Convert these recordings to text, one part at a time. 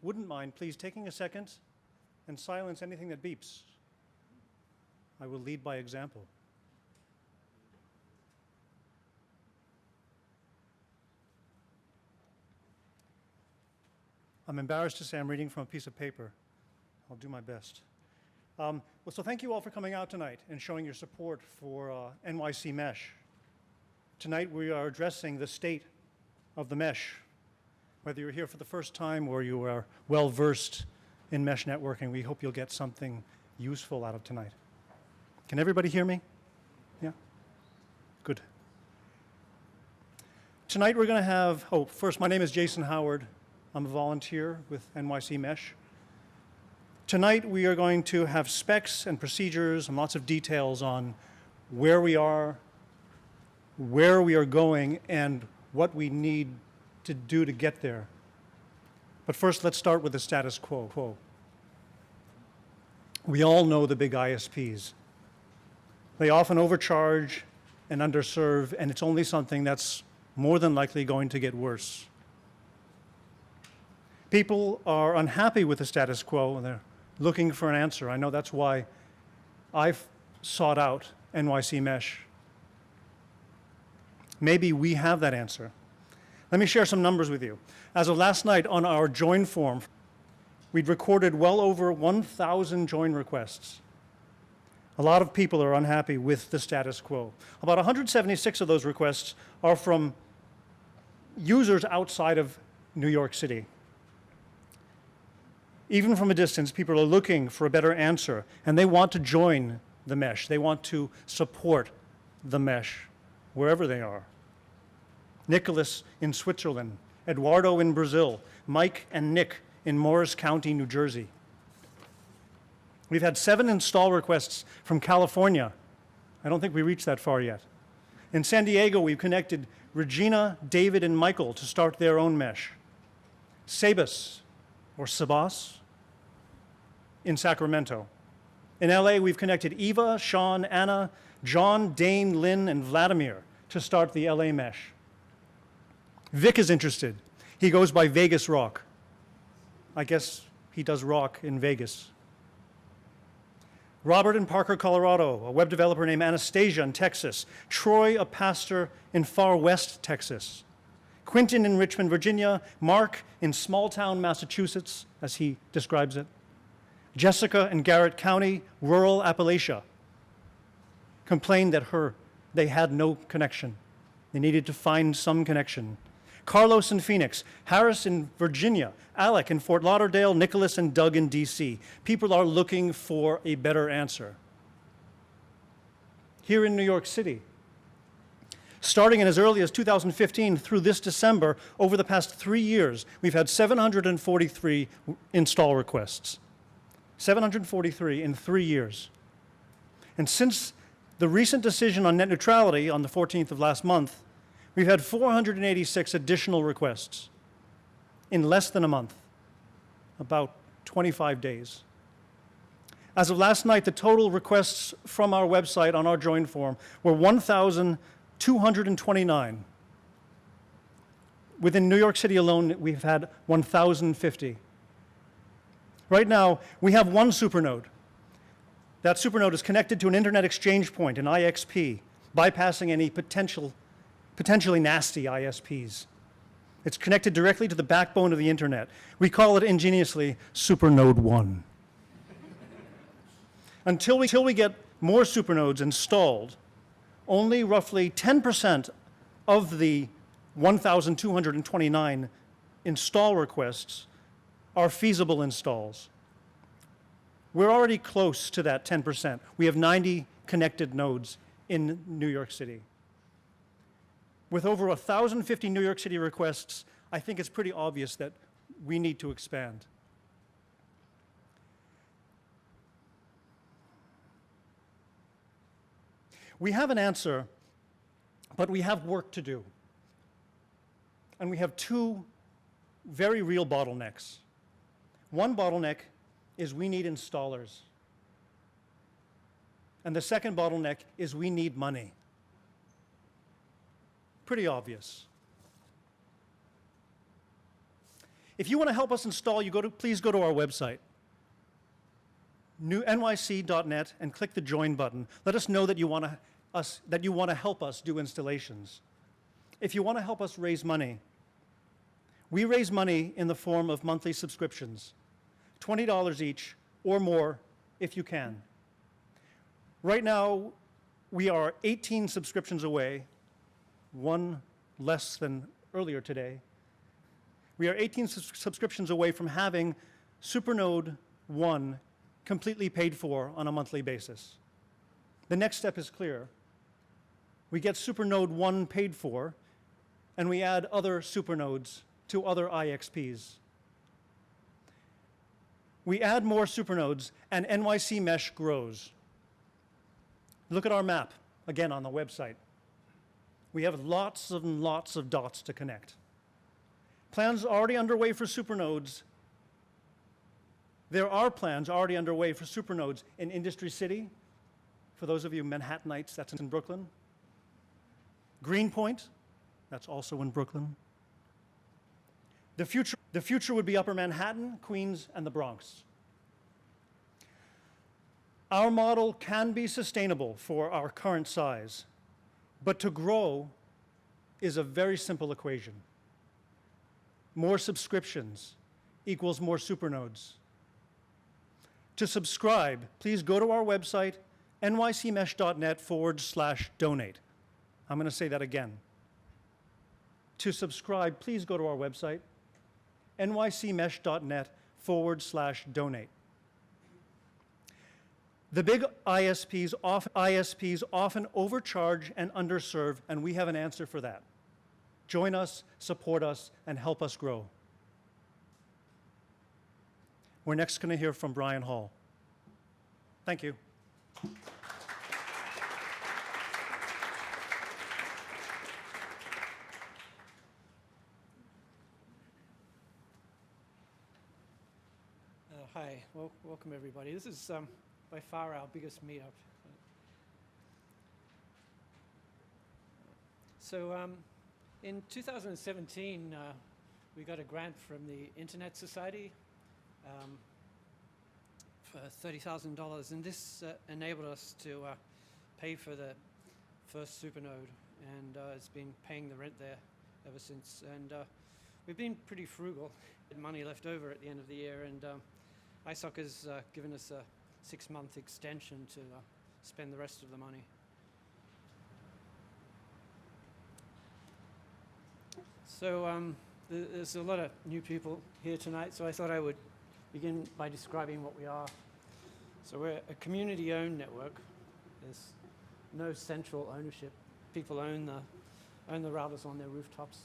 wouldn't mind, please, taking a second and silence anything that beeps. I will lead by example. I'm embarrassed to say I'm reading from a piece of paper. I'll do my best. So thank you all for coming out tonight and showing your support for NYC Mesh. Tonight we are addressing the state of the mesh. Whether you're here for the first time or you are well-versed in mesh networking, we hope you'll get something useful out of tonight. Can everybody hear me? Yeah? Good. Tonight we're going to have, first, my name is Jason Howard. I'm a volunteer with NYC Mesh. Tonight we are going to have specs and procedures and lots of details on where we are going, and what we need to do to get there. But first, let's start with the status quo. We all know the big ISPs. They often overcharge and underserve, and it's only something that's more than likely going to get worse. People are unhappy with the status quo, and they're looking for an answer. I know that's why I've sought out NYC Mesh. Maybe we have that answer. Let me share some numbers with you. As of last night on our join form, we'd recorded well over 1,000 join requests. A lot of people are unhappy with the status quo. About 176 of those requests are from users outside of New York City. Even from a distance, people are looking for a better answer, and they want to join the mesh. They want to support the mesh wherever they are. Nicholas in Switzerland, Eduardo in Brazil, Mike and Nick in Morris County, New Jersey. We've had 7 install requests from California. I don't think we reached that far yet. In San Diego, we've connected Regina, David, and Michael to start their own mesh. Sebas, or Sabas, in Sacramento. In LA, we've connected Eva, Sean, Anna, John, Dane, Lynn, and Vladimir to start the LA mesh. Vic is interested. He goes by Vegas Rock. I guess he does rock in Vegas. Robert in Parker, Colorado, a web developer named Anastasia in Texas. Troy, a pastor in far west Texas. Quentin in Richmond, Virginia. Mark in small town Massachusetts, as he describes it. Jessica in Garrett County, rural Appalachia, complained that they had no connection. They needed to find some connection. Carlos in Phoenix, Harris in Virginia, Alec in Fort Lauderdale, Nicholas and Doug in DC. People are looking for a better answer. Here in New York City, starting in as early as 2015 through this December, over the past 3 years, we've had 743 install requests. 743 in 3 years. And since the recent decision on net neutrality on the 14th of last month, we've had 486 additional requests in less than a month, about 25 days. As of last night, the total requests from our website on our join form were 1,229. Within New York City alone, we've had 1,050. Right now, we have one supernode. That supernode is connected to an internet exchange point, an IXP, bypassing any potentially nasty ISPs. It's connected directly to the backbone of the internet. We call it ingeniously Supernode 1. Until we get more supernodes installed, only roughly 10% of the 1,229 install requests are feasible installs. We're already close to that 10%. We have 90 connected nodes in New York City. With over 1,050 New York City requests, I think it's pretty obvious that we need to expand. We have an answer, but we have work to do. And we have 2 very real bottlenecks. One bottleneck is we need installers. And the second bottleneck is we need money. Pretty obvious. If you want to help us install, please go to our website, nyc.net, and click the join button. Let us know that you want to help us do installations. If you want to help us raise money, we raise money in the form of monthly subscriptions, $20 each or more if you can. Right now, we are 18 subscriptions away, one less than earlier today. We are 18 subscriptions away from having Supernode 1 completely paid for on a monthly basis. The next step is clear. We get Supernode 1 paid for, and we add other supernodes to other IXPs. We add more supernodes, and NYC Mesh grows. Look at our map, again, on the website. We have lots and lots of dots to connect. Plans already underway for supernodes. There are plans already underway for supernodes in Industry City. For those of you Manhattanites, that's in Brooklyn. Greenpoint, that's also in Brooklyn. The future would be Upper Manhattan, Queens, and the Bronx. Our model can be sustainable for our current size, but to grow is a very simple equation. More subscriptions equals more supernodes. To subscribe, please go to our website, nycmesh.net/donate. I'm going to say that again. To subscribe, please go to our website, nycmesh.net/donate. The big ISPs often overcharge and underserve, and we have an answer for that. Join us, support us, and help us grow. We're next going to hear from Brian Hall. Thank you. Hi, welcome everybody. This is by far our biggest meetup. So in 2017, we got a grant from the Internet Society for $30,000, and this enabled us to pay for the first supernode, and it's been paying the rent there ever since. And we've been pretty frugal. We had money left over at the end of the year, and ISOC has given us a 6-month extension to spend the rest of the money. So there's a lot of new people here tonight, so I thought I would begin by describing what we are. So we're a community-owned network. There's no central ownership. People own the routers on their rooftops.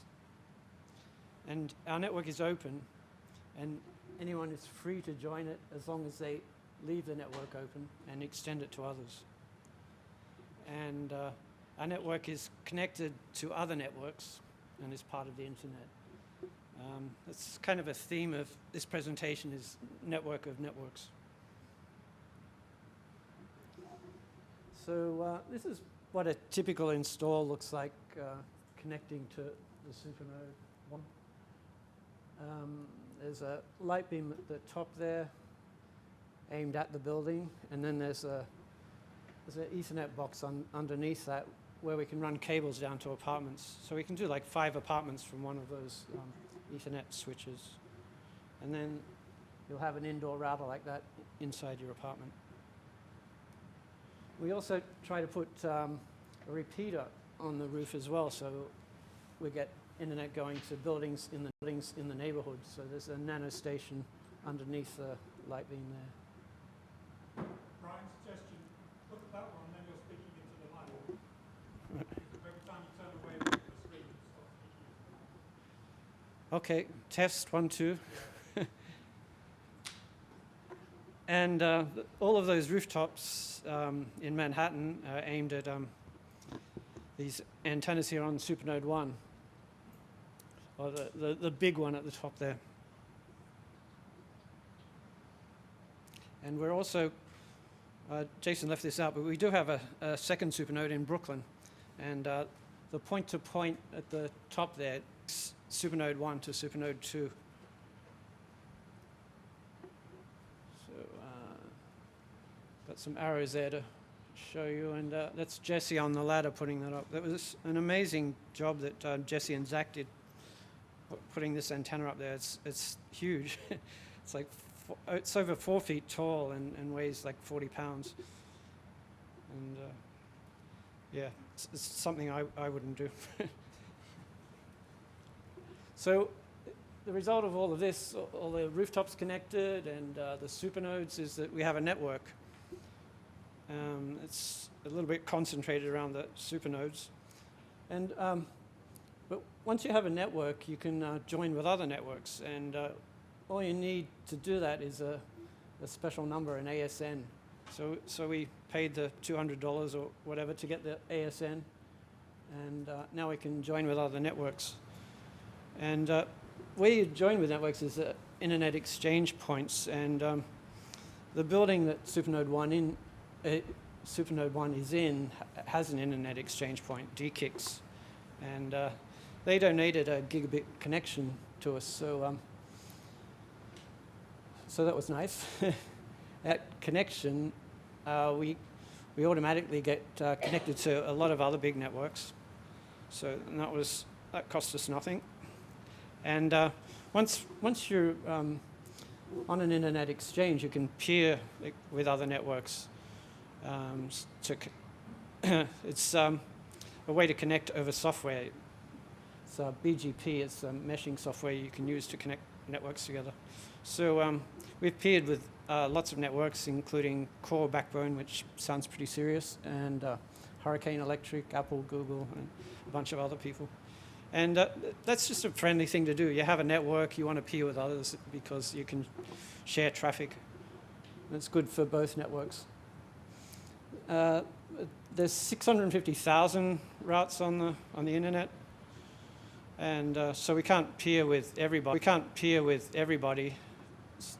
And our network is open, and anyone is free to join it as long as they leave the network open and extend it to others. And our network is connected to other networks and is part of the internet. That's kind of a theme of this presentation, is network of networks. So this is what a typical install looks like connecting to the Supernode 1. There's a light beam at the top there aimed at the building, and then there's an Ethernet box underneath that where we can run cables down to apartments. So we can do like 5 apartments from one of those Ethernet switches. And then you'll have an indoor router like that inside your apartment. We also try to put a repeater on the roof as well, so we get internet going to buildings in the neighborhood. So there's a nano station underneath the light beam there. Brian's suggestion, look at that one, then you're speaking into the mic. Every time you turn away from the screen, you start speaking. Okay, test 1, 2. Yeah. And all of those rooftops in Manhattan are aimed at these antennas here on Supernode 1, or the big one at the top there. And we're also, Jason left this out, but we do have a second Supernode in Brooklyn. And the point-to-point at the top there, Supernode 1 to Supernode 2. got some arrows there to show you, and that's Jesse on the ladder putting that up. That was an amazing job that Jesse and Zach did, putting this antenna up there. It's huge. It's like it's over 4 feet tall and weighs like 40 pounds. And yeah, it's something I wouldn't do. So the result of all of this, all the rooftops connected and the supernodes, is that we have a network. It's a little bit concentrated around the supernodes. And but once you have a network, you can join with other networks. And all you need to do that is a special number, an ASN. So we paid the $200 or whatever to get the ASN. And now we can join with other networks. And where you join with networks is internet exchange points. And the building that Supernode 1 is in has an internet exchange point, DKIX. And they donated a gigabit connection to us. So that was nice. That connection, we automatically get connected to a lot of other big networks. So that cost us nothing. And once you're on an internet exchange, you can peer with other networks. It's a way to connect over software. It's BGP. It's meshing software you can use to connect networks together. So we've peered with lots of networks, including Core Backbone, which sounds pretty serious, and Hurricane Electric, Apple, Google, and a bunch of other people. And that's just a friendly thing to do. You have a network, you want to peer with others because you can share traffic. It's good for both networks. There's 650,000 routes on the internet, and so we can't peer with everybody.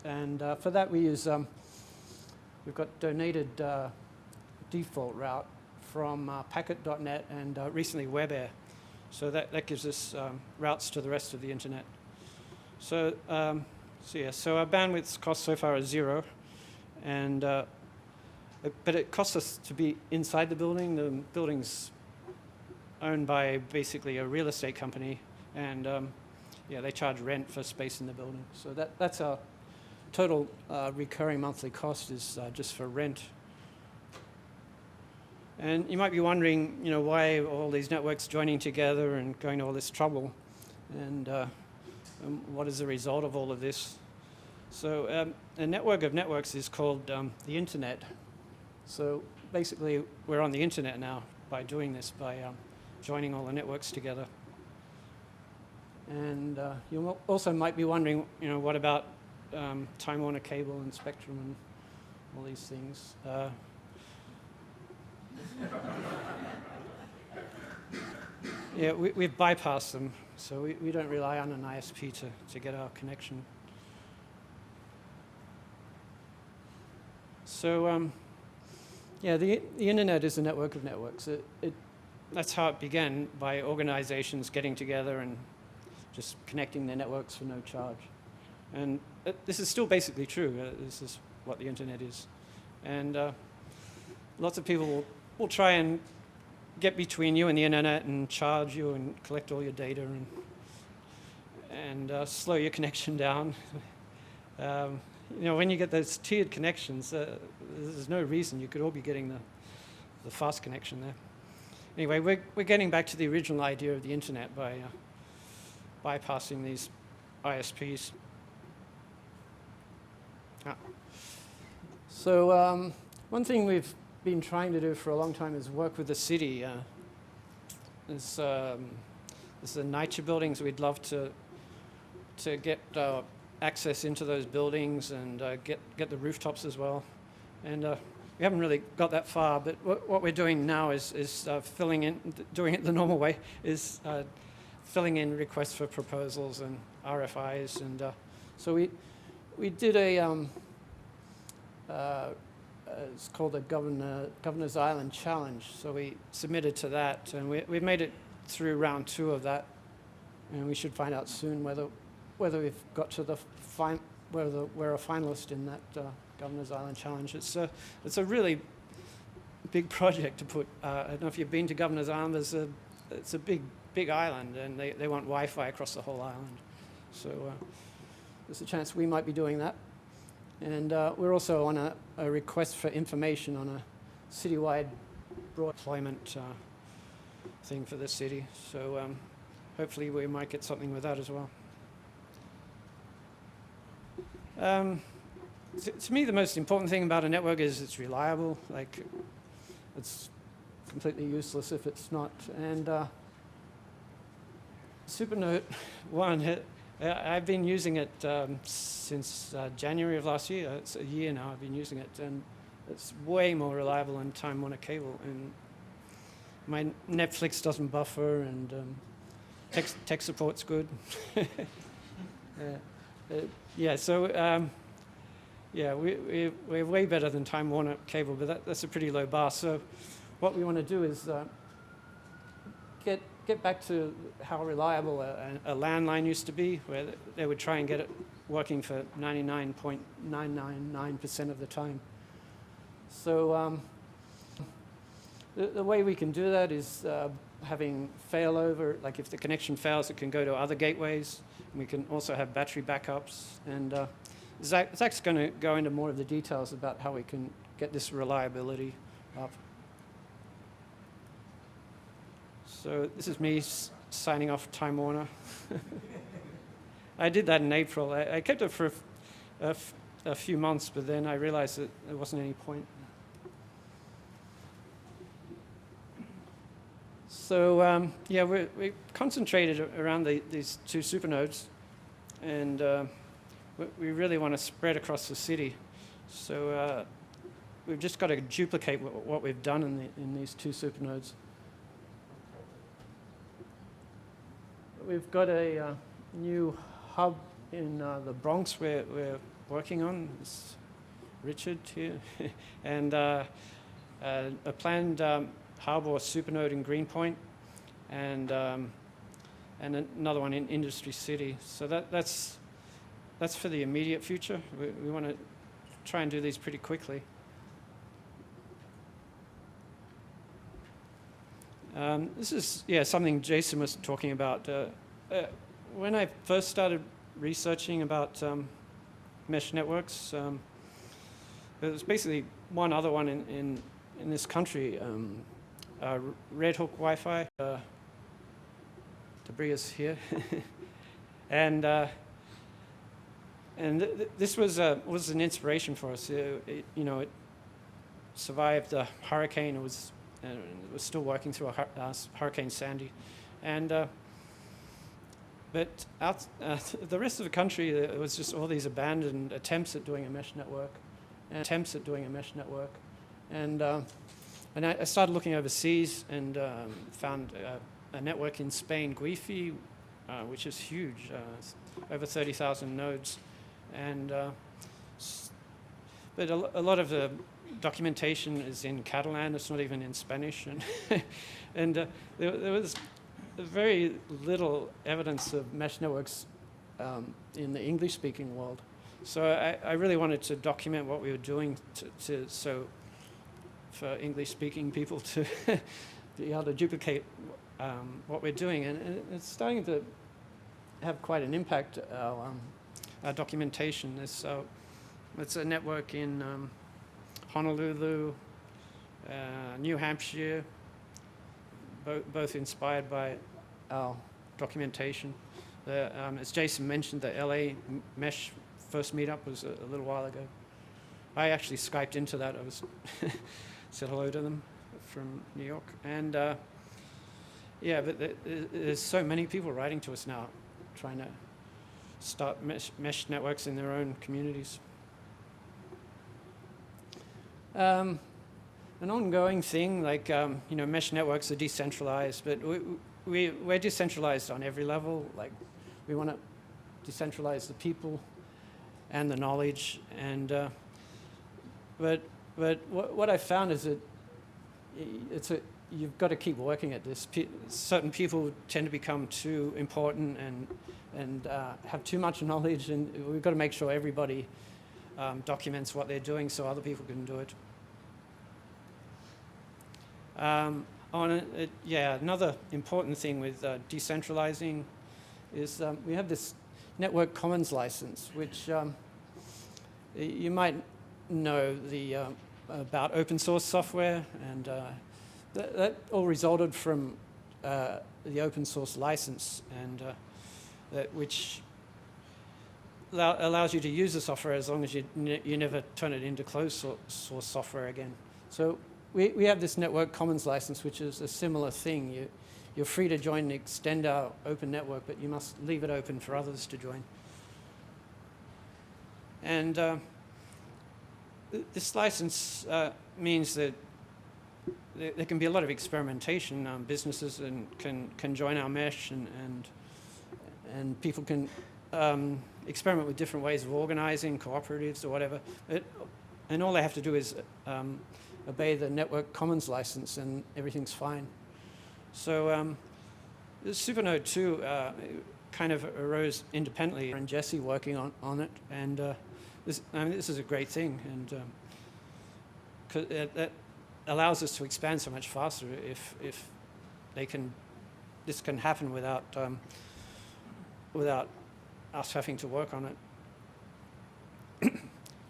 And for that we use we've got donated default route from Packet.net and recently WebAir. So that gives us routes to the rest of the internet. So our bandwidth cost so far is 0, and but it costs us to be inside the building. The building's owned by basically a real estate company, and they charge rent for space in the building. So that's our total recurring monthly cost is just for rent. And you might be wondering, why all these networks joining together and going to all this trouble, and what is the result of all of this? So a network of networks is called the internet. So basically, we're on the internet now by doing this, by joining all the networks together. And you also might be wondering, what about Time Warner Cable and Spectrum and all these things? Yeah, we've bypassed them, so we don't rely on an ISP to get our connection. So, the internet is a network of networks. That's how it began, by organizations getting together and just connecting their networks for no charge. And this is still basically true. This is what the internet is. And lots of people will try and get between you and the internet and charge you and collect all your data and slow your connection down. When you get those tiered connections, there's no reason you could all be getting the fast connection there. Anyway, we're getting back to the original idea of the internet by bypassing these ISPs. So one thing we've been trying to do for a long time is work with the city. There's the NYC buildings. We'd love to get access into those buildings and get the rooftops as well. And we haven't really got that far, but what we're doing now is filling in, doing it the normal way, is filling in requests for proposals and RFIs. And so we did it's called the Governor's Island Challenge. So we submitted to that, and we've made it through round 2 of that, and we should find out soon whether we've got to the we're a finalist in that Governor's Island Challenge. It's a really big project to put. I don't know if you've been to Governor's Island. It's a big island, and they want Wi-Fi across the whole island. So there's a chance we might be doing that. And we're also on a request for information on a citywide broad deployment thing for the city. So hopefully we might get something with that as well. To me, the most important thing about a network is it's reliable. Like, it's completely useless if it's not. And Supernode 1, I've been using it since January of last year. It's a year now I've been using it, and it's way more reliable than Time Warner Cable. And my Netflix doesn't buffer, and tech support's good. Yeah, so yeah, we're way better than Time Warner Cable, but that's a pretty low bar. So what we want to do is get back to how reliable a landline used to be, where they would try and get it working for 99.999% of the time. So the way we can do that is having failover. Like, if the connection fails, it can go to other gateways. And we can also have battery backups. And Zach's going to go into more of the details about how we can get this reliability up. So this is me signing off Time Warner. I did that in April. I kept it for a few months, but then I realized that there wasn't any point. So yeah, we concentrated around these two supernodes, and we really want to spread across the city. So we've just got to duplicate what we've done in these two supernodes. We've got a new hub in the Bronx we're working on. It's Richard here. And a planned hub or supernode in Greenpoint, and another one in Industry City. So that's for the immediate future. We want to try and do these pretty quickly. This is something Jason was talking about. When I first started researching about mesh networks, there was basically one other one in this country, Red Hook Wi-Fi. Debris is here, and this was an inspiration for us. It survived the hurricane. It was still working through Hurricane Sandy, and but the rest of the country, it was just all these abandoned attempts at doing a mesh network, and I started looking overseas and found a network in Spain, Guifi, which is huge, over 30,000 nodes, and but a lot of the documentation is in Catalan. It's not even in Spanish, and there was very little evidence of mesh networks in the English-speaking world. So I really wanted to document what we were doing so for English-speaking people to be able to duplicate what we're doing, and it's starting to have quite an impact. Our documentation. It's a network in Honolulu, New Hampshire, both inspired by our documentation. As Jason mentioned, the LA Mesh first meetup was a little while ago. I actually Skyped into that. I was said hello to them from New York. And yeah, but there's so many people writing to us now, trying to start mesh networks in their own communities. An ongoing thing, like mesh networks are decentralized, but we're decentralized on every level. Like, we want to decentralize the people and the knowledge, and but what I found is that you've got to keep working at this. Certain people tend to become too important and have too much knowledge, and we've got to make sure everybody documents what they're doing so other people can do it. Another important thing with decentralizing is we have this Network Commons license, which you might know about open source software, and that all resulted from the open source license, and which allows you to use the software as long as you never turn it into closed source software again. So we have this Network Commons license, which is a similar thing. You're free to join and extend our open network, but you must leave it open for others to join. And this license means that there can be a lot of experimentation. Businesses can join our mesh, and people can experiment with different ways of organizing, cooperatives or whatever. And all they have to do is obey the Network Commons license, and everything's fine. So this Supernode 2 kind of arose independently, and Jesse working on it, and this is a great thing, and 'cause that allows us to expand so much faster if this can happen without us having to work on it.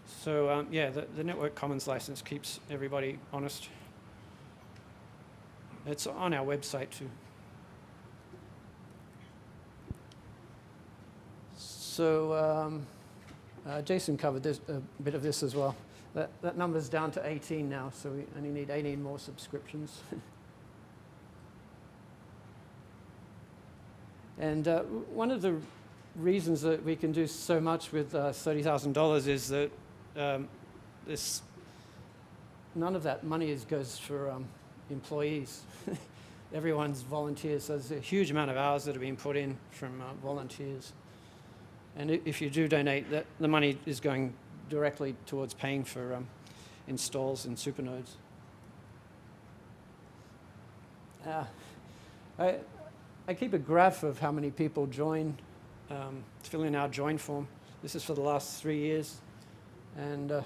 So the Network Commons license keeps everybody honest. It's on our website too. So Jason covered a bit of this as well. That number's down to 18 now, so we only need 18 more subscriptions. And one of the reasons that we can do so much with $30,000 is that none of that money goes for employees. Everyone's volunteers, so there's a huge amount of hours that are being put in from volunteers. And if you do donate, the money is going directly towards paying for installs in Supernodes. I keep a graph of how many people join, fill in our join form. This is for the last 3 years. And you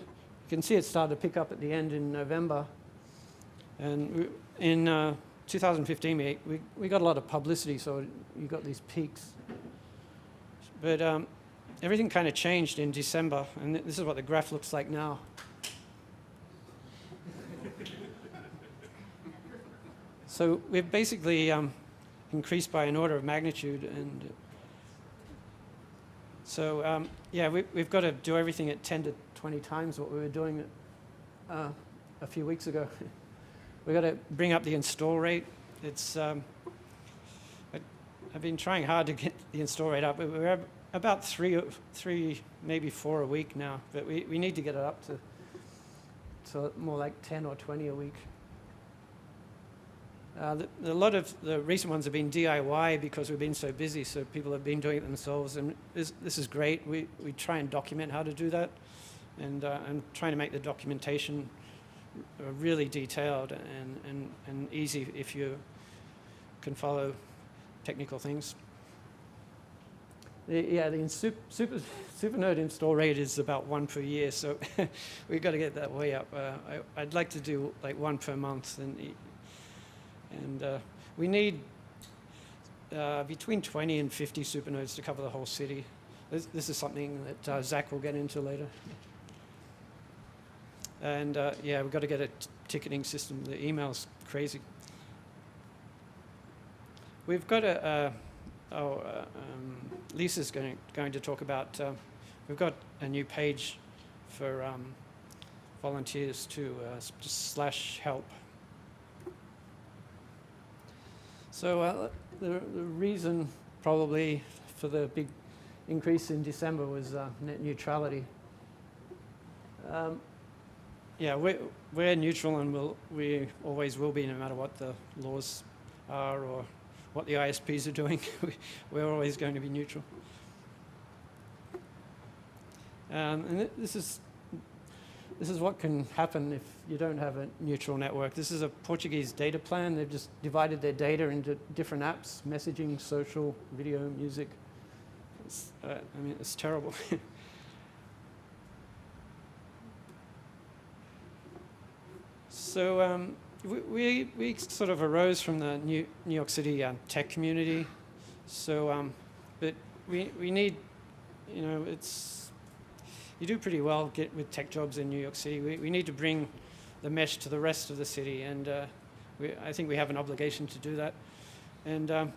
can see it started to pick up at the end in November. And in 2015, we got a lot of publicity, so you got these peaks. But everything kind of changed in December, and this is what the graph looks like now. So we've basically increased by an order of magnitude, and so we've got to do everything at 10 to 20 times what we were doing a few weeks ago. We've got to bring up the install rate. It's I've been trying hard to get the install rate up. We're about three, maybe 4 a week now, but we need to get it up to more like 10 or 20 a week. A lot of the recent ones have been DIY because we've been so busy, so people have been doing it themselves, and this is great. We try and document how to do that, and I'm trying to make the documentation really detailed and easy if you can follow technical things. The Supernode install rate is about 1 per year, so we've got to get that way up. I'd like to do like 1 per month, and we need between 20 and 50 Supernodes to cover the whole city. This is something that Zach will get into later. And we've got to get a ticketing system. The email's crazy. We've got Lisa's going to talk about, we've got a new page for volunteers too, just /help. So the reason probably for the big increase in December was net neutrality. We're neutral, and we always will be, no matter what the laws are or what the ISPs are doing. We're always going to be neutral. And this is this is what can happen if you don't have a neutral network. This is a Portuguese data plan. They've just divided their data into different apps: messaging, social, video, music. I mean, it's terrible. So we sort of arose from the New York City tech community. So, but we need, you know, you do pretty well with tech jobs in New York City. We need to bring the mesh to the rest of the city, and I think we have an obligation to do that. And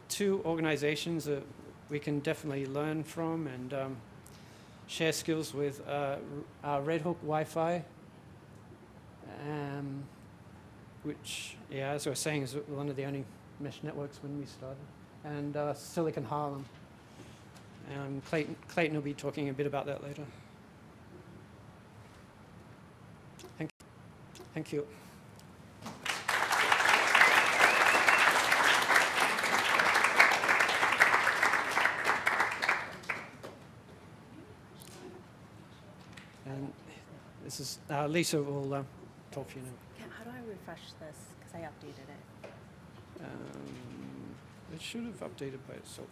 two organizations that we can definitely learn from and share skills with our Red Hook Wi-Fi, which, yeah, as I was saying, is one of the only mesh networks when we started, and Silicon Harlem. Clayton will be talking a bit about that later. Thank you. And this is Lisa will talk to you now. Yeah, how do I refresh this? Because I updated it. It should have updated by itself.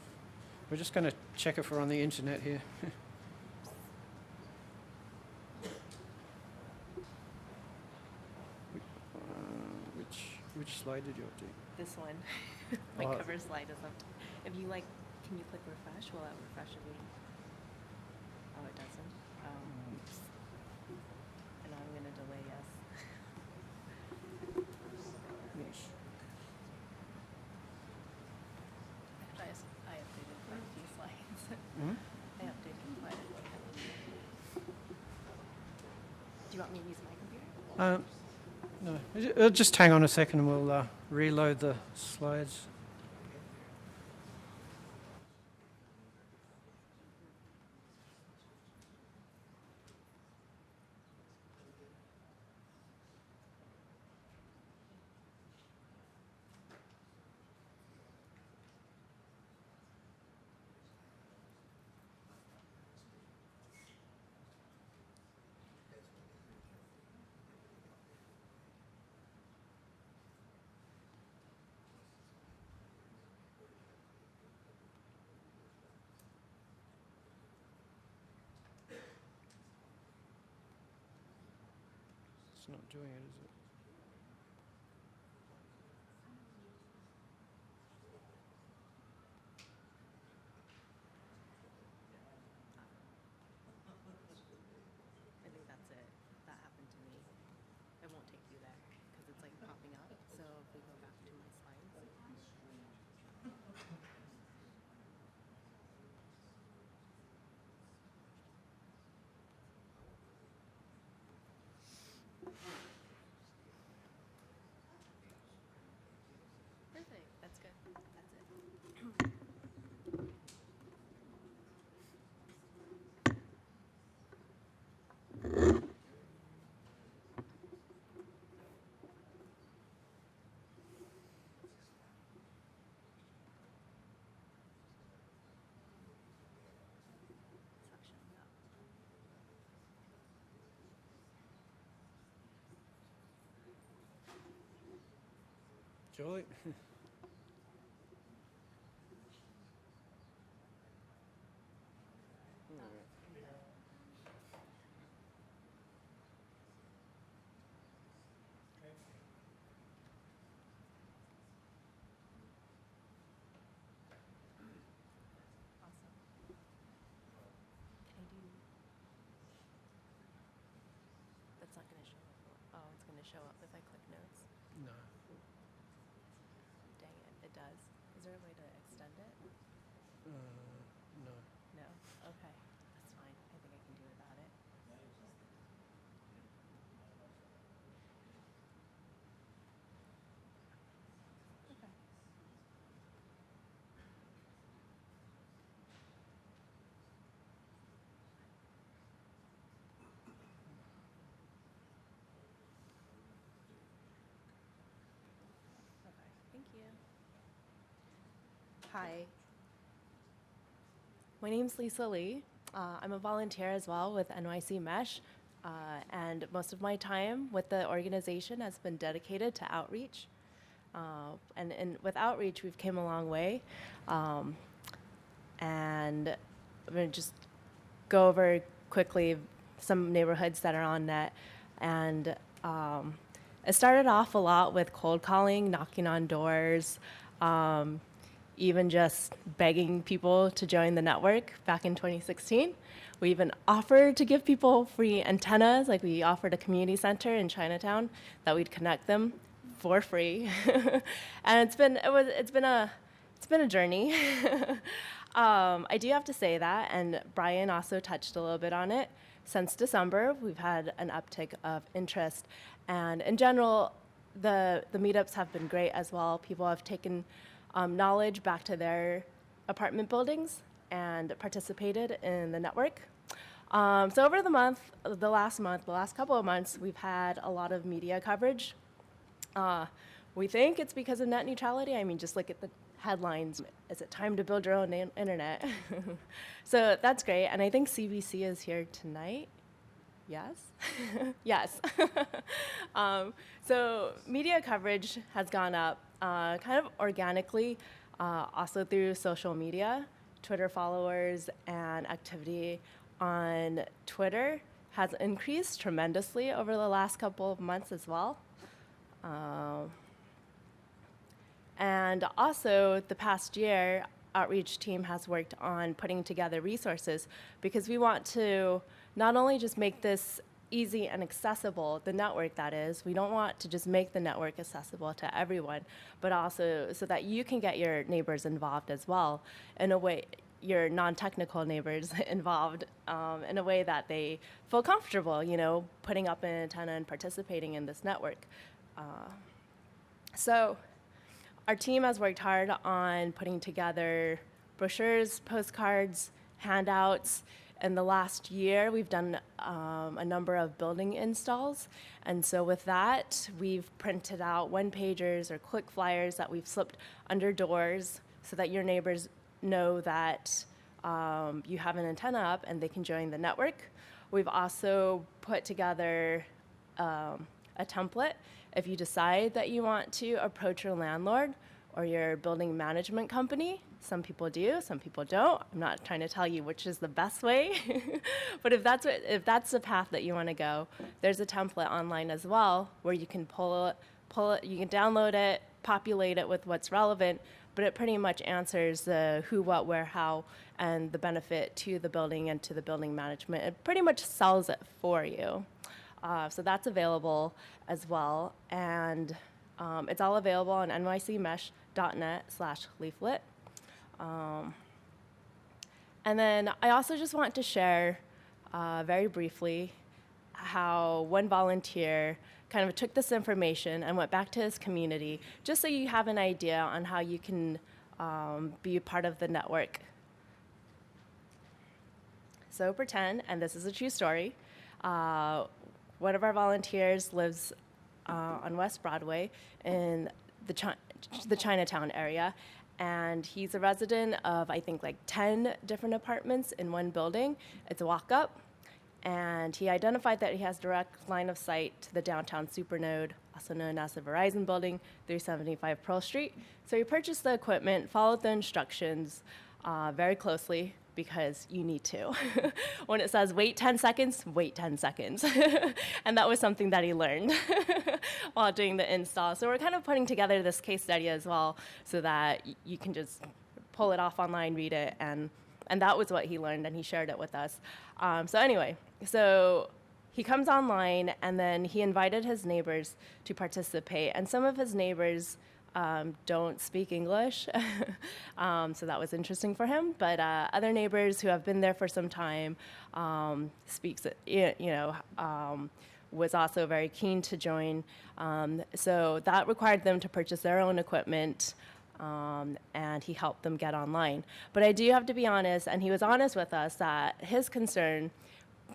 We're just going to check if we're on the internet here. Which slide did you update? This one. My Oh. cover slide is up. If you like, can you click refresh? Will that refresh it? Oh, it doesn't. And I'm going to delay yes. Yes. Actually, I updated quite a few slides. Hmm? I updated quite a few. Do you want me to use my computer? No, just hang on a second and we'll reload the slides. It's not doing it, is it? I think that's it. That happened to me. It won't take you there because it's like popping up. So if we go back to my slides. Perfect. That's good. That's it. Suction up. Julie? Awesome. Can I do? That's not going to show up. Oh, it's going to show up if I click notes. No. Dang it, it does. Is there a way to extend it? No. No? Okay. That's fine. I think I can do without it. Okay. Okay. Thank you. Hi. My name's Lisa Lee. I'm a volunteer as well with NYC Mesh. And most of my time with the organization has been dedicated to outreach. And with outreach, we've came a long way. And I'm going to just go over quickly some neighborhoods that are on net. And it started off a lot with cold calling, knocking on doors, even just begging people to join the network back in 2016. We even offered to give people free antennas, like we offered a community center in Chinatown that we'd connect them for free. And it's been a journey. I do have to say that, and Brian also touched a little bit on it. Since December, we've had an uptick of interest, and in general, the meetups have been great as well. People have taken knowledge back to their apartment buildings and participated in the network. So over the last couple of months, we've had a lot of media coverage. We think it's because of net neutrality. I mean, just look at the headlines. Is it time to build your own internet? So that's great. And I think CBC is here tonight. Yes? Yes. So media coverage has gone up kind of organically, also through social media. Twitter followers and activity on Twitter has increased tremendously over the last couple of months as well. And also, the past year, outreach team has worked on putting together resources because we want to not only just make this easy and accessible, the network that is, we don't want to just make the network accessible to everyone, but also so that you can get your neighbors involved as well, in a way, your non-technical neighbors involved in a way that they feel comfortable, putting up an antenna and participating in this network. So our team has worked hard on putting together brochures, postcards, handouts. In the last year, we've done a number of building installs. And so with that, we've printed out one-pagers or quick flyers that we've slipped under doors so that your neighbors know that you have an antenna up and they can join the network. We've also put together a template. If you decide that you want to approach your landlord or your building management company, some people do, some people don't. I'm not trying to tell you which is the best way, but if that's the path that you want to go, there's a template online as well where you can pull it, you can download it, populate it with what's relevant, but it pretty much answers the who, what, where, how, and the benefit to the building and to the building management. It pretty much sells it for you. So that's available as well. And it's all available on nycmesh.net/leaflet. And then I also just want to share very briefly how one volunteer kind of took this information and went back to his community, just so you have an idea on how you can be a part of the network. So pretend, and this is a true story, one of our volunteers lives on West Broadway in the Chinatown area, and he's a resident of, I think, like 10 different apartments in one building. It's a walk-up, and he identified that he has direct line of sight to the downtown supernode, also known as the Verizon Building, 375 Pearl Street. So he purchased the equipment, followed the instructions very closely, because you need to. When it says wait 10 seconds, wait 10 seconds. And that was something that he learned while doing the install. So we're kind of putting together this case study as well so that you can just pull it off online, read it, and that was what he learned, and he shared it with us. So anyway, so he comes online, and then he invited his neighbors to participate. And some of his neighbors don't speak English, so that was interesting for him. But other neighbors who have been there for some time was also very keen to join. So that required them to purchase their own equipment, and he helped them get online. But I do have to be honest, and he was honest with us, that his concern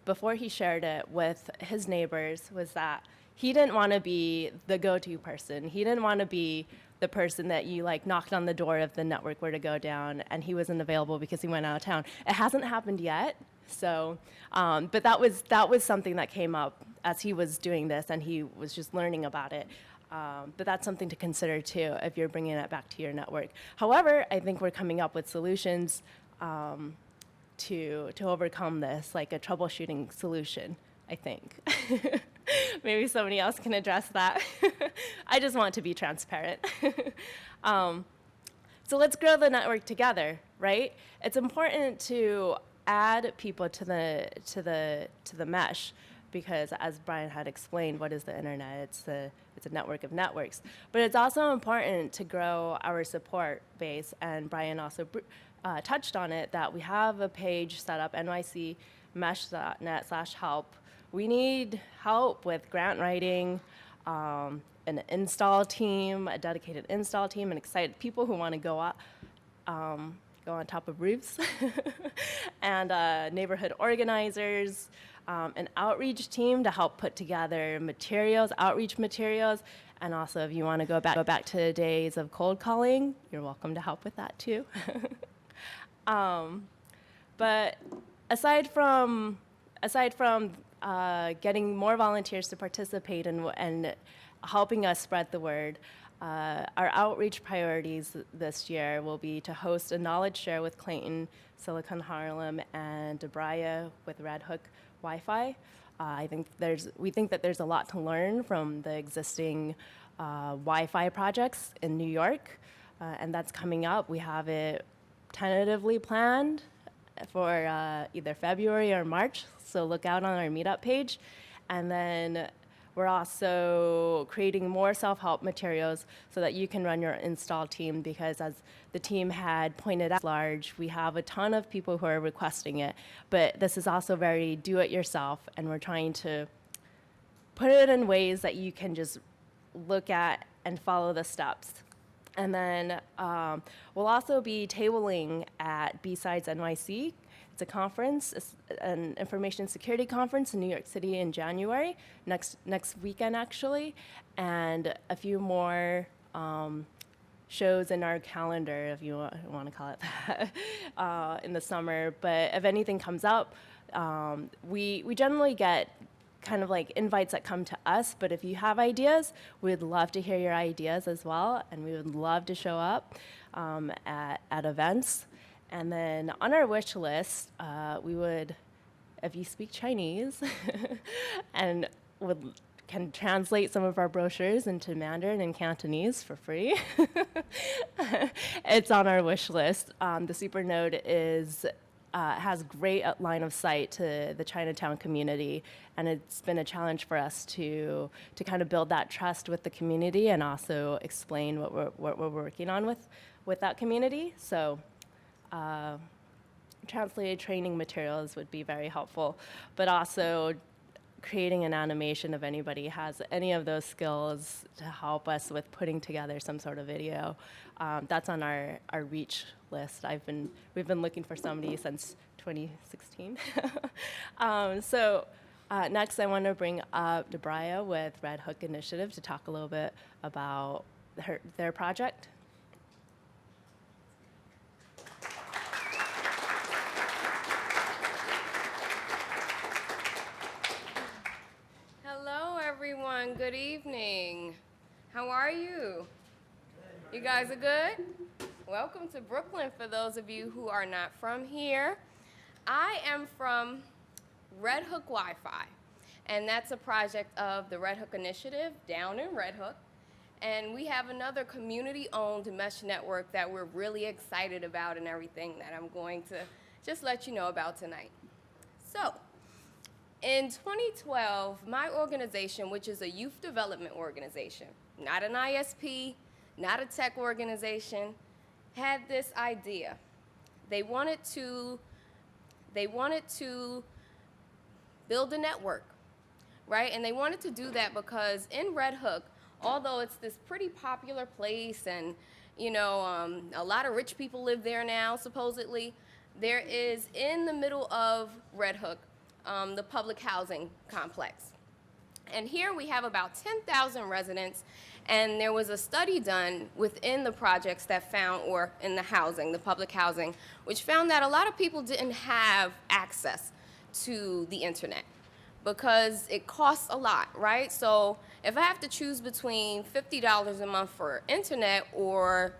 before he shared it with his neighbors was that he didn't want to be the go-to person. He didn't want to be the person that you knocked on the door of the network where to go down, and he wasn't available because he went out of town. It hasn't happened yet, So, but that was something that came up as he was doing this, and he was just learning about it. But that's something to consider too if you're bringing it back to your network. However, I think we're coming up with solutions to overcome this, like a troubleshooting solution, I think. Maybe somebody else can address that. I just want to be transparent. So let's grow the network together, right? It's important to add people to the mesh, because as Brian had explained, what is the internet? It's a network of networks. But it's also important to grow our support base, and Brian also touched on it, that we have a page set up, nycmesh.net/help. We need help with grant writing, an install team, a dedicated install team, and excited people who want to go on top of roofs, and neighborhood organizers, an outreach team to help put together outreach materials, and also if you want to go back to the days of cold calling, you're welcome to help with that too. But aside from getting more volunteers to participate and helping us spread the word, our outreach priorities this year will be to host a knowledge share with Clayton, Silicon Harlem, and DeBria with Red Hook Wi-Fi. We think that there's a lot to learn from the existing Wi-Fi projects in New York, and that's coming up. We have it tentatively planned for either February or March, so look out on our meetup page. And then we're also creating more self-help materials so that you can run your install team, because as the team had pointed out, large, we have a ton of people who are requesting it, but this is also very do-it-yourself, and we're trying to put it in ways that you can just look at and follow the steps. And then we'll also be tabling at B-Sides NYC. It's a conference, it's an information security conference in New York City in January, next weekend actually, and a few more shows in our calendar, if you want to call it that, in the summer. But if anything comes up, we generally get kind of like invites that come to us, but if you have ideas, we'd love to hear your ideas as well, and we would love to show up at events. And then on our wish list, we would, if you speak Chinese, and can translate some of our brochures into Mandarin and Cantonese for free, it's on our wish list. The Supernode has great what of sight to the Chinatown community, and it's been a challenge for us to kind of build that trust with the community and also explain what we're working on with that community. So translated training materials would be very helpful, but also creating an animation if anybody has any of those skills to help us with putting together some sort of video. That's on our reach list. We've been looking for somebody since 2016. Next I want to bring up DeBria with Red Hook Initiative to talk a little bit about their project. Hello, everyone. Good evening. How are you? You guys are good? Welcome to Brooklyn for those of you who are not from here. I am from Red Hook Wi-Fi, and that's a project of the Red Hook Initiative down in Red Hook. And we have another community-owned mesh network that we're really excited about and everything that I'm going to just let you know about tonight. So, in 2012, my organization, which is a youth development organization, not an ISP, not a tech organization, had this idea. They wanted to build a network, right? And they wanted to do that because in Red Hook, although it's this pretty popular place and, a lot of rich people live there now, supposedly, there is in the middle of Red Hook, the public housing complex. And here we have about 10,000 residents, and there was a study done within the projects that found, or in the housing, the public housing, which found that a lot of people didn't have access to the internet because it costs a lot, right? So if I have to choose between $50 a month for internet or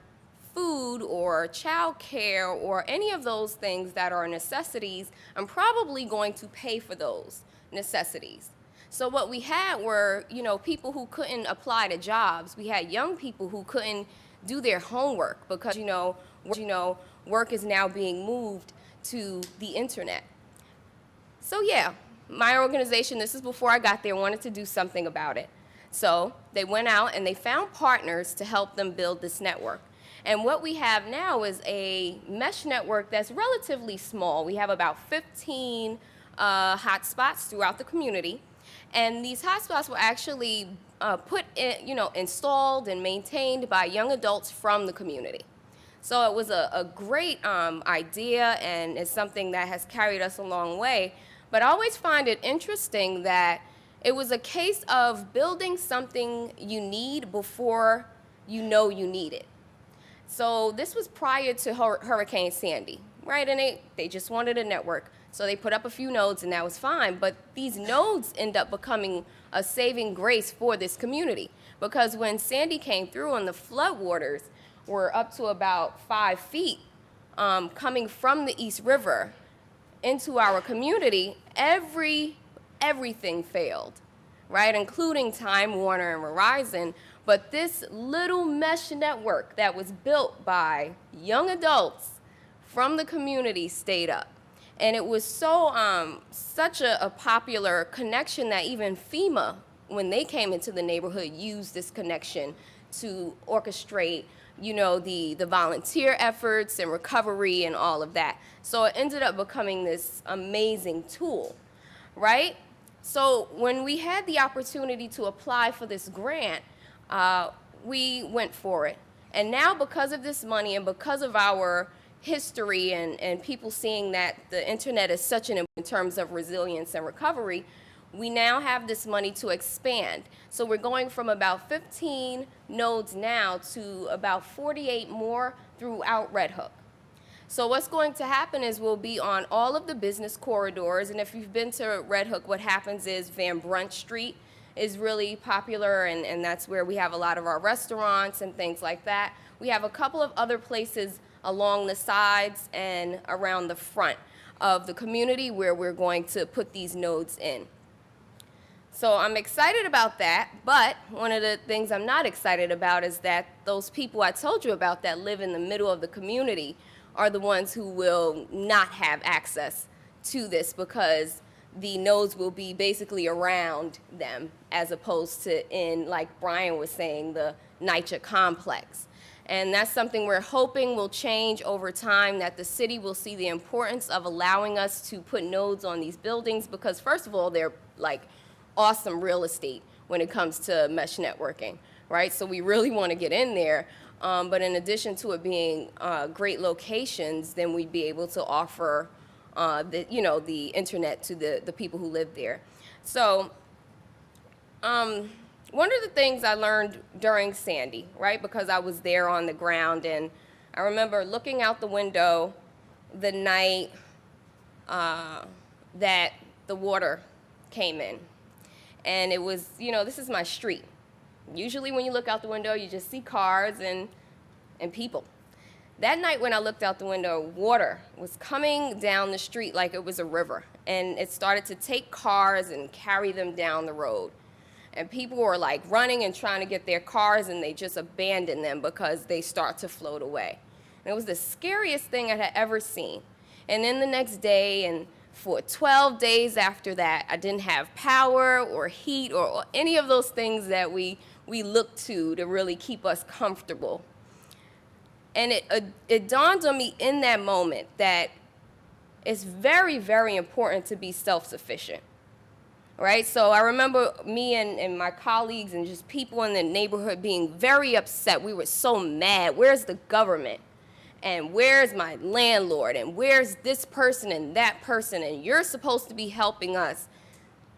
food or childcare or any of those things that are necessities, I'm probably going to pay for those necessities. So what we had were, people who couldn't apply to jobs. We had young people who couldn't do their homework because, work is now being moved to the internet. So yeah, my organization, this is before I got there, wanted to do something about it. So they went out and they found partners to help them build this network. And what we have now is a mesh network that's relatively small. We have about 15 hotspots throughout the community. And these hotspots were actually installed and maintained by young adults from the community. So it was a great idea, and it's something that has carried us a long way. But I always find it interesting that it was a case of building something you need before you know you need it. So this was prior to Hurricane Sandy, right? And they just wanted a network. So they put up a few nodes, and that was fine. But these nodes end up becoming a saving grace for this community, because when Sandy came through and the floodwaters were up to about 5 feet coming from the East River into our community, everything failed, right? Including Time Warner and Verizon. But this little mesh network that was built by young adults from the community stayed up. And it was such a popular connection that even FEMA, when they came into the neighborhood, used this connection to orchestrate, the volunteer efforts and recovery and all of that. So it ended up becoming this amazing tool, right? So when we had the opportunity to apply for this grant, we went for it. And now, because of this money and because of our history and people seeing that the internet is such in terms of resilience and recovery, we now have this money to expand. So we're going from about 15 nodes now to about 48 more throughout Red Hook. So what's going to happen is we'll be on all of the business corridors, and if you've been to Red Hook, what happens is Van Brunt Street is really popular, and that's where we have a lot of our restaurants and things like that. We have a couple of other places along the sides and around the front of the community where we're going to put these nodes in. So I'm excited about that, but one of the things I'm not excited about is that those people I told you about that live in the middle of the community are the ones who will not have access to this, because the nodes will be basically around them as opposed to in, like Brian was saying, the NYCHA complex. And that's something we're hoping will change over time, that the city will see the importance of allowing us to put nodes on these buildings, because first of all, they're like awesome real estate when it comes to mesh networking, right? So we really want to get in there. But in addition to it being great locations, then we'd be able to offer the internet to the people who live there. So one of the things I learned during Sandy, right, because I was there on the ground, and I remember looking out the window the night that the water came in. And it was, this is my street. Usually when you look out the window, you just see cars and people. That night when I looked out the window, water was coming down the street like it was a river. And it started to take cars and carry them down the road. And people were like running and trying to get their cars, and they just abandoned them because they start to float away. And it was the scariest thing I had ever seen. And then the next day, and for 12 days after that, I didn't have power or heat or any of those things that we look to really keep us comfortable. And it dawned on me in that moment that it's very, very important to be self-sufficient, right? So I remember me and my colleagues and just people in the neighborhood being very upset. We were so mad. Where's the government? And where's my landlord? And where's this person and that person? And you're supposed to be helping us.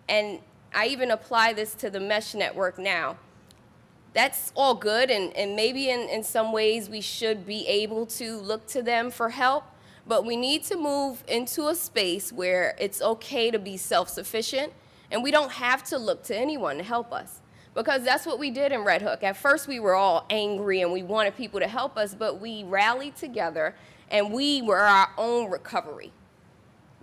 And I even apply this to the mesh network now. That's all good, and maybe in some ways we should be able to look to them for help, but we need to move into a space where it's okay to be self-sufficient, and we don't have to look to anyone to help us. Because that's what we did in Red Hook. At first we were all angry and we wanted people to help us, but we rallied together and we were our own recovery.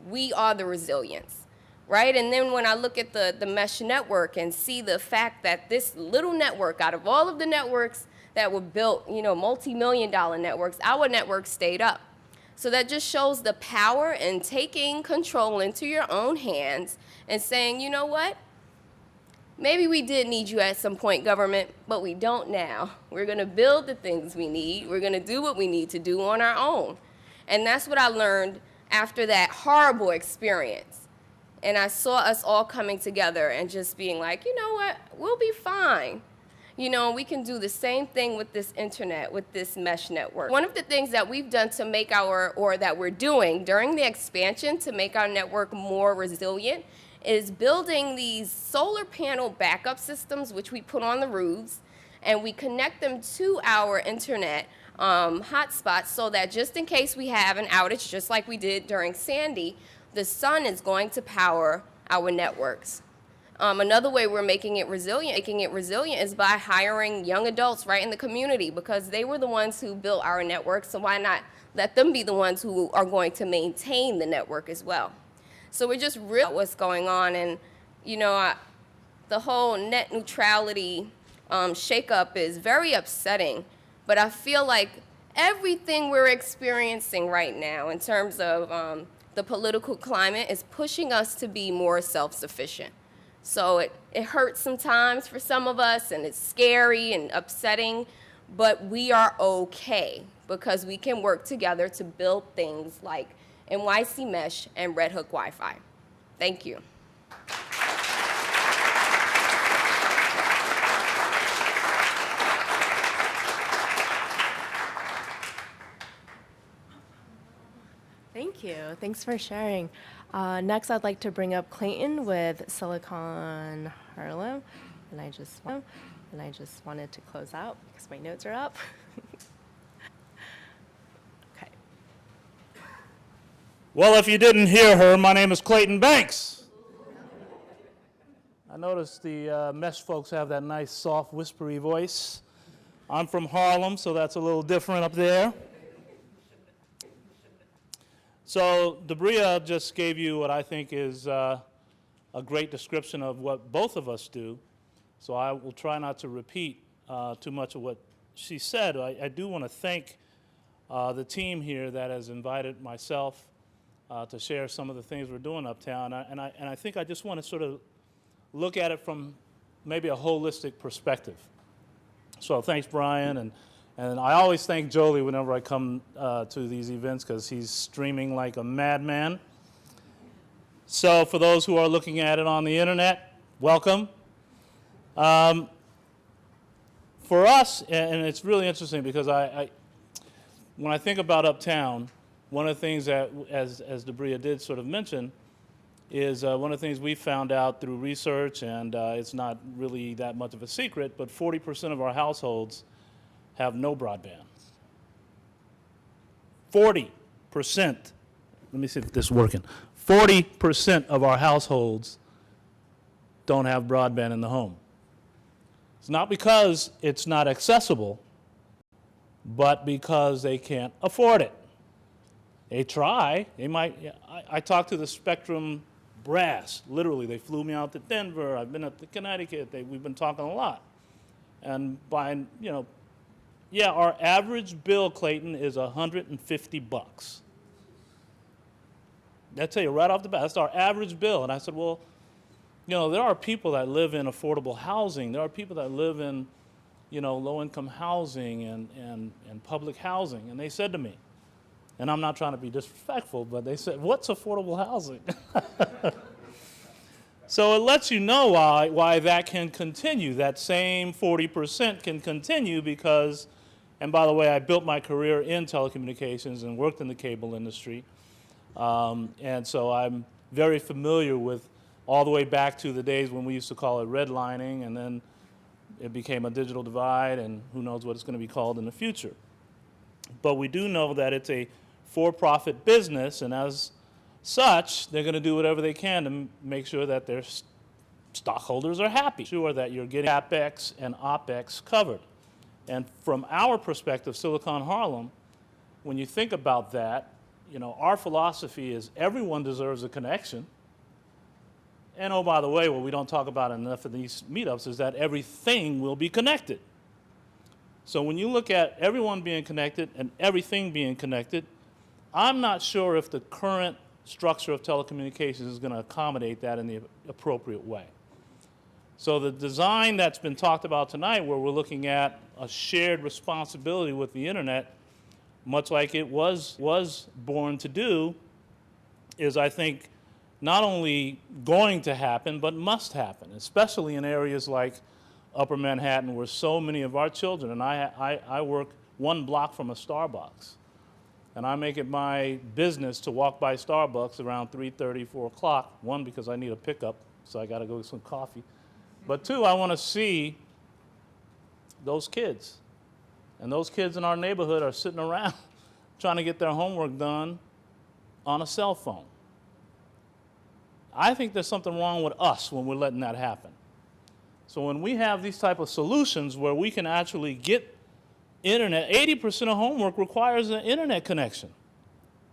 We are the resilience, right? And then when I look at the mesh network and see the fact that this little network, out of all of the networks that were built, multi-million-dollar networks, our network stayed up. So that just shows the power in taking control into your own hands and saying, you know what? Maybe we did need you at some point, government, but we don't now. We're going to build the things we need. We're going to do what we need to do on our own. And that's what I learned after that horrible experience. And I saw us all coming together and just being like, you know what, we'll be fine. We can do the same thing with this internet, with this mesh network. One of the things that we've done to make that we're doing during the expansion to make our network more resilient is building these solar panel backup systems, which we put on the roofs, and we connect them to our internet hotspots so that just in case we have an outage, just like we did during Sandy, the sun is going to power our networks. Another way we're making it resilient is by hiring young adults right in the community, because they were the ones who built our network, so why not let them be the ones who are going to maintain the network as well. So we're just real what's going on, and the whole net neutrality shakeup is very upsetting, but I feel like everything we're experiencing right now in terms of the political climate is pushing us to be more self-sufficient. So it hurts sometimes for some of us, and it's scary and upsetting, but we are okay because we can work together to build things like NYC Mesh and Red Hook Wi-Fi. Thank you. Thank you. Thanks for sharing. Next, I'd like to bring up Clayton with Silicon Harlem, and I just wanted to close out because my notes are up. Okay. Well, if you didn't hear her, my name is Clayton Banks. I noticed the Mesh folks have that nice, soft, whispery voice. I'm from Harlem, so that's a little different up there. So Debria just gave you what I think is a great description of what both of us do. So I will try not to repeat too much of what she said. I do want to thank the team here that has invited myself to share some of the things we're doing uptown. And I think I just want to sort of look at it from maybe a holistic perspective. So thanks, Brian. And I always thank Jolie whenever I come to these events because he's streaming like a madman. So for those who are looking at it on the internet, welcome. For us, and it's really interesting because when I think about uptown, one of the things that, as Debria did sort of mention, is one of the things we found out through research, and it's not really that much of a secret, but 40% of our households have no broadband. 40%. Let me see if this is working. 40% of our households don't have broadband in the home. It's not because it's not accessible, but because they can't afford it. They try. They might. I talked to the Spectrum brass. Literally, they flew me out to Denver. I've been up to Connecticut. We've been talking a lot. And by, yeah, our average bill, Clayton, is $150. I'll tell you right off the bat, that's our average bill. And I said, well, there are people that live in affordable housing. There are people that live in, low-income housing and public housing. And they said to me, and I'm not trying to be disrespectful, but they said, what's affordable housing? So it lets you know why that can continue. That same 40% can continue because, and by the way, I built my career in telecommunications and worked in the cable industry. And so I'm very familiar with all the way back to the days when we used to call it redlining, and then it became a digital divide, and who knows what it's going to be called in the future. But we do know that it's a for-profit business, and as such, they're going to do whatever they can to make sure that their stockholders are happy, sure that you're getting CapEx and OpEx covered. And from our perspective, Silicon Harlem, when you think about that, you know, our philosophy is everyone deserves a connection. And oh, by the way, what we don't talk about enough in these meetups is that everything will be connected. So when you look at everyone being connected and everything being connected, I'm not sure if the current structure of telecommunications is going to accommodate that in the appropriate way. So the design that's been talked about tonight, where we're looking at a shared responsibility with the internet, much like it was born to do, is, I think, not only going to happen, but must happen, especially in areas like Upper Manhattan, where so many of our children, and I work 1 block from a Starbucks, and I make it my business to walk by Starbucks around 3:30, 4 o'clock. 1, because I need a pickup, so I got to go get some coffee. But 2, I want to see those kids. And those kids in our neighborhood are sitting around trying to get their homework done on a cell phone. I think there's something wrong with us when we're letting that happen. So when we have these type of solutions where we can actually get internet, 80% of homework requires an internet connection.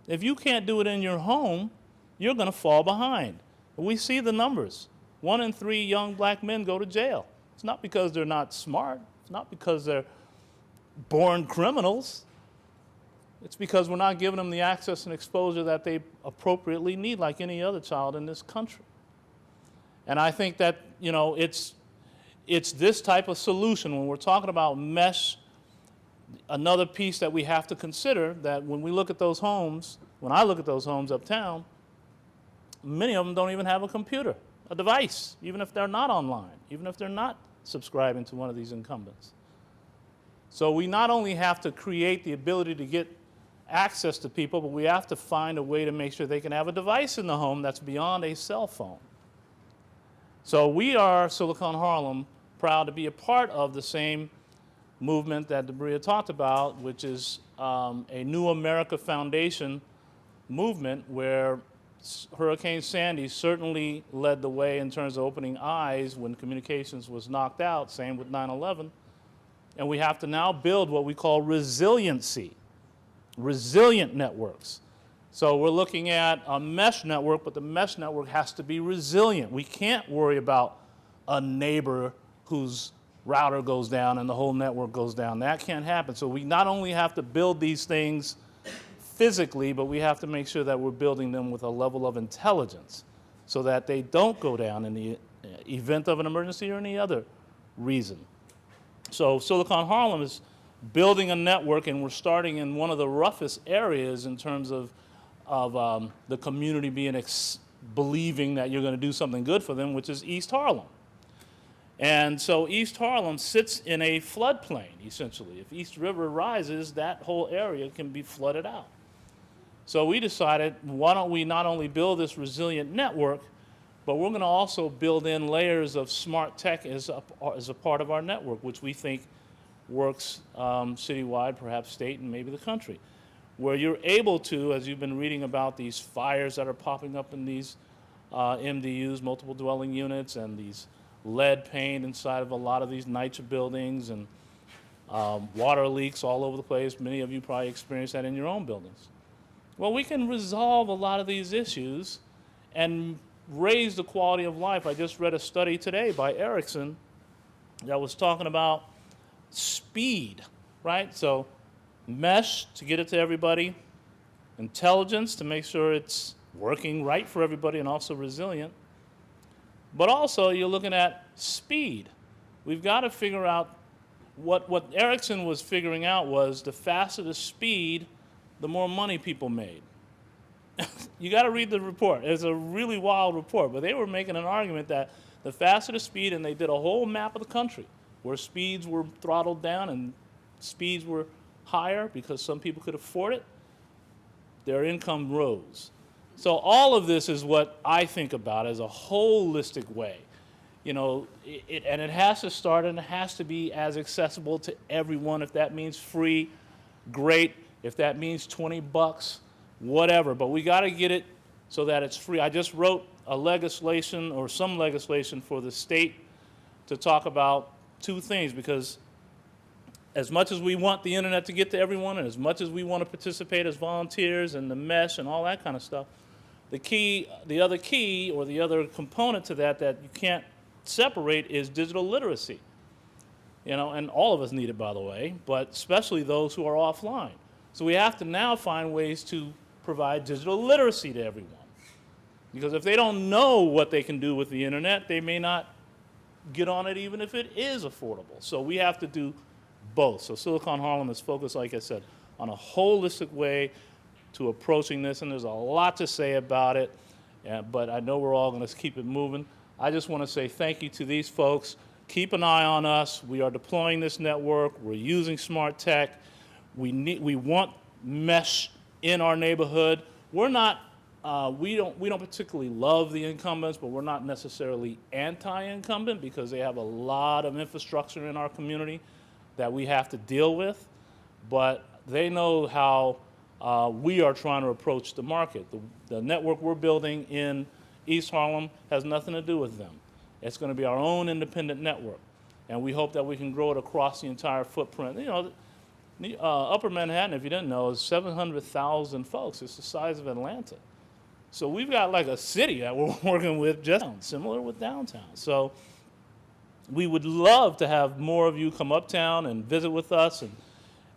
If you can't do it in your home, you're going to fall behind. We see the numbers. 1 in 3 young black men go to jail. It's not because they're not smart. It's not because they're born criminals. It's because we're not giving them the access and exposure that they appropriately need, like any other child in this country. And I think that, you know, it's this type of solution when we're talking about mesh. Another piece that we have to consider, that when we look at those homes, when I look at those homes uptown, many of them don't even have a computer, a device, even if they're not online, even if they're not subscribing to one of these incumbents. So we not only have to create the ability to get access to people, but we have to find a way to make sure they can have a device in the home that's beyond a cell phone. So we are, Silicon Harlem, proud to be a part of the same movement that Debria talked about, which is a New America Foundation movement, where Hurricane Sandy certainly led the way in terms of opening eyes when communications was knocked out, same with 9/11. And we have to now build what we call resiliency, resilient networks. So we're looking at a mesh network, but the mesh network has to be resilient. We can't worry about a neighbor whose router goes down and the whole network goes down. That can't happen. So we not only have to build these things physically, but we have to make sure that we're building them with a level of intelligence so that they don't go down in the event of an emergency or any other reason. So Silicon Harlem is building a network, and we're starting in one of the roughest areas in terms of the community being believing that you're going to do something good for them, which is East Harlem. And so East Harlem sits in a floodplain, essentially. If East River rises, that whole area can be flooded out. So we decided, why don't we not only build this resilient network, but we're going to also build in layers of smart tech as a part of our network, which we think works citywide, perhaps state, and maybe the country, where you're able to, as you've been reading about these fires that are popping up in these MDUs, multiple dwelling units, and these lead paint inside of a lot of these NYCHA buildings, and water leaks all over the place. Many of you probably experienced that in your own buildings. Well, we can resolve a lot of these issues and raise the quality of life. I just read a study today by Ericsson that was talking about speed, right? So mesh to get it to everybody, intelligence to make sure it's working right for everybody and also resilient. But also you're looking at speed. We've got to figure out what Ericsson was figuring out was the faster the speed, the more money people made. You got to read the report. It's a really wild report, but they were making an argument that the faster the speed, and they did a whole map of the country where speeds were throttled down and speeds were higher because some people could afford it, their income rose. So all of this is what I think about as a holistic way. You know, and it has to start and it has to be as accessible to everyone. If that means free, great. If that means $20, whatever. But we got to get it so that it's free. I just wrote a legislation or some legislation for the state to talk about two things, because as much as we want the internet to get to everyone and as much as we want to participate as volunteers and the mesh and all that kind of stuff, the other key or the other component to that you can't separate is digital literacy. You know, and all of us need it, by the way, but especially those who are offline. So we have to now find ways to provide digital literacy to everyone. Because if they don't know what they can do with the internet, they may not get on it even if it is affordable. So we have to do both. So Silicon Harlem is focused, like I said, on a holistic way to approaching this, and there's a lot to say about it, but I know we're all going to keep it moving. I just want to say thank you to these folks. Keep an eye on us. We are deploying this network. We're using smart tech. We want mesh in our neighborhood. We're not, we don't particularly love the incumbents, but we're not necessarily anti-incumbent because they have a lot of infrastructure in our community that we have to deal with. But they know how we are trying to approach the market. The network we're building in East Harlem has nothing to do with them. It's going to be our own independent network, and we hope that we can grow it across the entire footprint. You know, Upper Manhattan, if you didn't know, is 700,000 folks. It's the size of Atlanta. So we've got like a city that we're working with, just similar with downtown. So we would love to have more of you come uptown and visit with us.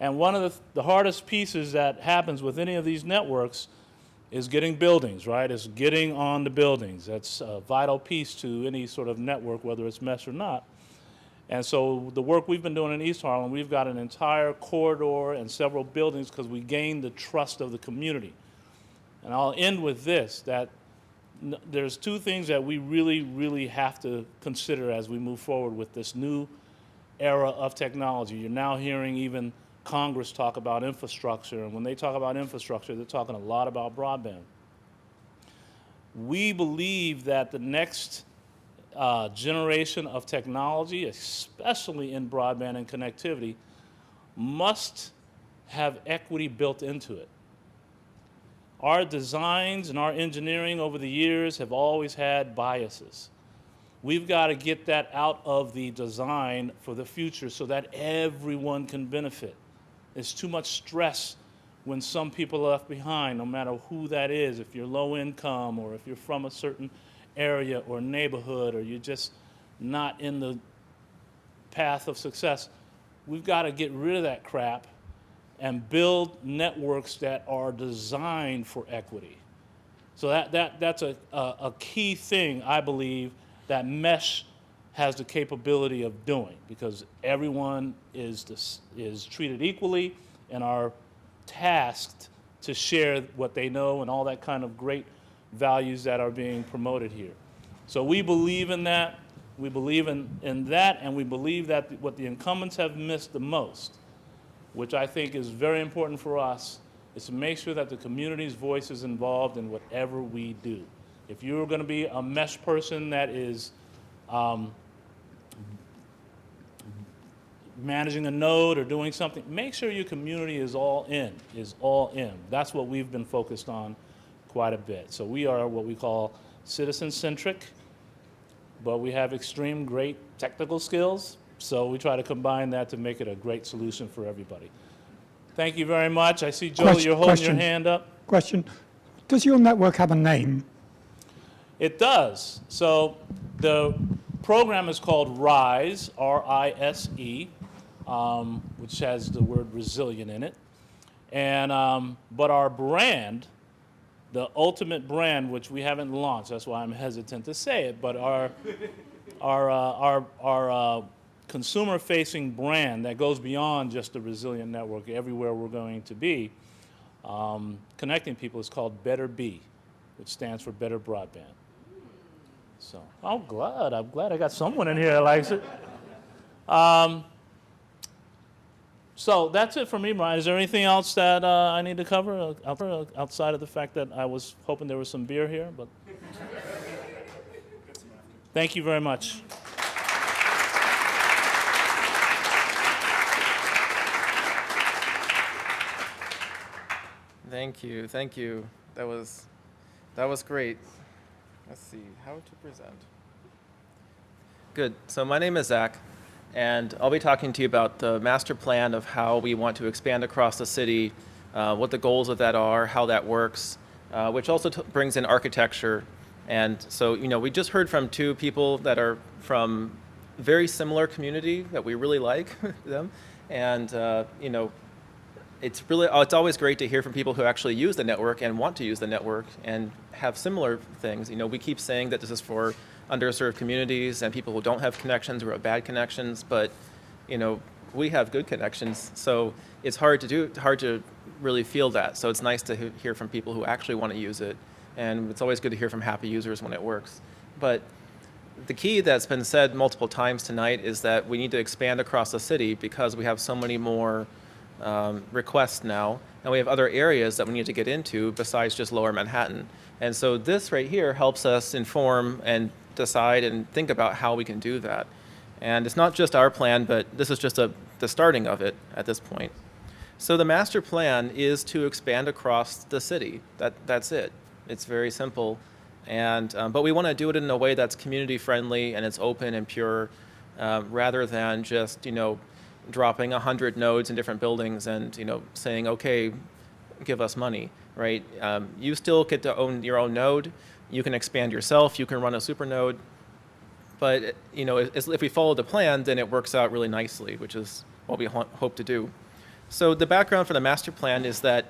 And one of the hardest pieces that happens with any of these networks is getting buildings, right? It's getting on the buildings. That's a vital piece to any sort of network, whether it's mesh or not. And so the work we've been doing in East Harlem, we've got an entire corridor and several buildings because we gained the trust of the community. And I'll end with this, that there's two things that we really, really have to consider as we move forward with this new era of technology. You're now hearing even Congress talk about infrastructure, and when they talk about infrastructure, they're talking a lot about broadband. We believe that the next generation of technology, especially in broadband and connectivity, must have equity built into it. Our designs and our engineering over the years have always had biases. We've got to get that out of the design for the future so that everyone can benefit. There's too much stress when some people are left behind, no matter who that is, if you're low income or if you're from a certain area or neighborhood or you're just not in the path of success. We've got to get rid of that crap and build networks that are designed for equity. So that's a key thing, I believe, that mesh has the capability of doing, because everyone is treated equally and are tasked to share what they know and all that kind of great values that are being promoted here. So we believe in that. We believe in that, and we believe that what the incumbents have missed the most, which I think is very important for us, is to make sure that the community's voice is involved in whatever we do. If you're going to be a mesh person that is managing a node or doing something, make sure your community is all in, That's what we've been focused on quite a bit. So we are what we call citizen-centric, but we have extreme great technical skills, so we try to combine that to make it a great solution for everybody. Thank you very much. I see, Joel, you're holding your hand up. Question. Does your network have a name? It does. So the program is called RISE, R-I-S-E, which has the word resilient in it. And, but our brand, the ultimate brand, which we haven't launched, that's why I'm hesitant to say it, but our consumer-facing brand that goes beyond just the resilient network everywhere we're going to be, connecting people, is called Better B, which stands for Better Broadband. So I'm glad I got someone in here that likes it. So that's it for me, Brian. Is there anything else that I need to cover outside of the fact that I was hoping there was some beer here? But thank you very much. Thank you. That was great. Let's see how to present. Good. So my name is Zach, and I'll be talking to you about the master plan of how we want to expand across the city, what the goals of that are, how that works, which also brings in architecture. And so, we just heard from two people that are from very similar community that we really like them, and it's always great to hear from people who actually use the network and want to use the network and have similar things. We keep saying that this is for underserved communities and people who don't have connections or have bad connections, but we have good connections, so it's hard to really feel that. So it's nice to hear from people who actually want to use it, and it's always good to hear from happy users when it works. But the key that's been said multiple times tonight is that we need to expand across the city because we have so many more requests now, and we have other areas that we need to get into besides just Lower Manhattan. And so this right here helps us inform and decide and think about how we can do that. And it's not just our plan, but this is just the starting of it at this point. So the master plan is to expand across the city. That's it. It's very simple. And but we want to do it in a way that's community friendly and it's open and pure, rather than just dropping 100 nodes in different buildings and saying, okay, give us money, right? You still get to own your own node. You can expand yourself. You can run a super node. But if we follow the plan, then it works out really nicely, which is what we hope to do. So the background for the master plan is that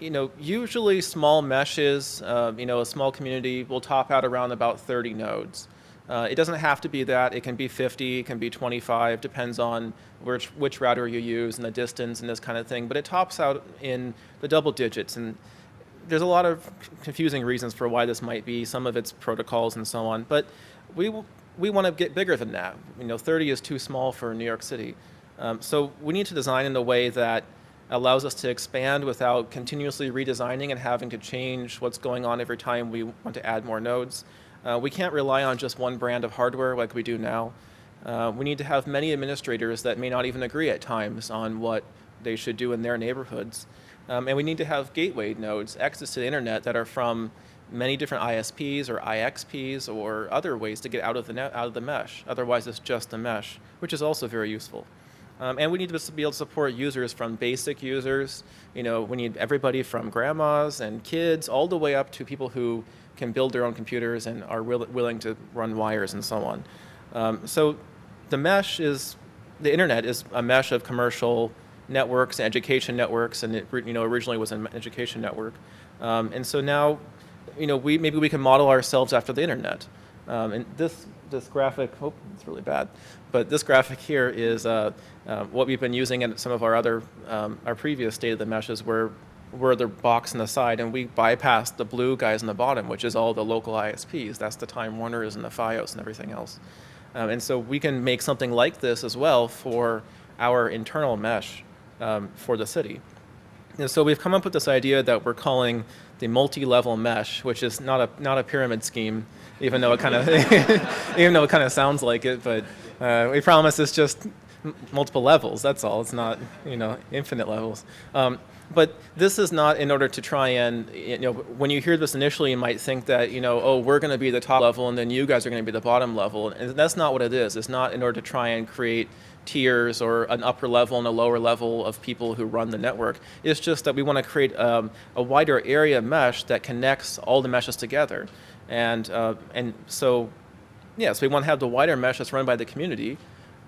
usually small meshes, a small community will top out around about 30 nodes. It doesn't have to be that. It can be 50, it can be 25, depends on which router you use and the distance and this kind of thing. But it tops out in the double digits. And there's a lot of confusing reasons for why this might be. Some of it's protocols and so on. But we want to get bigger than that. 30 is too small for New York City. So we need to design in a way that allows us to expand without continuously redesigning and having to change what's going on every time we want to add more nodes. We can't rely on just one brand of hardware like we do now. We need to have many administrators that may not even agree at times on what they should do in their neighborhoods. And we need to have gateway nodes, access to the internet that are from many different ISPs or IXPs or other ways to get out of the mesh. Otherwise, it's just the mesh, which is also very useful. And we need to be able to support users from basic users. We need everybody from grandmas and kids all the way up to people who can build their own computers and are willing to run wires and so on. So the internet is a mesh of commercial networks, education networks, and it originally was an education network. And so now, maybe we can model ourselves after the internet. And this graphic, it's really bad, but this graphic here is what we've been using in some of our other, our previous state of the meshes where we're the box on the side and we bypass the blue guys on the bottom, which is all the local ISPs. That's the Time Warners and the Fios and everything else. And so we can make something like this as well for our internal mesh for the city. And so we've come up with this idea that we're calling the multi-level mesh, which is not a pyramid scheme, even though it kind of sounds like it. But we promise it's just multiple levels. That's all. It's not infinite levels. But this is not in order to try and, when you hear this initially, you might think that, we're going to be the top level and then you guys are going to be the bottom level. And that's not what it is. It's not in order to try and create tiers or an upper level and a lower level of people who run the network. It's just that we want to create a wider area mesh that connects all the meshes together. And so we want to have the wider mesh that's run by the community.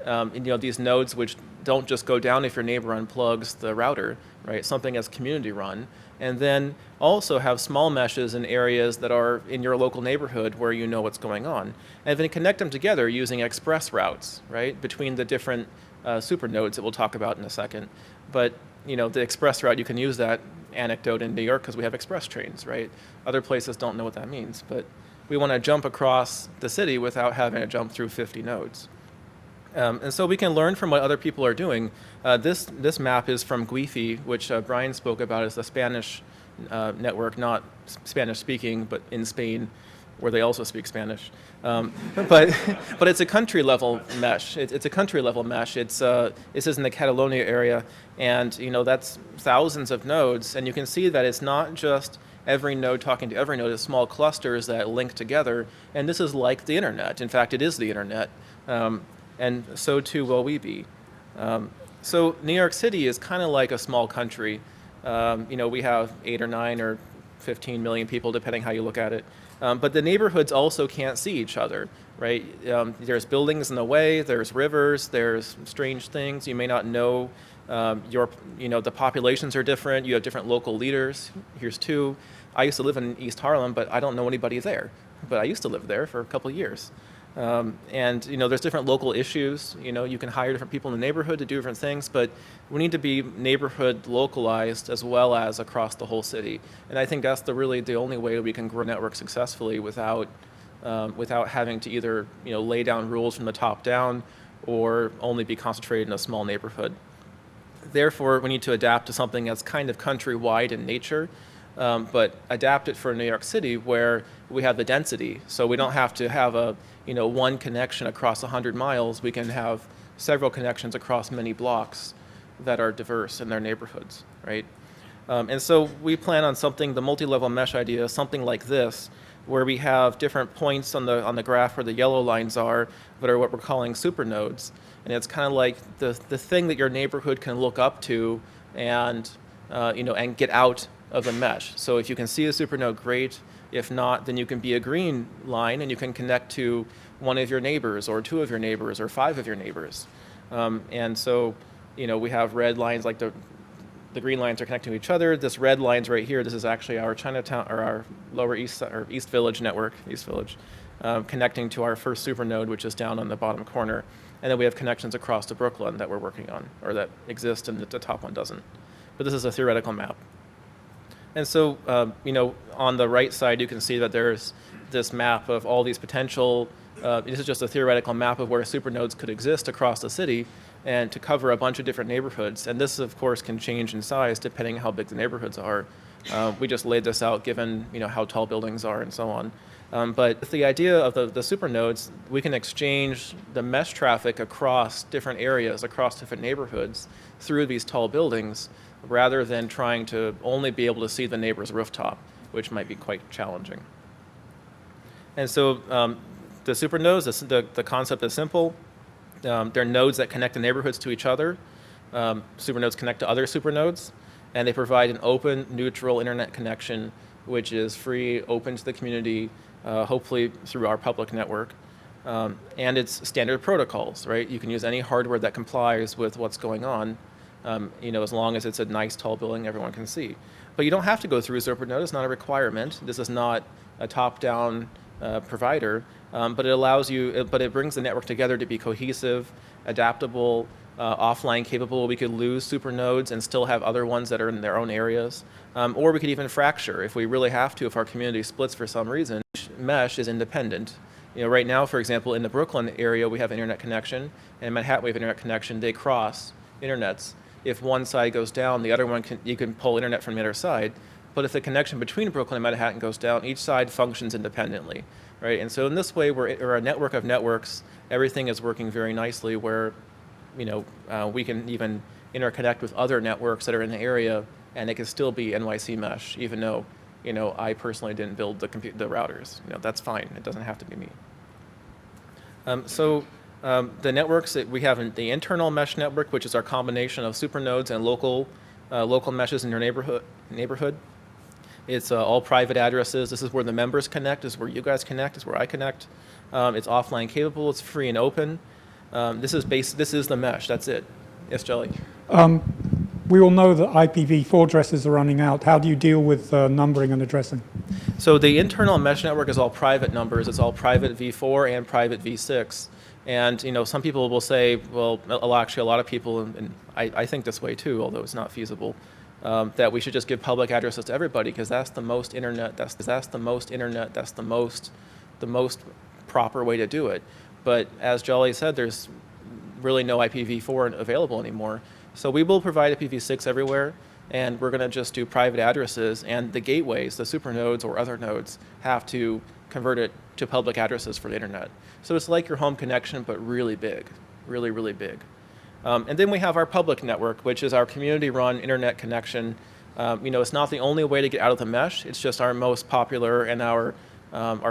These nodes which don't just go down if your neighbor unplugs the router, right? Something that's community run. And then also have small meshes in areas that are in your local neighborhood where you know what's going on. And then connect them together using express routes, right? Between the different super nodes that we'll talk about in a second. But, the express route, you can use that anecdote in New York because we have express trains, right? Other places don't know what that means. But we want to jump across the city without having to jump through 50 nodes. And so we can learn from what other people are doing. This map is from GUIFI, which Brian spoke about as the Spanish network, not Spanish speaking, but in Spain, where they also speak Spanish. But it's a country level mesh. It's a country level mesh. This is in the Catalonia area, and that's thousands of nodes, and you can see that it's not just every node talking to every node. It's small clusters that link together, and this is like the internet. In fact, it is the internet. And so too will we be. So New York City is kind of like a small country. We have 8 or 9 or 15 million people, depending how you look at it. But the neighborhoods also can't see each other, right? There's buildings in the way, there's rivers, there's strange things. You may not know the populations are different. You have different local leaders. Here's 2. I used to live in East Harlem, but I don't know anybody there. But I used to live there for a couple of years. And there's different local issues. You can hire different people in the neighborhood to do different things, but we need to be neighborhood localized as well as across the whole city. And I think that's really the only way we can grow a network successfully without having to either lay down rules from the top down or only be concentrated in a small neighborhood. Therefore, we need to adapt to something that's kind of countrywide in nature, but adapt it for New York City where we have the density. So we don't have to have one connection across 100 miles. We can have several connections across many blocks that are diverse in their neighborhoods, right? And so we plan on the multi-level mesh idea, something like this, where we have different points on the graph where the yellow lines are that are what we're calling supernodes. And it's kind of like the thing that your neighborhood can look up to and get out of the mesh. So if you can see a supernode, great. If not, then you can be a green line and you can connect to one of your neighbors or 2 of your neighbors or 5 of your neighbors. And so, we have red lines, like the green lines are connecting to each other. This red line's right here. This is actually our Chinatown, or our Lower East, or East Village network, East Village, connecting to our first supernode, which is down on the bottom corner. And then we have connections across to Brooklyn that we're working on, or that exist and the top one doesn't. But this is a theoretical map. And so, on the right side, you can see that there's this map of all these potential, this is just a theoretical map of where supernodes could exist across the city and to cover a bunch of different neighborhoods. And this, of course, can change in size depending how big the neighborhoods are. We just laid this out given, how tall buildings are and so on. But with the idea of the supernodes, we can exchange the mesh traffic across different areas, across different neighborhoods through these tall buildings, rather than trying to only be able to see the neighbor's rooftop, which might be quite challenging. And so the supernodes, the concept is simple. They're nodes that connect the neighborhoods to each other. Supernodes connect to other supernodes, and they provide an open, neutral internet connection, which is free, open to the community, hopefully through our public network. And it's standard protocols, right? You can use any hardware that complies with what's going on, as long as it's a nice tall building everyone can see. But you don't have to go through a supernode. It's not a requirement. This is not a top-down provider, but it brings the network together to be cohesive, adaptable, offline capable. We could lose supernodes and still have other ones that are in their own areas. Or we could even fracture if we really have to, if our community splits for some reason. Mesh is independent. Right now, for example, in the Brooklyn area, we have internet connection, and in Manhattan, we have internet connection. They cross internets. If one side goes down, the other one you can pull internet from the other side. But if the connection between Brooklyn and Manhattan goes down, each side functions independently, right? And so in this way, we're a network of networks. Everything is working very nicely where, we can even interconnect with other networks that are in the area, and it can still be NYC Mesh, even though, I personally didn't build the routers. That's fine. It doesn't have to be me. The networks that we have the internal mesh network, which is our combination of supernodes and local meshes in your neighborhood. It's all private addresses. This is where the members connect. This is where you guys connect. This is where I connect. It's offline capable. It's free and open. This is the mesh. That's it. Yes, Jelly. We all know that IPv4 addresses are running out. How do you deal with numbering and addressing? So the internal mesh network is all private numbers. It's all private v4 and private v6. And some people will say, well, actually a lot of people, and I think this way too, although it's not feasible, that we should just give public addresses to everybody because that's the most internet. That's the most proper way to do it. But as Jolly said, there's really no IPv4 available anymore. So we will provide IPv6 everywhere, and we're going to just do private addresses, and the gateways, the supernodes or other nodes, have to convert it to public addresses for the internet. So it's like your home connection, but really big, really, really big. And then we have our public network, which is our community-run internet connection. It's not the only way to get out of the mesh. It's just our most popular and our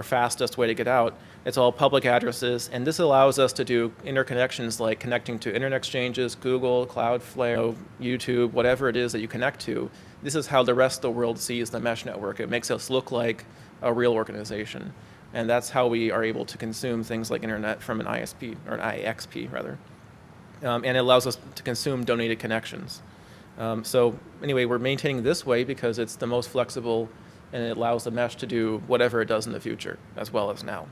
fastest way to get out. It's all public addresses, and this allows us to do interconnections like connecting to internet exchanges, Google, Cloudflare, YouTube, whatever it is that you connect to. This is how the rest of the world sees the mesh network. It makes us look like a real organization, and that's how we are able to consume things like internet from an ISP, or an IXP rather. And it allows us to consume donated connections. So anyway, we're maintaining this way because it's the most flexible, and it allows the mesh to do whatever it does in the future, as well as now.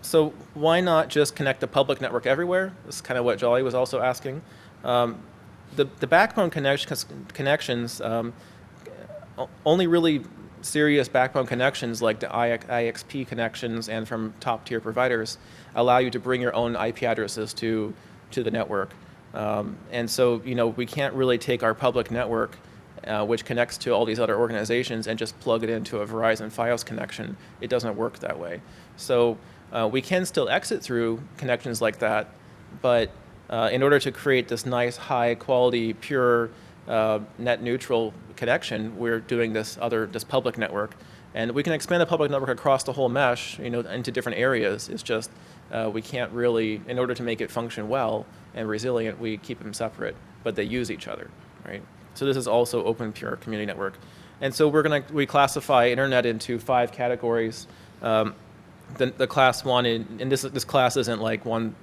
So why not just connect the public network everywhere? This is kind of what Jolly was also asking. The backbone connections, only really serious backbone connections like the IXP connections and from top tier providers allow you to bring your own IP addresses to the network. And so, we can't really take our public network, which connects to all these other organizations, and just plug it into a Verizon Fios connection. It doesn't work that way. So we can still exit through connections like that, but in order to create this nice, high quality, pure, net neutral connection, we're doing this public network. And we can expand the public network across the whole mesh, into different areas. It's just we can't really, in order to make it function well and resilient, we keep them separate, but they use each other, right? So this is also open, pure community network. And so we classify internet into 5 categories. The class 1, and this class isn't like one,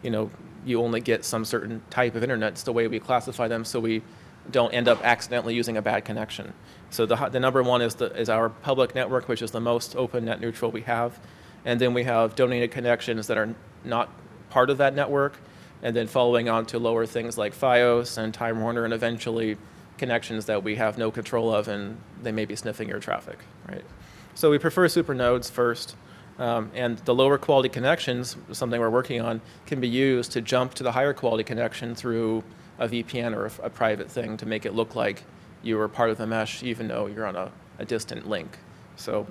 you only get some certain type of internet. It's the way we classify them so we don't end up accidentally using a bad connection. So the number 1 is our public network, which is the most open, net neutral we have. And then we have donated connections that are not part of that network, and then following on to lower things like Fios and Time Warner, and eventually connections that we have no control of, and they may be sniffing your traffic, right? So we prefer supernodes first, and the lower quality connections, something we're working on, can be used to jump to the higher quality connection through a VPN or a private thing to make it look like you were part of the mesh, even though you're on a distant link. So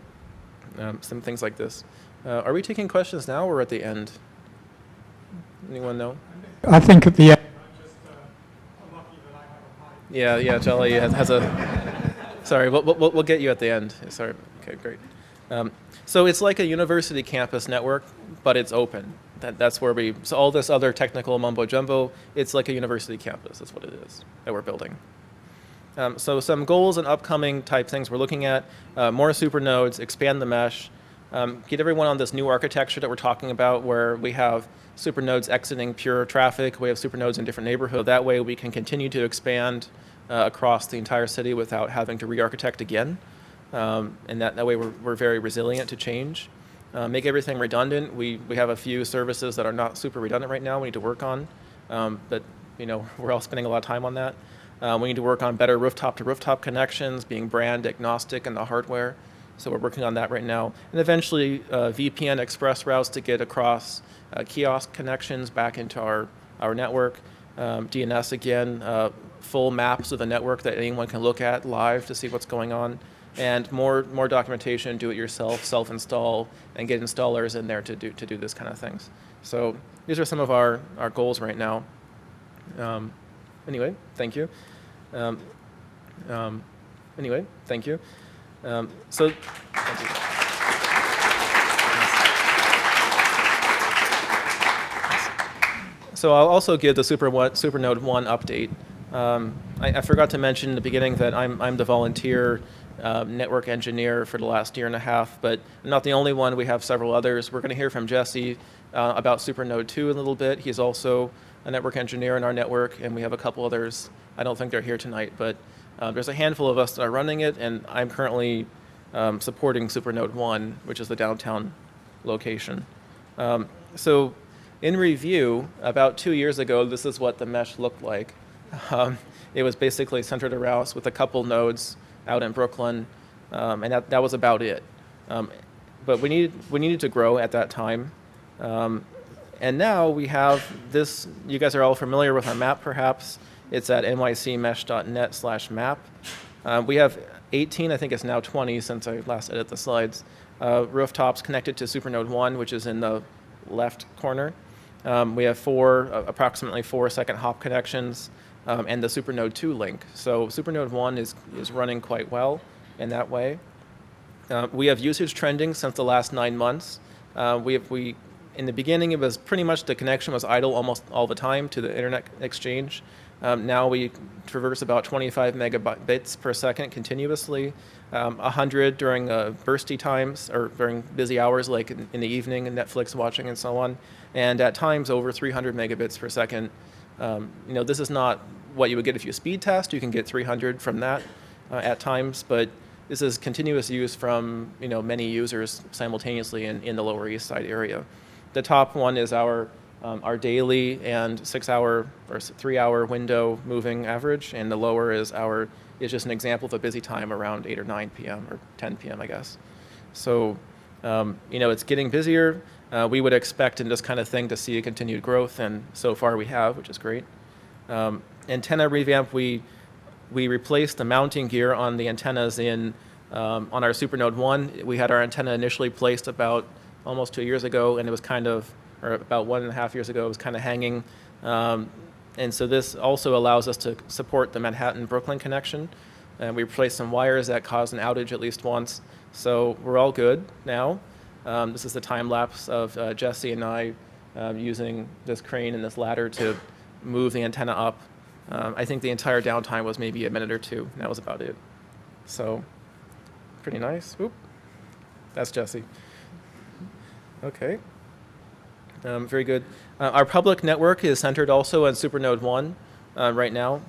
some things like this. Are we taking questions now or at the end? Anyone know? I think at the end. Yeah, Jolly has a. Sorry, we'll get you at the end. Sorry. Okay, great. So it's like a university campus network, but it's open. That's where so all this other technical mumbo jumbo, it's like a university campus. That's what it is that we're building. So some goals and upcoming type things we're looking at: more supernodes, expand the mesh, get everyone on this new architecture that we're talking about, where we have supernodes exiting pure traffic. We have supernodes in different neighborhoods. That way we can continue to expand across the entire city without having to re-architect again. And that way we're very resilient to change. Make everything redundant. We have a few services that are not super redundant right now we need to work on. But we're all spending a lot of time on that. We need to work on better rooftop-to-rooftop connections, being brand agnostic in the hardware. So we're working on that right now. And eventually VPN express routes to get across kiosk connections back into our network. DNS again, full maps of the network that anyone can look at live to see what's going on. And more documentation, do it yourself, self-install, and get installers in there to do this kind of things. So these are some of our goals right now. Anyway, thank you. Anyway, thank you. Thank you. So I'll also give the Supernode 1 update. I forgot to mention in the beginning that I'm the volunteer network engineer for the last year and a half, but I'm not the only one. We have several others. We're going to hear from Jesse about Supernode 2 in a little bit. He's also a network engineer in our network, and we have a couple others. I don't think they're here tonight, but there's a handful of us that are running it, and I'm currently supporting Supernode 1, which is the downtown location. So in review, about 2 years ago, this is what the mesh looked like. It was basically centered around us with a couple nodes out in Brooklyn, and that was about it. But we needed to grow at that time. And now we have this, you guys are all familiar with our map perhaps. It's at nycmesh.net/map. We have 18, I think it's now 20 since I last edited the slides, rooftops connected to Supernode 1, which is in the left corner. We have approximately 4 second hop connections, and the Supernode 2 link. So Supernode 1 is running quite well in that way. We have usage trending since the last 9 months. In the beginning, it was pretty much the connection was idle almost all the time to the internet exchange. Now we traverse about 25 megabits per second continuously, 100 during bursty times or during busy hours like in the evening and Netflix watching and so on, and at times over 300 megabits per second. This is not what you would get if you speed test. You can get 300 from that at times, but this is continuous use from many users simultaneously in the Lower East Side area. The top one is our daily and 6-hour or 3-hour window moving average, and the lower is just an example of a busy time around 8 or 9 p.m. or 10 p.m. I guess. So it's getting busier. We would expect in this kind of thing to see a continued growth, and so far we have, which is great. Antenna revamp, we replaced the mounting gear on the antennas on our Supernode 1. We had our antenna initially placed about almost 2 years ago, and it was or about 1.5 years ago, it was kind of hanging. And so this also allows us to support the Manhattan-Brooklyn connection. And we replaced some wires that caused an outage at least once. So we're all good now. This is the time lapse of Jesse and I using this crane and this ladder to move the antenna up. I think the entire downtime was maybe a minute or two. That was about it. So pretty nice. Oop. That's Jesse. Okay. Very good. Our public network is centered also on Supernode 1 right now.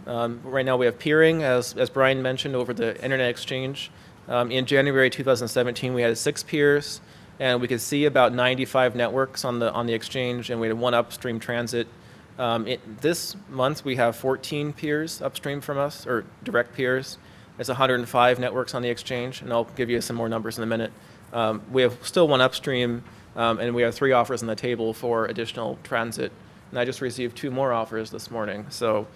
Right now we have peering, as Brian mentioned, over the Internet Exchange. In January 2017, we had 6 peers, and we could see about 95 networks on the exchange, and we had 1 upstream transit. This month, we have 14 peers upstream from us, or direct peers. There's 105 networks on the exchange, and I'll give you some more numbers in a minute. We have still 1 upstream, and we have 3 offers on the table for additional transit. And I just received 2 more offers this morning. So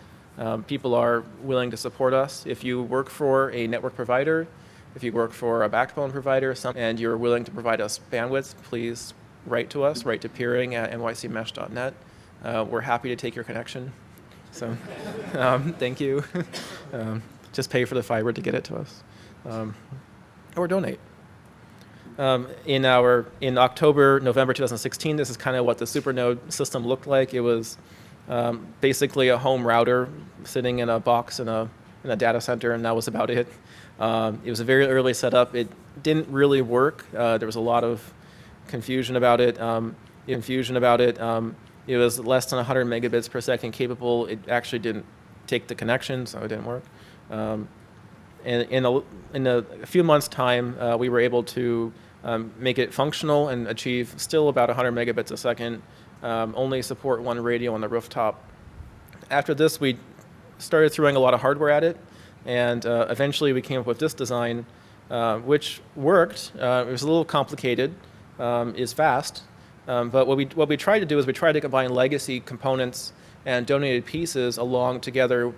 people are willing to support us. If you work for a network provider, if you work for a backbone provider, and you're willing to provide us bandwidth, please write to us, write to peering at nycmesh.net. We're happy to take your connection. So thank you. Just pay for the fiber to get it to us. Or donate. In October, November 2016, this is kind of what the Supernode system looked like. It was basically a home router sitting in a box in a data center, and that was about it. It was a very early setup. It didn't really work. There was a lot of confusion about it. It was less than 100 megabits per second capable. It actually didn't take the connection, so it didn't work. And in a few months' time, we were able to make it functional and achieve still about 100 megabits a second, only support 1 radio on the rooftop. After this, we started throwing a lot of hardware at it, and eventually we came up with this design, which worked. It was a little complicated, is fast, but what we tried to do is we tried to combine legacy components and donated pieces along together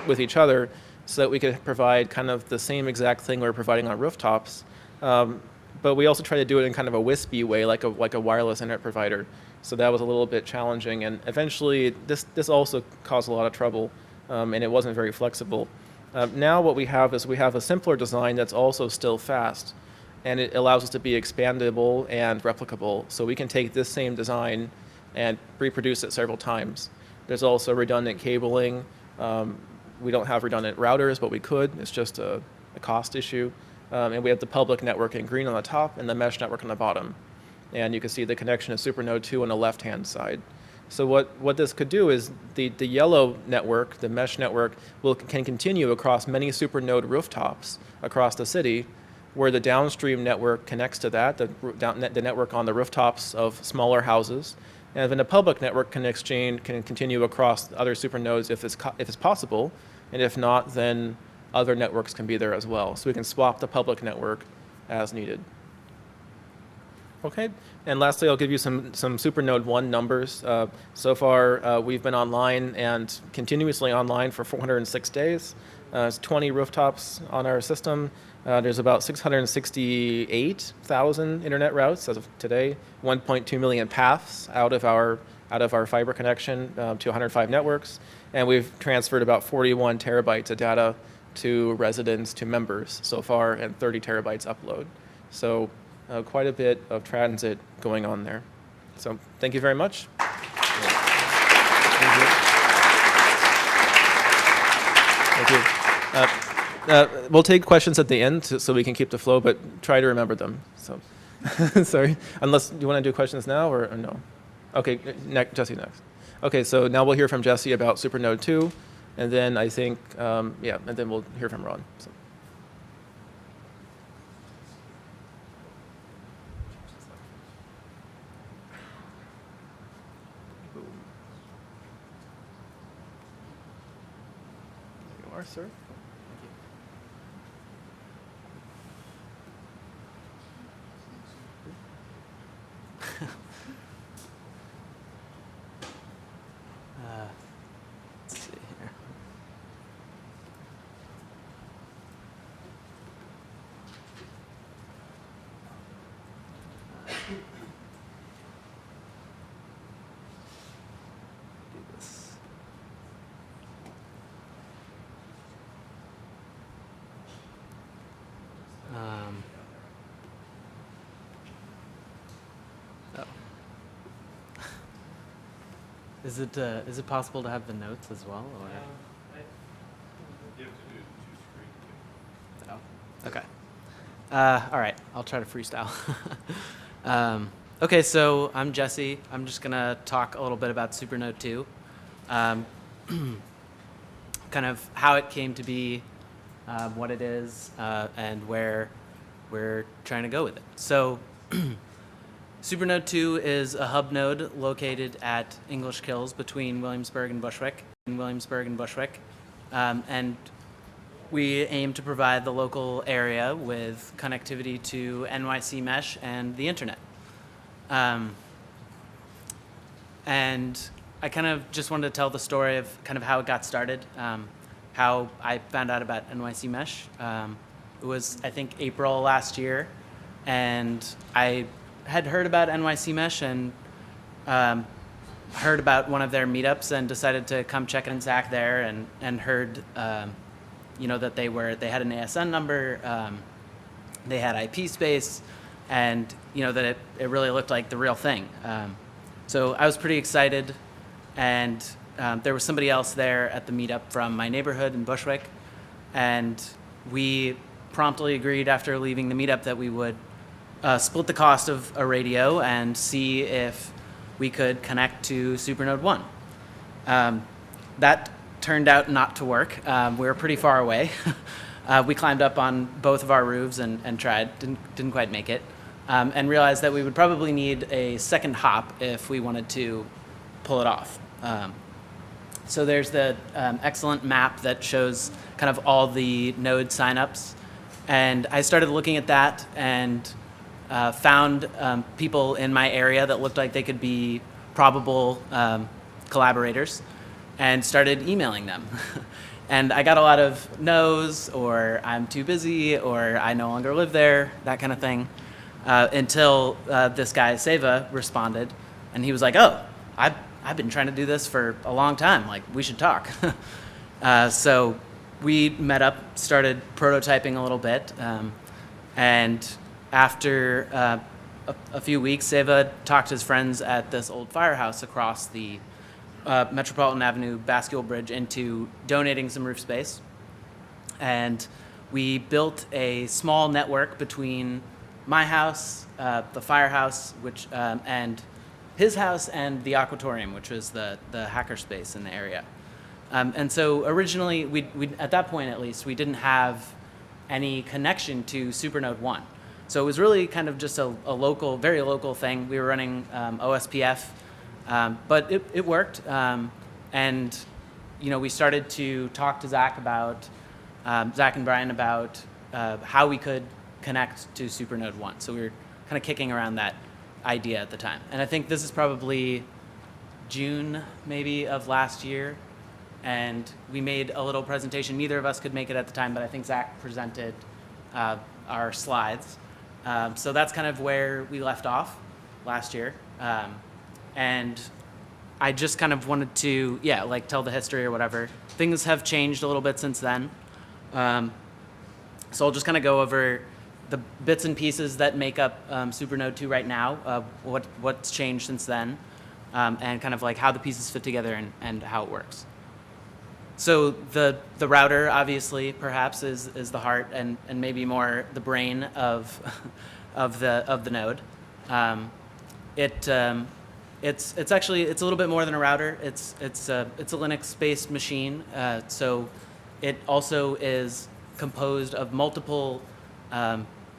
with each other so that we could provide kind of the same exact thing we're providing on rooftops. But we also tried to do it in kind of a wispy way, like a wireless internet provider. So that was a little bit challenging, and eventually this also caused a lot of trouble, and it wasn't very flexible. Now what we have is we have a simpler design that's also still fast, and it allows us to be expandable and replicable. So we can take this same design and reproduce it several times. There's also redundant cabling. We don't have redundant routers, but we could. It's just a cost issue. And we have the public network in green on the top and the mesh network on the bottom. And you can see the connection to Supernode 2 on the left-hand side. So what this could do is the yellow network, the mesh network, can continue across many Supernode rooftops across the city, where the downstream network connects to that, the network on the rooftops of smaller houses. And then the public network can continue across other Supernodes if it's possible. And if not, then other networks can be there as well. So we can swap the public network as needed. Okay, and lastly, I'll give you some SuperNode 1 numbers. So far, we've been online and continuously online for 406 days. There's 20 rooftops on our system. There's about 668,000 internet routes as of today. 1.2 million paths out of our fiber connection to 105 networks, and we've transferred about 41 terabytes of data to residents, to members so far, and 30 terabytes upload. So quite a bit of transit going on there. So thank you very much. Thank you. We'll take questions at the end so we can keep the flow, but try to remember them. So, sorry. Unless you want to do questions now or no? Okay, Jesse next. Okay, so now we'll hear from Jesse about SuperNode 2, and then I think, and then we'll hear from Ron. So. There you are, sir. Let's see here. Do this. Oh. Is it possible to have the notes as well, or? Oh, okay. All right, I'll try to freestyle. Okay, so I'm Jesse. I'm just gonna talk a little bit about SuperNode 2, kind of how it came to be, what it is, and where we're trying to go with it. So. SuperNode 2 is a hub node located at English Kills between Williamsburg and Bushwick. And we aim to provide the local area with connectivity to NYC Mesh and the internet. And I kind of just wanted to tell the story of kind of how it got started, how I found out about NYC Mesh. It was, I think, April last year, and I had heard about NYC Mesh and heard about one of their meetups and decided to come check in Zach there, and heard that they had an ASN number, they had IP space, and that it really looked like the real thing. So I was pretty excited, and there was somebody else there at the meetup from my neighborhood in Bushwick, and we promptly agreed after leaving the meetup that we would split the cost of a radio and see if we could connect to SuperNode 1. That turned out not to work. We were pretty far away. We climbed up on both of our roofs and tried, didn't quite make it, and realized that we would probably need a second hop if we wanted to pull it off. So there's the excellent map that shows kind of all the node signups, and I started looking at that and found people in my area that looked like they could be probable collaborators, and started emailing them. And I got a lot of no's, or I'm too busy, or I no longer live there, that kind of thing, until this guy, Seva, responded, and he was like, oh, I've been trying to do this for a long time, like, we should talk. So we met up, started prototyping a little bit, and after a few weeks, Seva talked to his friends at this old firehouse across the Metropolitan Avenue Bascule Bridge into donating some roof space. And we built a small network between my house, the firehouse, and his house, and the Aquatorium, which was the hackerspace in the area. And so originally, we at that point at least, we didn't have any connection to SuperNode 1. So it was really kind of just a local, very local thing. We were running OSPF, but it worked. And we started to talk to Zach and Brian about how we could connect to SuperNode 1. So we were kind of kicking around that idea at the time. And I think this is probably June maybe of last year. And we made a little presentation. Neither of us could make it at the time, but I think Zach presented our slides. So that's kind of where we left off last year. And I just kind of wanted to, like tell the history or whatever. Things have changed a little bit since then. So I'll just kind of go over the bits and pieces that make up SuperNode 2 right now, what's changed since then, and kind of like how the pieces fit together and how it works. So the router, obviously, perhaps is the heart and maybe more the brain of the node. It's actually a little bit more than a router. It's a Linux-based machine. So it also is composed of multiple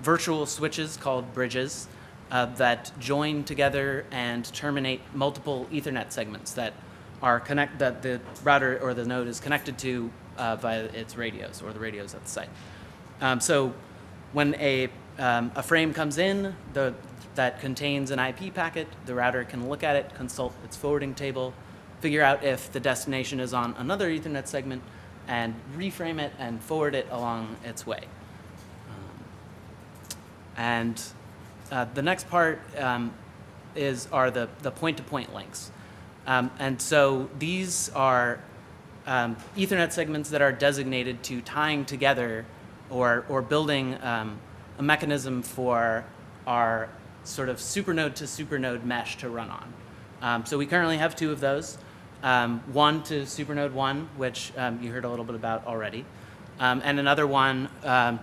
virtual switches called bridges that join together and terminate multiple Ethernet segments that the router or the node is connected to via its radios or the radios at the site. So when a frame comes in that contains an IP packet, the router can look at it, consult its forwarding table, figure out if the destination is on another Ethernet segment, and reframe it and forward it along its way. And the next part are the point-to-point links. And so these are Ethernet segments that are designated to tying together or building a mechanism for our sort of supernode to supernode mesh to run on. So we currently have 2 of those. One to SuperNode 1, which you heard a little bit about already, and another one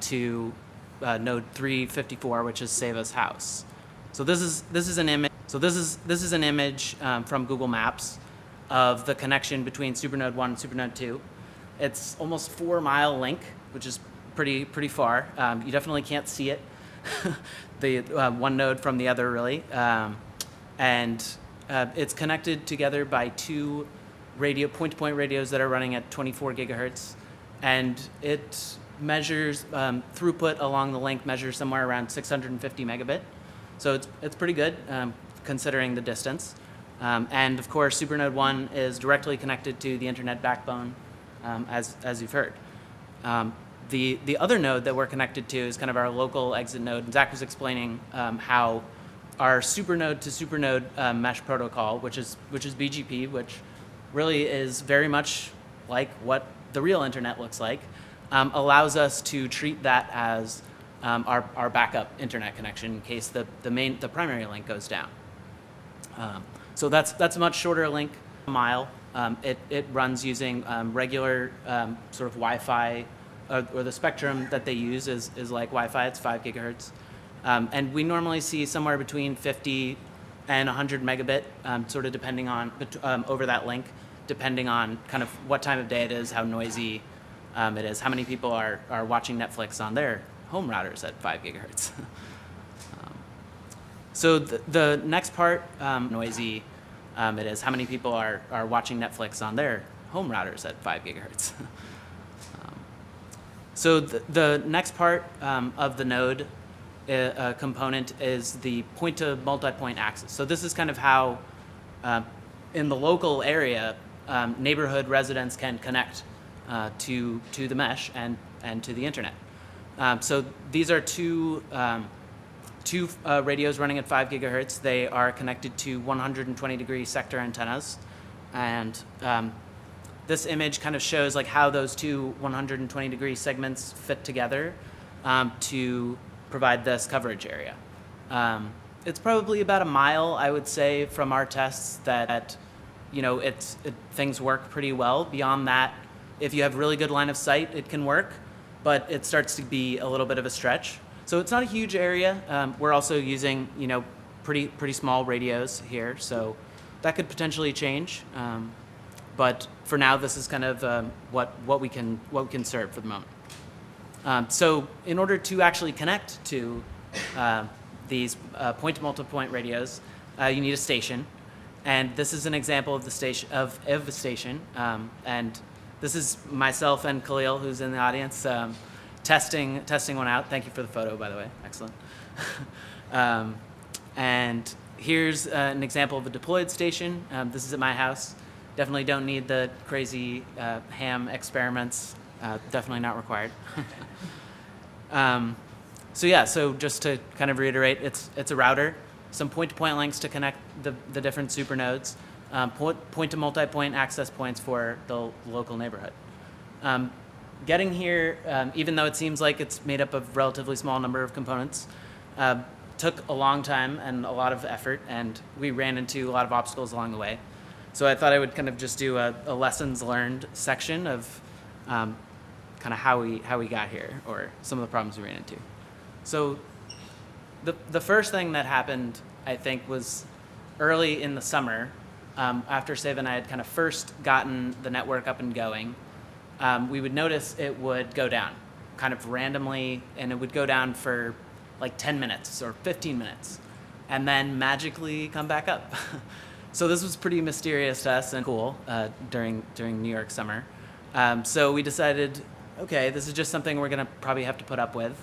to node 354, which is Seva's house. So this is an image. So this is an image from Google Maps of the connection between SuperNode 1 and SuperNode 2. It's almost 4-mile link, which is pretty far. You definitely can't see it, the one node from the other, really, and it's connected together by 2 point-to-point radios that are running at 24 gigahertz, and it measures throughput along the link measures somewhere around 650 megabit. So it's pretty good considering the distance. And of course, SuperNode 1 is directly connected to the internet backbone, as you've heard. The other node that we're connected to is kind of our local exit node. And Zach was explaining how our SuperNode to SuperNode mesh protocol, which is BGP, which really is very much like what the real internet looks like, allows us to treat that as our backup internet connection in case the primary link goes down. So that's a much shorter link, a mile. It runs using regular sort of Wi-Fi, or the spectrum that they use is like Wi-Fi. It's 5 gigahertz. And we normally see somewhere between 50 and 100 megabit, sort of depending on, over that link, depending on kind of what time of day it is, how noisy it is, how many people are watching Netflix on their home routers at 5 gigahertz. So the next part, noisy it is, how many people are watching Netflix on their home routers at 5 gigahertz. So the next part of the node component is the point-to-multipoint access. So this is kind of how, in the local area, neighborhood residents can connect to the mesh and to the internet. So these are two radios running at 5 gigahertz. They are connected to 120-degree sector antennas, and this image kind of shows like how those 2 120-degree segments fit together to provide this coverage area. It's probably about a mile, I would say, from our tests that things work pretty well. Beyond that, if you have really good line of sight, it can work, but it starts to be a little bit of a stretch. So it's not a huge area. We're also using pretty small radios here, so that could potentially change. But for now, this is kind of what we can serve for the moment. So in order to actually connect to these point-to-multipoint radios, you need a station, and this is an example of the station of a station. And this is myself and Khalil, who's in the audience, testing one out. Thank you for the photo, by the way. Excellent. And here's an example of a deployed station. This is at my house. Definitely don't need the crazy ham experiments. Definitely not required. So yeah, so just to kind of reiterate, it's a router, some point-to-point links to connect the different supernodes, point-to-multipoint access points for the local neighborhood. Getting here, even though it seems like it's made up of a relatively small number of components, took a long time and a lot of effort, and we ran into a lot of obstacles along the way. So I thought I would kind of just do a lessons learned section of kind of how we got here, or some of the problems we ran into. So the first thing that happened, I think, was early in the summer, after Seva and I had kind of first gotten the network up and going. We would notice it would go down kind of randomly, and it would go down for like 10 minutes or 15 minutes, and then magically come back up. So this was pretty mysterious to us and cool during New York summer. So we decided, okay, this is just something we're going to probably have to put up with.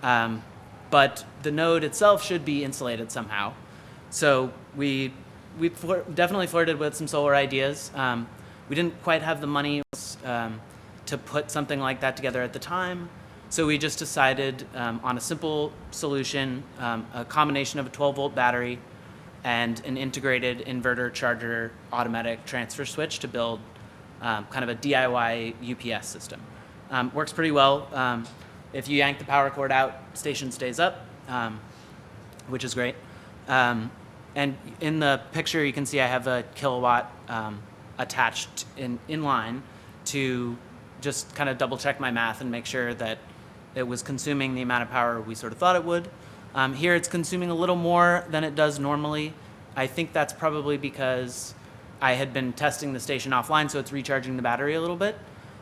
But the node itself should be insulated somehow. So we definitely flirted with some solar ideas. We didn't quite have the money to put something like that together at the time. So we just decided on a simple solution, a combination of a 12-volt battery and an integrated inverter charger automatic transfer switch to build kind of a DIY UPS system. Works pretty well. If you yank the power cord out, station stays up, which is great. And in the picture, you can see I have a kilowatt attached in line to just kind of double check my math and make sure that it was consuming the amount of power we sort of thought it would. Here it's consuming a little more than it does normally. I think that's probably because I had been testing the station offline, so it's recharging the battery a little bit.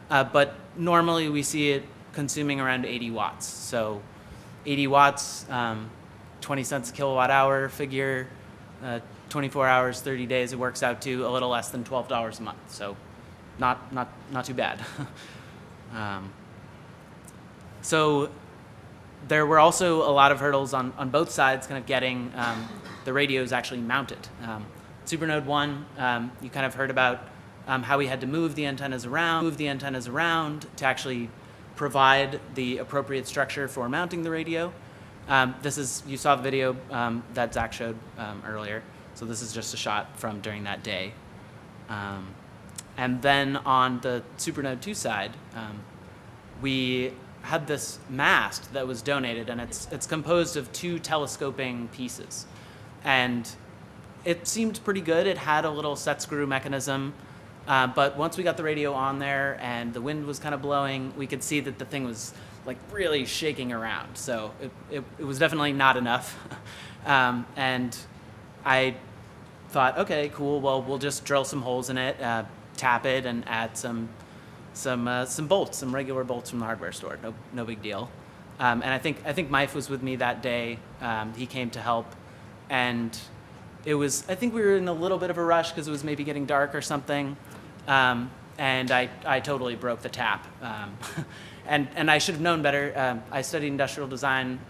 But normally we see it consuming around 80 watts. So 80 watts, 20 cents a kilowatt hour figure, 24 hours, 30 days, it works out to a little less than $12 a month. So not too bad. So there were also a lot of hurdles on both sides, kind of getting the radios actually mounted. Supernode 1, you kind of heard about how we had to move the antennas around to actually provide the appropriate structure for mounting the radio. You saw the video that Zach showed earlier, so this is just a shot from during that day. And then on the Supernode 2 side, we had this mast that was donated, and it's composed of 2 telescoping pieces. And it seemed pretty good. It had a little set screw mechanism, but once we got the radio on there and the wind was kind of blowing, we could see that the thing was like really shaking around. So it was definitely not enough. And I thought, okay, cool, well, we'll just drill some holes in it, tap it, and add some bolts, some regular bolts from the hardware store. No big deal. And I think Mike was with me that day. He came to help, and I think we were in a little bit of a rush because it was maybe getting dark or something. And I totally broke the tap. And I should have known better. I studied industrial design.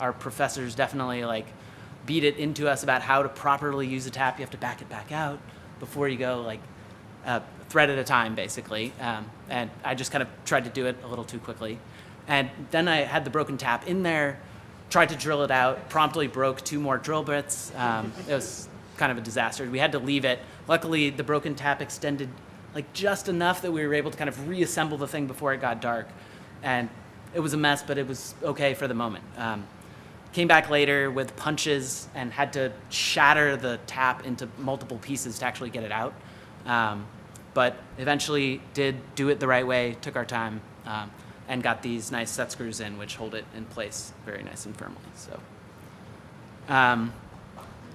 Our professors definitely beat it into us about how to properly use a tap. You have to back it back out before you go thread at a time, basically. And I just kind of tried to do it a little too quickly. And then I had the broken tap in there, tried to drill it out, promptly broke 2 more drill bits. It was kind of a disaster. We had to leave it. Luckily, the broken tap extended just enough that we were able to kind of reassemble the thing before it got dark. And it was a mess, but it was okay for the moment. Came back later with punches and had to shatter the tap into multiple pieces to actually get it out. But eventually did do it the right way, took our time, and got these nice set screws in, which hold it in place very nice and firmly. So,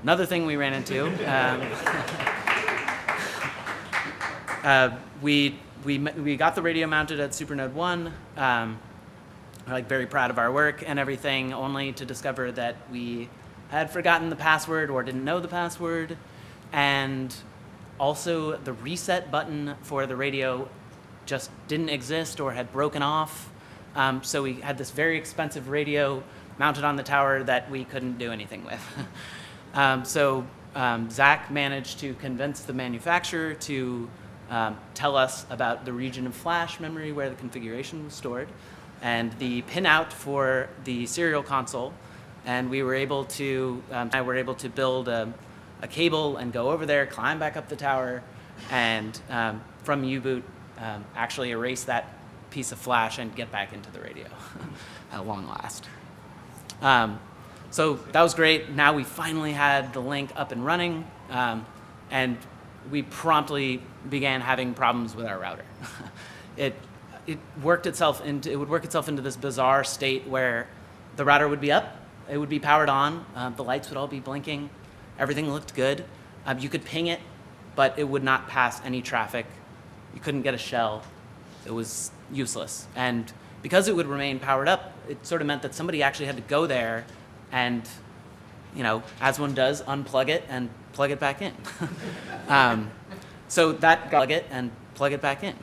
another thing we ran into, we got the radio mounted at Supernode 1. We're very proud of our work and everything, only to discover that we had forgotten the password or didn't know the password, and also the reset button for the radio just didn't exist or had broken off. So we had this very expensive radio mounted on the tower that we couldn't do anything with. Zach managed to convince the manufacturer to tell us about the region of flash memory where the configuration was stored and the pinout for the serial console. And we were able to, I were able to build a cable and go over there, climb back up the tower, and from U-boot actually erase that piece of flash and get back into the radio at long last. So that was great. Now we finally had the link up and running, and we promptly began having problems with our router. It would work itself into this bizarre state where the router would be up, it would be powered on, the lights would all be blinking, everything looked good. You could ping it, but it would not pass any traffic. You couldn't get a shell. It was useless. And because it would remain powered up, it sort of meant that somebody actually had to go there and, you know, as one does, unplug it and plug it back in. So that got it and plug it back in.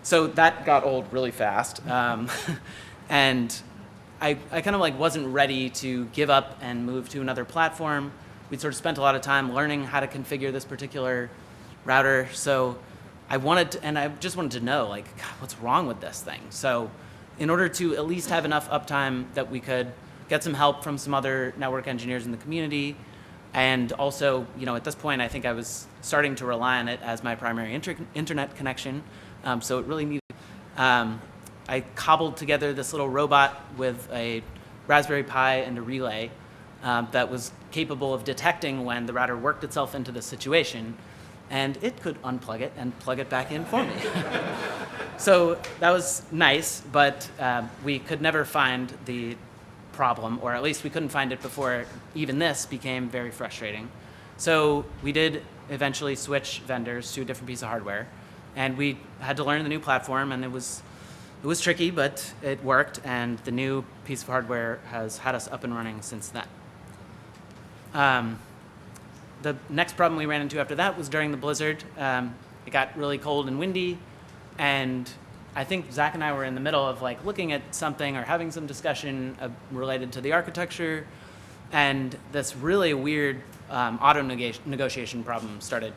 So that got old really fast. And I kind of like wasn't ready to give up and move to another platform. We'd sort of spent a lot of time learning how to configure this particular router. So I just wanted to know, like, God, what's wrong with this thing? So in order to at least have enough uptime that we could get some help from some other network engineers in the community, and also, you know, at this point, I think I was starting to rely on it as my primary internet connection. So it really needed. I cobbled together this little robot with a Raspberry Pi and a relay that was capable of detecting when the router worked itself into the situation, and it could unplug it and plug it back in for me. So that was nice, but we could never find the problem, or at least we couldn't find it before even this became very frustrating. So we did eventually switch vendors to a different piece of hardware, and we had to learn the new platform, and it was tricky, but it worked, and the new piece of hardware has had us up and running since then. The next problem we ran into after that was during the blizzard. It got really cold and windy, and I think Zach and I were in the middle of like looking at something or having some discussion related to the architecture, and this really weird auto negotiation problem started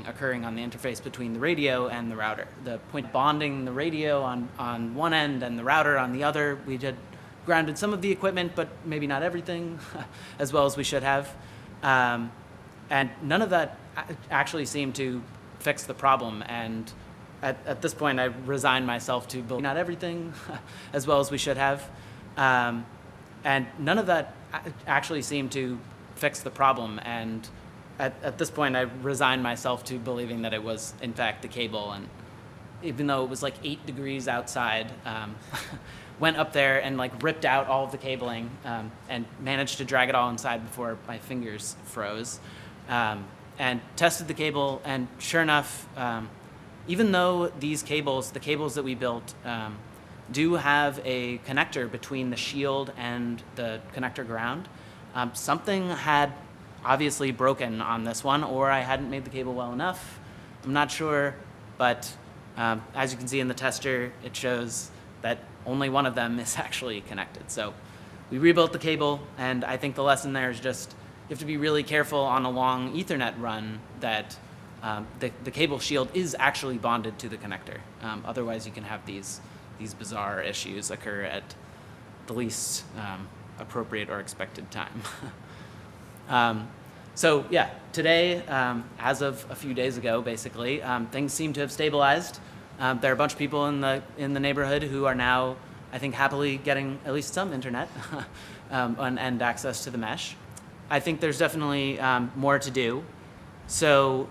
occurring on the interface between the radio and the router. The point bonding the radio on one end and the router on the other, we had grounded some of the equipment, but maybe not everything, as well as we should have. And none of that actually seemed to fix the problem. And at this point, I resigned myself to build not everything as well as we should have. And none of that actually seemed to fix the problem. And at this point, I resigned myself to believing that it was, in fact, the cable. And even though it was like 8 degrees outside, went up there and like ripped out all of the cabling and managed to drag it all inside before my fingers froze. And tested the cable, and sure enough, even though these cables, the cables that we built, do have a connector between the shield and the connector ground, something had obviously broken on this one, or I hadn't made the cable well enough. I'm not sure, but as you can see in the tester, it shows that only one of them is actually connected. So we rebuilt the cable, and I think the lesson there is just you have to be really careful on a long Ethernet run that the cable shield is actually bonded to the connector. Otherwise, you can have these bizarre issues occur at the least appropriate or expected time. So yeah, today, as of a few days ago, basically, things seem to have stabilized. There are a bunch of people in the neighborhood who are now, I think, happily getting at least some internet and access to the mesh. I think there's definitely more to do. So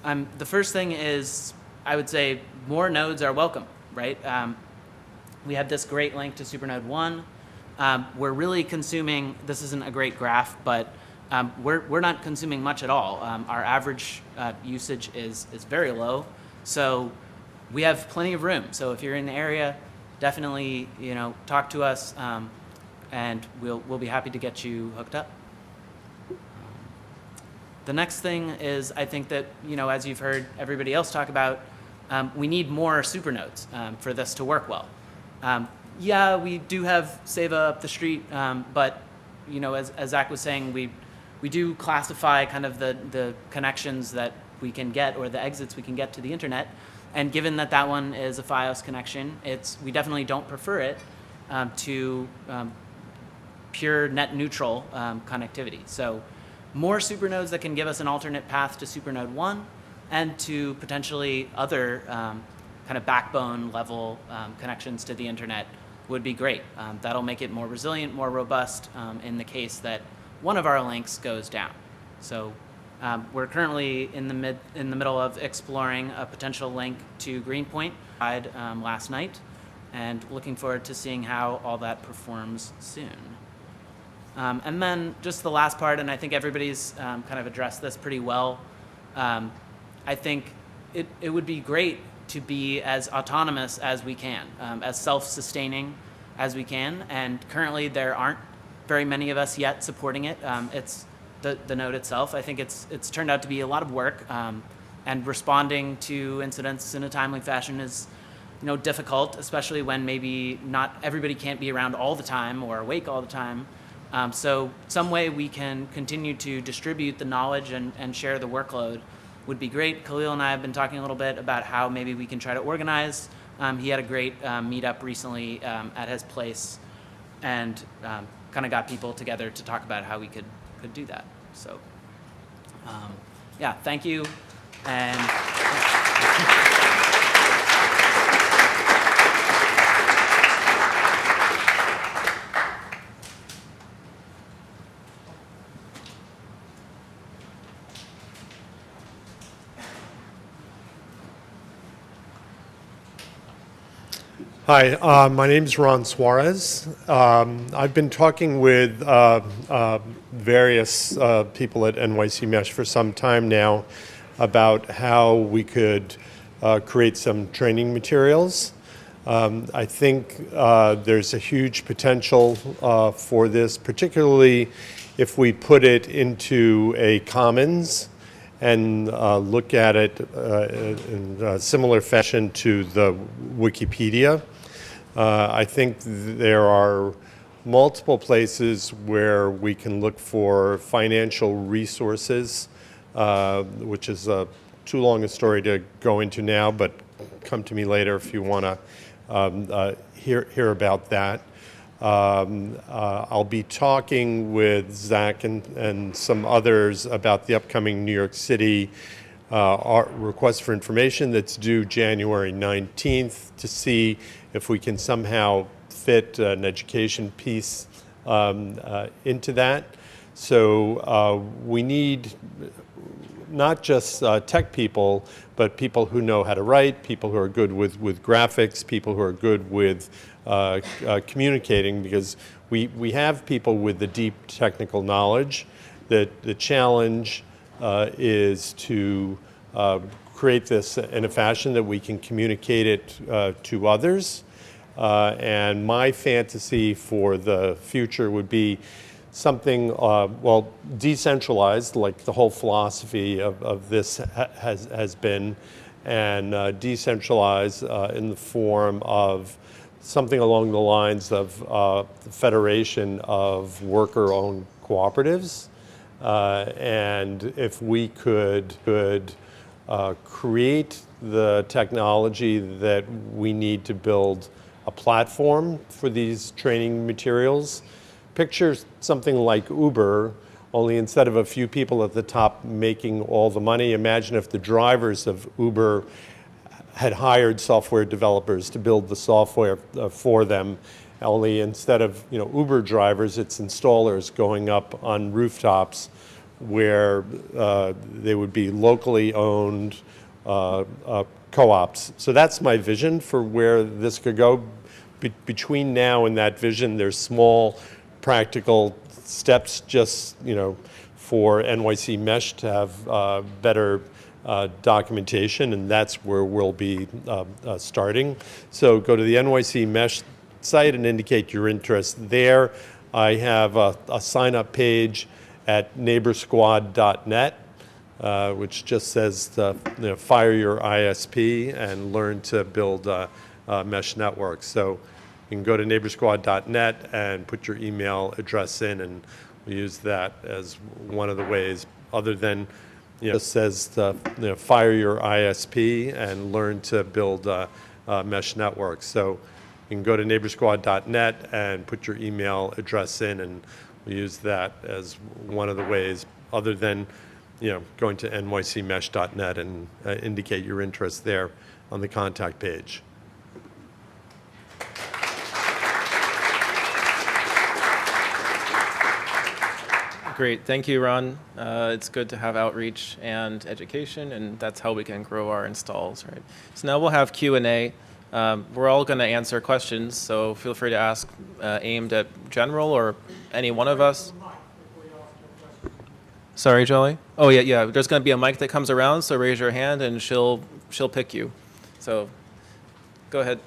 the first thing is, I would say, more nodes are welcome, right? We have this great link to Supernode 1. We're really consuming, this isn't a great graph, but we're not consuming much at all. Our average usage is very low. So we have plenty of room. So if you're in the area, definitely talk to us, and we'll be happy to get you hooked up. The next thing is, I think that, as you've heard everybody else talk about, we need more supernodes for this to work well. Yeah, we do have Seva up the street, but as Zach was saying, we do classify kind of the connections that we can get or the exits we can get to the internet. And given that that one is a FiOS connection, we definitely don't prefer it to pure net neutral connectivity. So more supernodes that can give us an alternate path to supernode 1 and to potentially other kind of backbone level connections to the internet would be great. That'll make it more resilient, more robust in the case that one of our links goes down. So we're currently in the middle of exploring a potential link to Greenpoint last night, and looking forward to seeing how all that performs soon. And then just the last part, and I think everybody's kind of addressed this pretty well. I think it would be great to be as autonomous as we can, as self-sustaining as we can. And currently there aren't very many of us yet supporting it. It's the node itself. I think it's turned out to be a lot of work, and responding to incidents in a timely fashion is difficult, especially when maybe not everybody can't be around all the time or awake all the time. So some way we can continue to distribute the knowledge and share the workload would be great. Khalil and I have been talking a little bit about how maybe we can try to organize. He had a great meetup recently at his place, and kind of got people together to talk about how we could do that. So yeah, thank you. And Hi, my name is Ron Suarez. I've been talking with various people at NYC Mesh for some time now about how we could create some training materials. I think there's a huge potential for this, particularly if we put it into a commons and look at it in a similar fashion to the Wikipedia. I think there are multiple places where we can look for financial resources, which is too long a story to go into now, but come to me later if you want to hear about that. I'll be talking with Zach and some others about the upcoming New York City request for information that's due January 19th to see if we can somehow fit an education piece into that. So we need not just tech people, but people who know how to write, people who are good with graphics, people who are good with communicating, because we have people with the deep technical knowledge. That the challenge is to create this in a fashion that we can communicate it to others. And my fantasy for the future would be something, well, decentralized, like the whole philosophy of this has been, and decentralized in the form of something along the lines of the Federation of Worker-Owned Cooperatives. And if we could create the technology that we need to build a platform for these training materials. Picture something like Uber, only instead of a few people at the top making all the money, imagine if the drivers of Uber had hired software developers to build the software for them. Only instead of Uber drivers, it's installers going up on rooftops where they would be locally owned co-ops. So that's my vision for where this could go. Between now and that vision, there's small practical steps just for NYC Mesh to have better documentation, and that's where we'll be starting. So go to the NYC Mesh site and indicate your interest there. I have a sign-up page at neighborsquad.net, which just says fire your ISP and learn to build mesh networks. So you can go to neighborsquad.net and put your email address in, and we use that as one of the ways, other than, it says to, fire your ISP and learn to build mesh networks. So you can go to neighborsquad.net and put your email address in, and we use that as one of the ways, other than going to nycmesh.net and indicate your interest there on the contact page. Great, thank you, Ron. It's good to have outreach and education, and that's how we can grow our installs, right? So now we'll have Q&A. We're all going to answer questions, so feel free to ask aimed at general or any one of us. Sorry, Joey? Oh, yeah. There's going to be a mic that comes around, so raise your hand, and she'll pick you. So go ahead,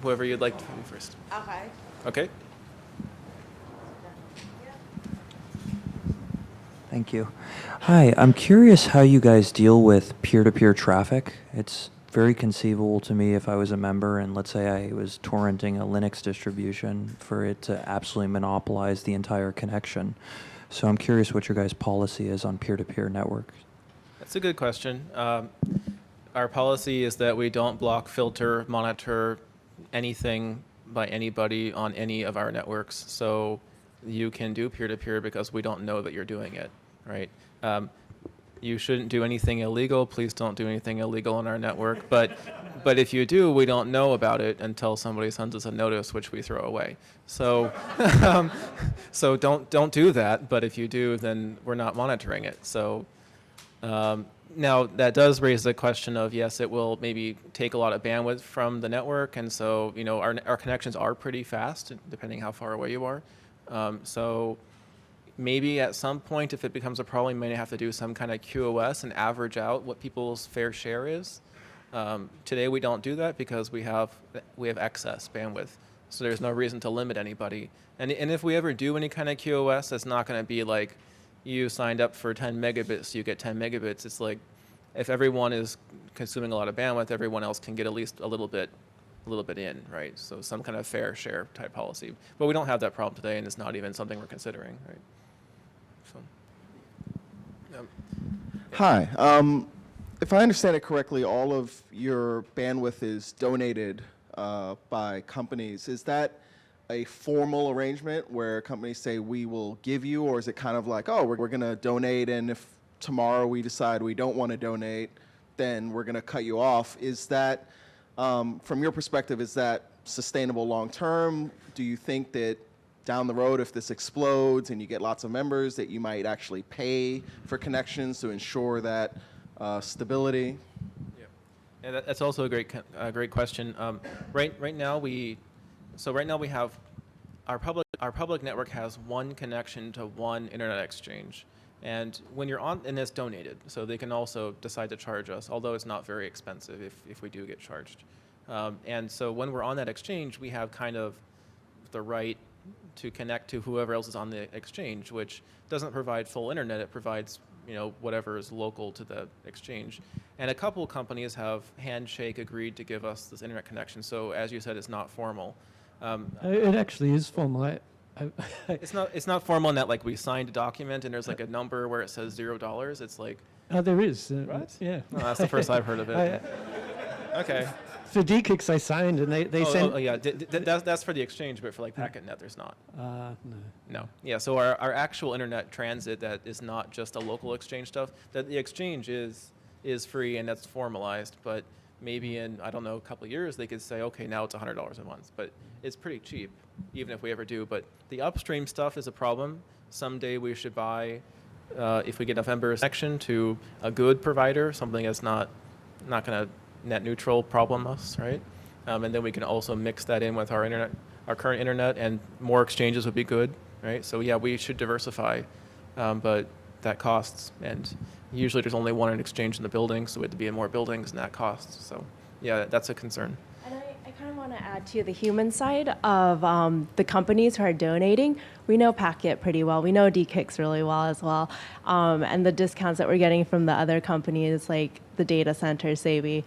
whoever you'd like to be first. Okay. Okay. Thank you. Hi, I'm curious how you guys deal with peer-to-peer traffic. It's very conceivable to me if I was a member and let's say I was torrenting a Linux distribution for it to absolutely monopolize the entire connection. So I'm curious what your guys' policy is on peer-to-peer networks. That's a good question. Our policy is that we don't block, filter, monitor anything by anybody on any of our networks. So you can do peer-to-peer because we don't know that you're doing it, right? You shouldn't do anything illegal. Please don't do anything illegal on our network. But if you do, we don't know about it until somebody sends us a notice, which we throw away. So so don't do that. But if you do, then we're not monitoring it. So now that does raise the question of, yes, it will maybe take a lot of bandwidth from the network, and so our connections are pretty fast depending how far away you are. So maybe at some point, if it becomes a problem, you may have to do some kind of QoS and average out what people's fair share is. Today we don't do that because we have excess bandwidth, so there's no reason to limit anybody. And if we ever do any kind of QoS, it's not going to be like you signed up for 10 megabits, you get 10 megabits. It's like if everyone is consuming a lot of bandwidth, everyone else can get at least a little bit in, right? So some kind of fair share type policy. But we don't have that problem today, and it's not even something we're considering, right? So, Hi. If I understand it correctly, all of your bandwidth is donated by companies. Is that a formal arrangement where companies say we will give you, or is it kind of like, oh, we're going to donate, and if tomorrow we decide we don't want to donate, then we're going to cut you off? Is that, from your perspective, is that sustainable long term? Do you think that down the road, if this explodes and you get lots of members, that you might actually pay for connections to ensure that stability? Yeah, that's also a great question. Right now we have our public network has one connection to one internet exchange, and when you're on, and it's donated, so they can also decide to charge us, although it's not very expensive if we do get charged. And so when we're on that exchange, we have kind of the right to connect to whoever else is on the exchange, which doesn't provide full internet. It provides whatever is local to the exchange. And a couple companies have handshake agreed to give us this internet connection. So as you said, it's not formal. It actually is formal. It's not formal in that like we signed a document and there's like a number where it says $0. It's like. Oh, there is. Right? Yeah. Oh, that's the first I've heard of it. Okay. For DKIX, I signed, and they sent. Oh yeah, that's for the exchange, but for like PacketNet, there's not. No. No. Yeah. So our actual internet transit that is not just a local exchange stuff. That the exchange is free and that's formalized, but maybe in a couple of years they could say, okay, now it's $100 a month, but it's pretty cheap, even if we ever do. But the upstream stuff is a problem. Someday we should buy, if we get enough members, connection to a good provider, something that's not going to net neutral problem us, right? And then we can also mix that in with our current internet, and more exchanges would be good, right? So yeah, we should diversify, but that costs, and usually there's only one exchange in the building, so we have to be in more buildings, and that costs. So yeah, that's a concern. And I kind of want to add to the human side of the companies who are donating. We know Packet pretty well. We know DKIX really well as well. And the discounts that we're getting from the other companies like the data center, Sabi.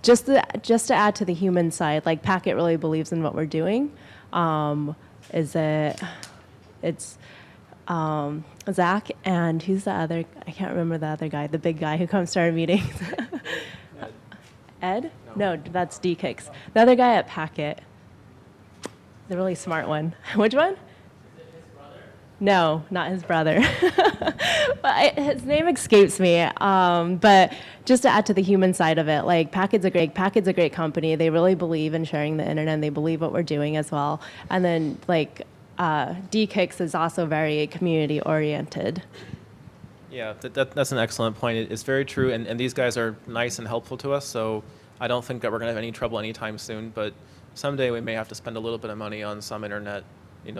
Just to add to the human side, like Packet really believes in what we're doing. It's Zach and who's the other? I can't remember the other guy, the big guy who comes to our meetings. Ed? No, that's DKIX. The other guy at Packet. The really smart one. Which one? Is it his brother? No, not his brother. But his name escapes me. But just to add to the human side of it, like Packet's a great company. They really believe in sharing the internet and they believe what we're doing as well. And then like DKIX is also very community oriented. Yeah, that's an excellent point. It's very true, and these guys are nice and helpful to us, so I don't think that we're going to have any trouble anytime soon, but someday we may have to spend a little bit of money on some internet,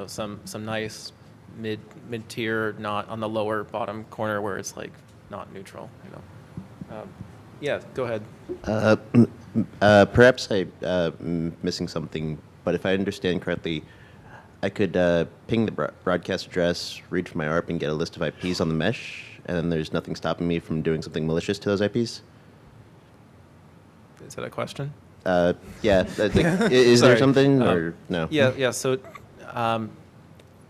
some nice mid-tier, not on the lower bottom corner where it's like not neutral, Yeah, go ahead. Perhaps I'm missing something, but if I understand correctly, I could ping the broadcast address, read from my ARP, and get a list of IPs on the mesh, and then there's nothing stopping me from doing something malicious to those IPs? Is that a question? Yeah. Is there something, or no? Yeah. So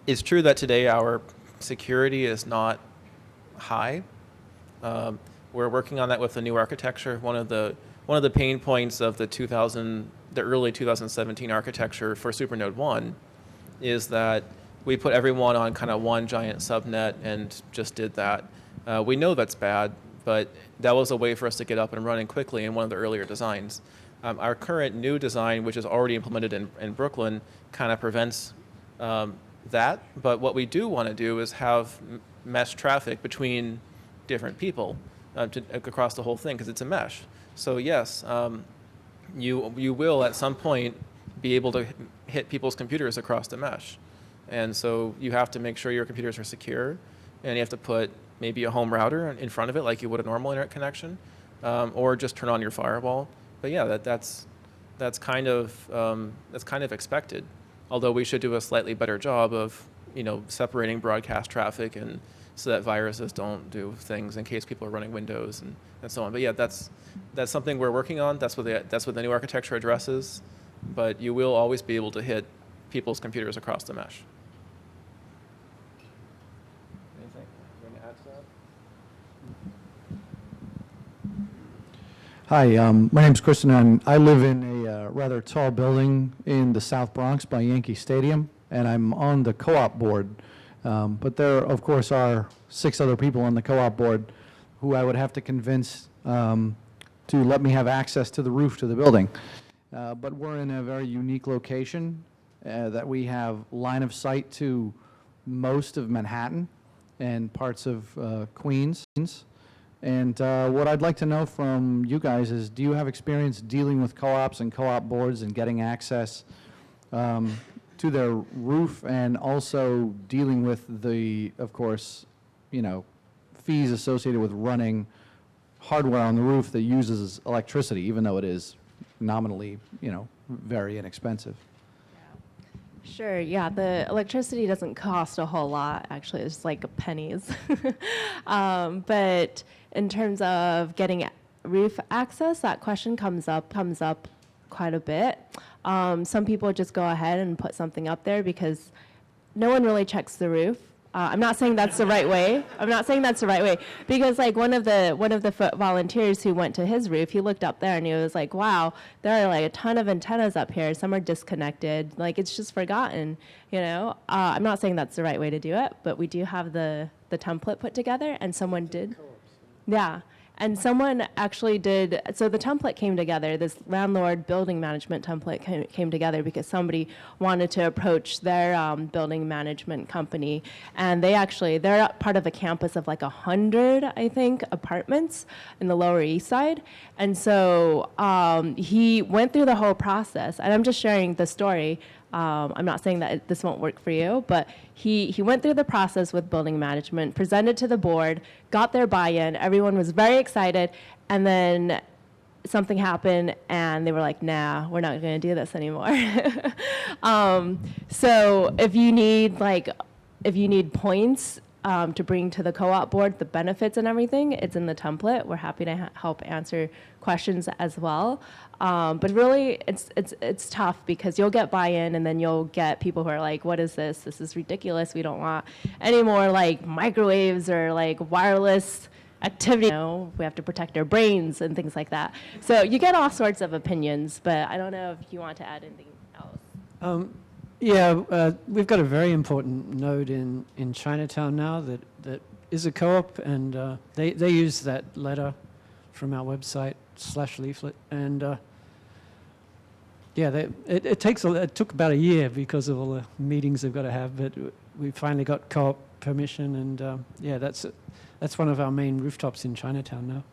it's true that today our security is not high. We're working on that with the new architecture. One of the pain points of the early 2017 architecture for Supernode 1 is that we put everyone on kind of one giant subnet and just did that. We know that's bad, but that was a way for us to get up and running quickly in one of the earlier designs. Our current new design, which is already implemented in Brooklyn, kind of prevents that. But what we do want to do is have mesh traffic between different people across the whole thing, because it's a mesh. So yes, you will at some point be able to hit people's computers across the mesh. And so you have to make sure your computers are secure, and you have to put maybe a home router in front of it like you would a normal internet connection, or just turn on your firewall. But yeah, that's kind of expected. Although we should do a slightly better job of separating broadcast traffic, and so that viruses don't do things in case people are running Windows and so on. But yeah, that's something we're working on. That's what the new architecture addresses. But you will always be able to hit people's computers across the mesh. Anything you want to add to that? Hi, my name's Kristen, and I live in a rather tall building in the South Bronx by Yankee Stadium, and I'm on the co-op board. But there, of course, are 6 other people on the co-op board who I would have to convince to let me have access to the roof to the building. But we're in a very unique location that we have line of sight to most of Manhattan and parts of Queens. And what I'd like to know from you guys is, do you have experience dealing with co-ops and co-op boards and getting access to their roof, and also dealing with the, of course, fees associated with running hardware on the roof that uses electricity, even though it is nominally, very inexpensive? Sure, yeah, the electricity doesn't cost a whole lot, actually, it's like pennies. But in terms of getting roof access, that question comes up quite a bit. Some people just go ahead and put something up there because no one really checks the roof. I'm not saying that's the right way. Because like one of the volunteers who went to his roof, he looked up there and he was like, wow, there are like a ton of antennas up here. Some are disconnected. Like, it's just forgotten, I'm not saying that's the right way to do it, but we do have the template put together, and someone did. Yeah. And someone actually did, so the template came together, this landlord building management template came together because somebody wanted to approach their building management company. And they're part of a campus of like 100, I think, apartments in the Lower East Side. And so he went through the whole process, and I'm just sharing the story. I'm not saying that this won't work for you, but he went through the process with building management, presented to the board, got their buy-in, everyone was very excited, and then something happened and they were like, nah, we're not going to do this anymore. So if you need points to bring to the co-op board, the benefits and everything, it's in the template. We're happy to help answer questions as well. But really, it's tough because you'll get buy-in and then you'll get people who are like, what is this? This is ridiculous. We don't want any more like microwaves or like wireless activity. We have to protect our brains and things like that. So you get all sorts of opinions, but I don't know if you want to add anything else. We've got a very important node in Chinatown now that is a co-op, and they use that letter from our website /leaflet, and it took about a year because of all the meetings they've got to have, but we finally got co-op permission, and that's one of our main rooftops in Chinatown now.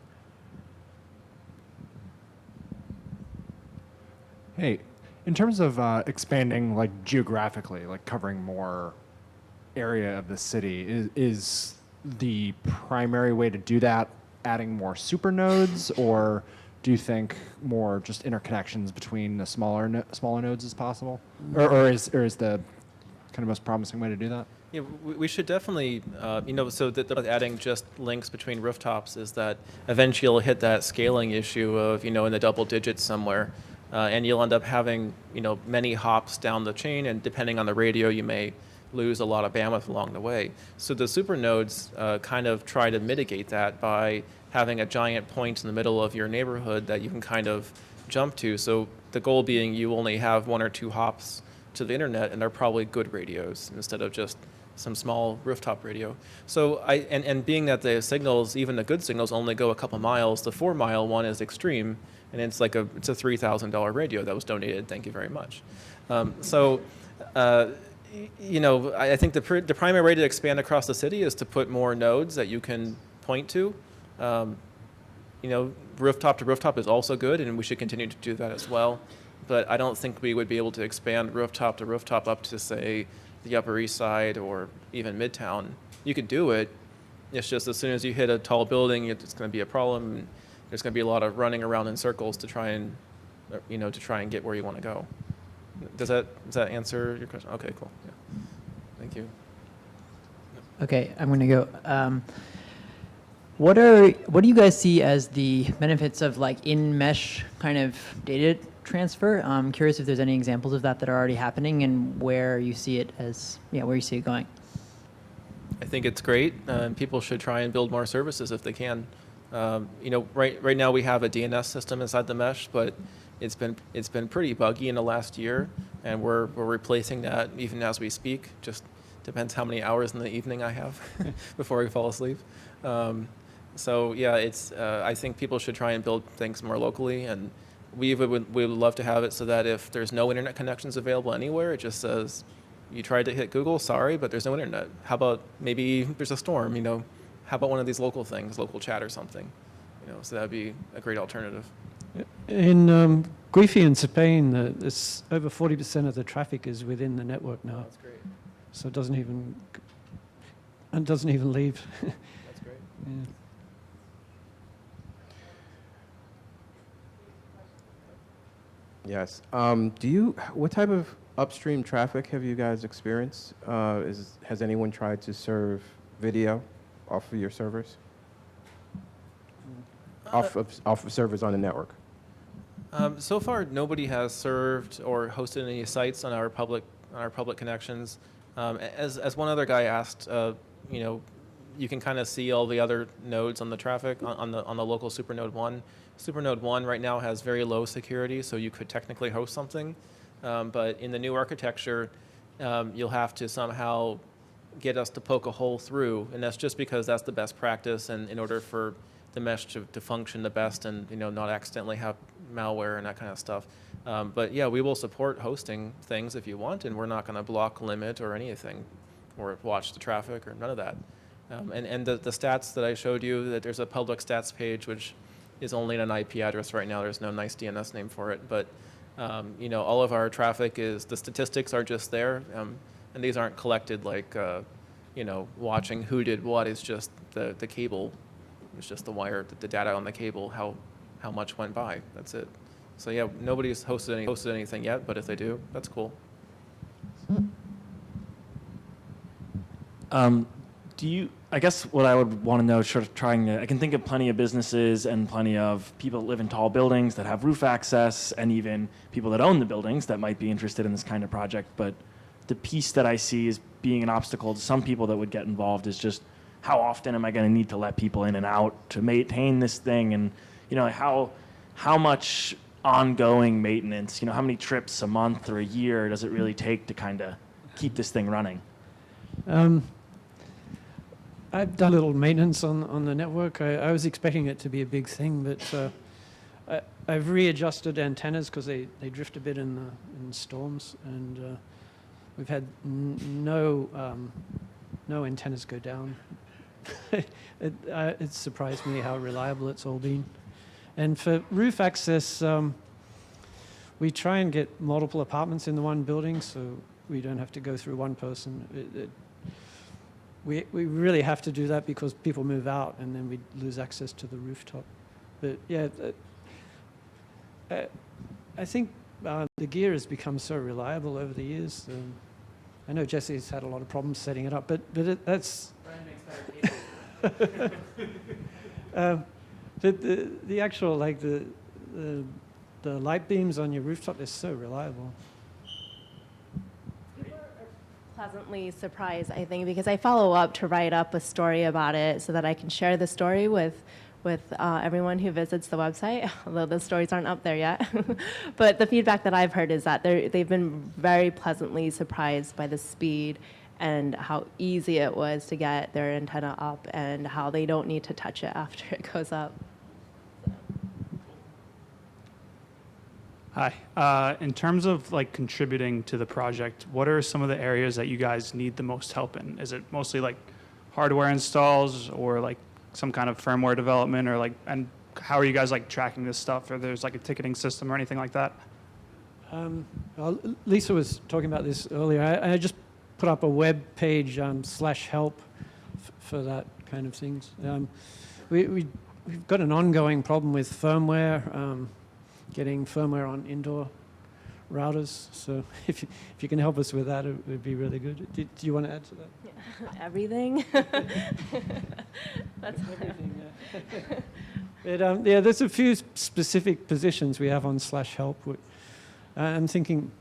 Hey, in terms of expanding like geographically, like covering more area of the city, is the primary way to do that adding more super nodes, or do you think more just interconnections between the smaller nodes is possible, or is the kind of most promising way to do that? Yeah, we should definitely, so that adding just links between rooftops is that eventually you'll hit that scaling issue of, in the double digits somewhere, and you'll end up having, many hops down the chain, and depending on the radio, you may lose a lot of bandwidth along the way. So the super nodes kind of try to mitigate that by having a giant point in the middle of your neighborhood that you can kind of jump to. So the goal being you only have 1 or 2 hops to the internet, and they're probably good radios instead of just some small rooftop radio. So and being that the signals, even the good signals, only go a couple miles, the 4-mile one is extreme, and it's a $3,000 radio that was donated. Thank you very much. I think the primary way to expand across the city is to put more nodes that you can point to. Rooftop to rooftop is also good, and we should continue to do that as well. But I don't think we would be able to expand rooftop to rooftop up to, say, the Upper East Side or even Midtown. You could do it. It's just as soon as you hit a tall building, it's going to be a problem. There's going to be a lot of running around in circles to try and get where you want to go. Does that answer your question? Okay, cool. Yeah. Thank you. Okay, I'm going to go. What do you guys see as the benefits of like in mesh kind of data transfer? I'm curious if there's any examples of that are already happening and where you see it where you see it going. I think it's great. People should try and build more services if they can. Right now we have a DNS system inside the mesh, but it's been pretty buggy in the last year, and we're replacing that even as we speak. Just depends how many hours in the evening I have before I fall asleep. I think people should try and build things more locally, and we would love to have it so that if there's no internet connections available anywhere, it just says, you tried to hit Google, sorry, but there's no internet. How about maybe there's a storm, how about one of these local things, local chat or something, so that'd be a great alternative. In Guifi in Spain, it's over 40% of the traffic is within the network now. That's great. So it doesn't even leave. That's great. Yeah. Yes. What type of upstream traffic have you guys experienced? Has anyone tried to serve video off of your servers? Off of servers on the network? So far, nobody has served or hosted any sites on our public connections. As one other guy asked, you can kind of see all the other nodes on the traffic on the local Supernode 1. Supernode 1 right now has very low security, so you could technically host something. But in the new architecture, you'll have to somehow get us to poke a hole through, and that's just because that's the best practice, and in order for the mesh to function the best and not accidentally have malware and that kind of stuff. But yeah, we will support hosting things if you want, and we're not going to block, limit, or anything, or watch the traffic or none of that. And the stats that I showed you, that there's a public stats page which is only an IP address right now. There's no nice DNS name for it, but all of our traffic the statistics are just there, and these aren't collected like watching who did what. Is just the cable. It's just the wire, the data on the cable, how how much went by. That's it. So yeah, nobody's hosted anything yet, but if they do, that's cool. I guess what I would want to know, I can think of plenty of businesses and plenty of people that live in tall buildings that have roof access, and even people that own the buildings that might be interested in this kind of project. But the piece that I see as being an obstacle to some people that would get involved is just how often am I going to need to let people in and out to maintain this thing? And, how much ongoing maintenance, how many trips a month or a year does it really take to kind of keep this thing running? I've done a little maintenance on the network. I was expecting it to be a big thing, but I've readjusted antennas because they drift a bit in storms, and we've had no antennas go down. It surprised me how reliable it's all been. And for roof access, we try and get multiple apartments in the one building, so we don't have to go through one person. We really have to do that because people move out and then we lose access to the rooftop. But yeah, I think the gear has become so reliable over the years. I know Jesse's had a lot of problems setting it up, but that's... the actual, like the light beams on your rooftop, they're so reliable. Pleasantly surprised, I think, because I follow up to write up a story about it so that I can share the story with everyone who visits the website, although the stories aren't up there yet. But the feedback that I've heard is that they've been very pleasantly surprised by the speed and how easy it was to get their antenna up and how they don't need to touch it after it goes up. Hi. In terms of like contributing to the project, what are some of the areas that you guys need the most help in? Is it mostly like hardware installs or like some kind of firmware development, or like, and how are you guys like tracking this stuff? Or there's like a ticketing system or anything like that? Well, Lisa was talking about this earlier. I just put up a web page /help for that kind of things. We've got an ongoing problem with firmware. Getting firmware on indoor routers. So if you can help us with that, it would be really good. Do you want to add to that? Yeah. Everything. That's everything. Yeah. But there's a few specific positions we have on /help. I'm thinking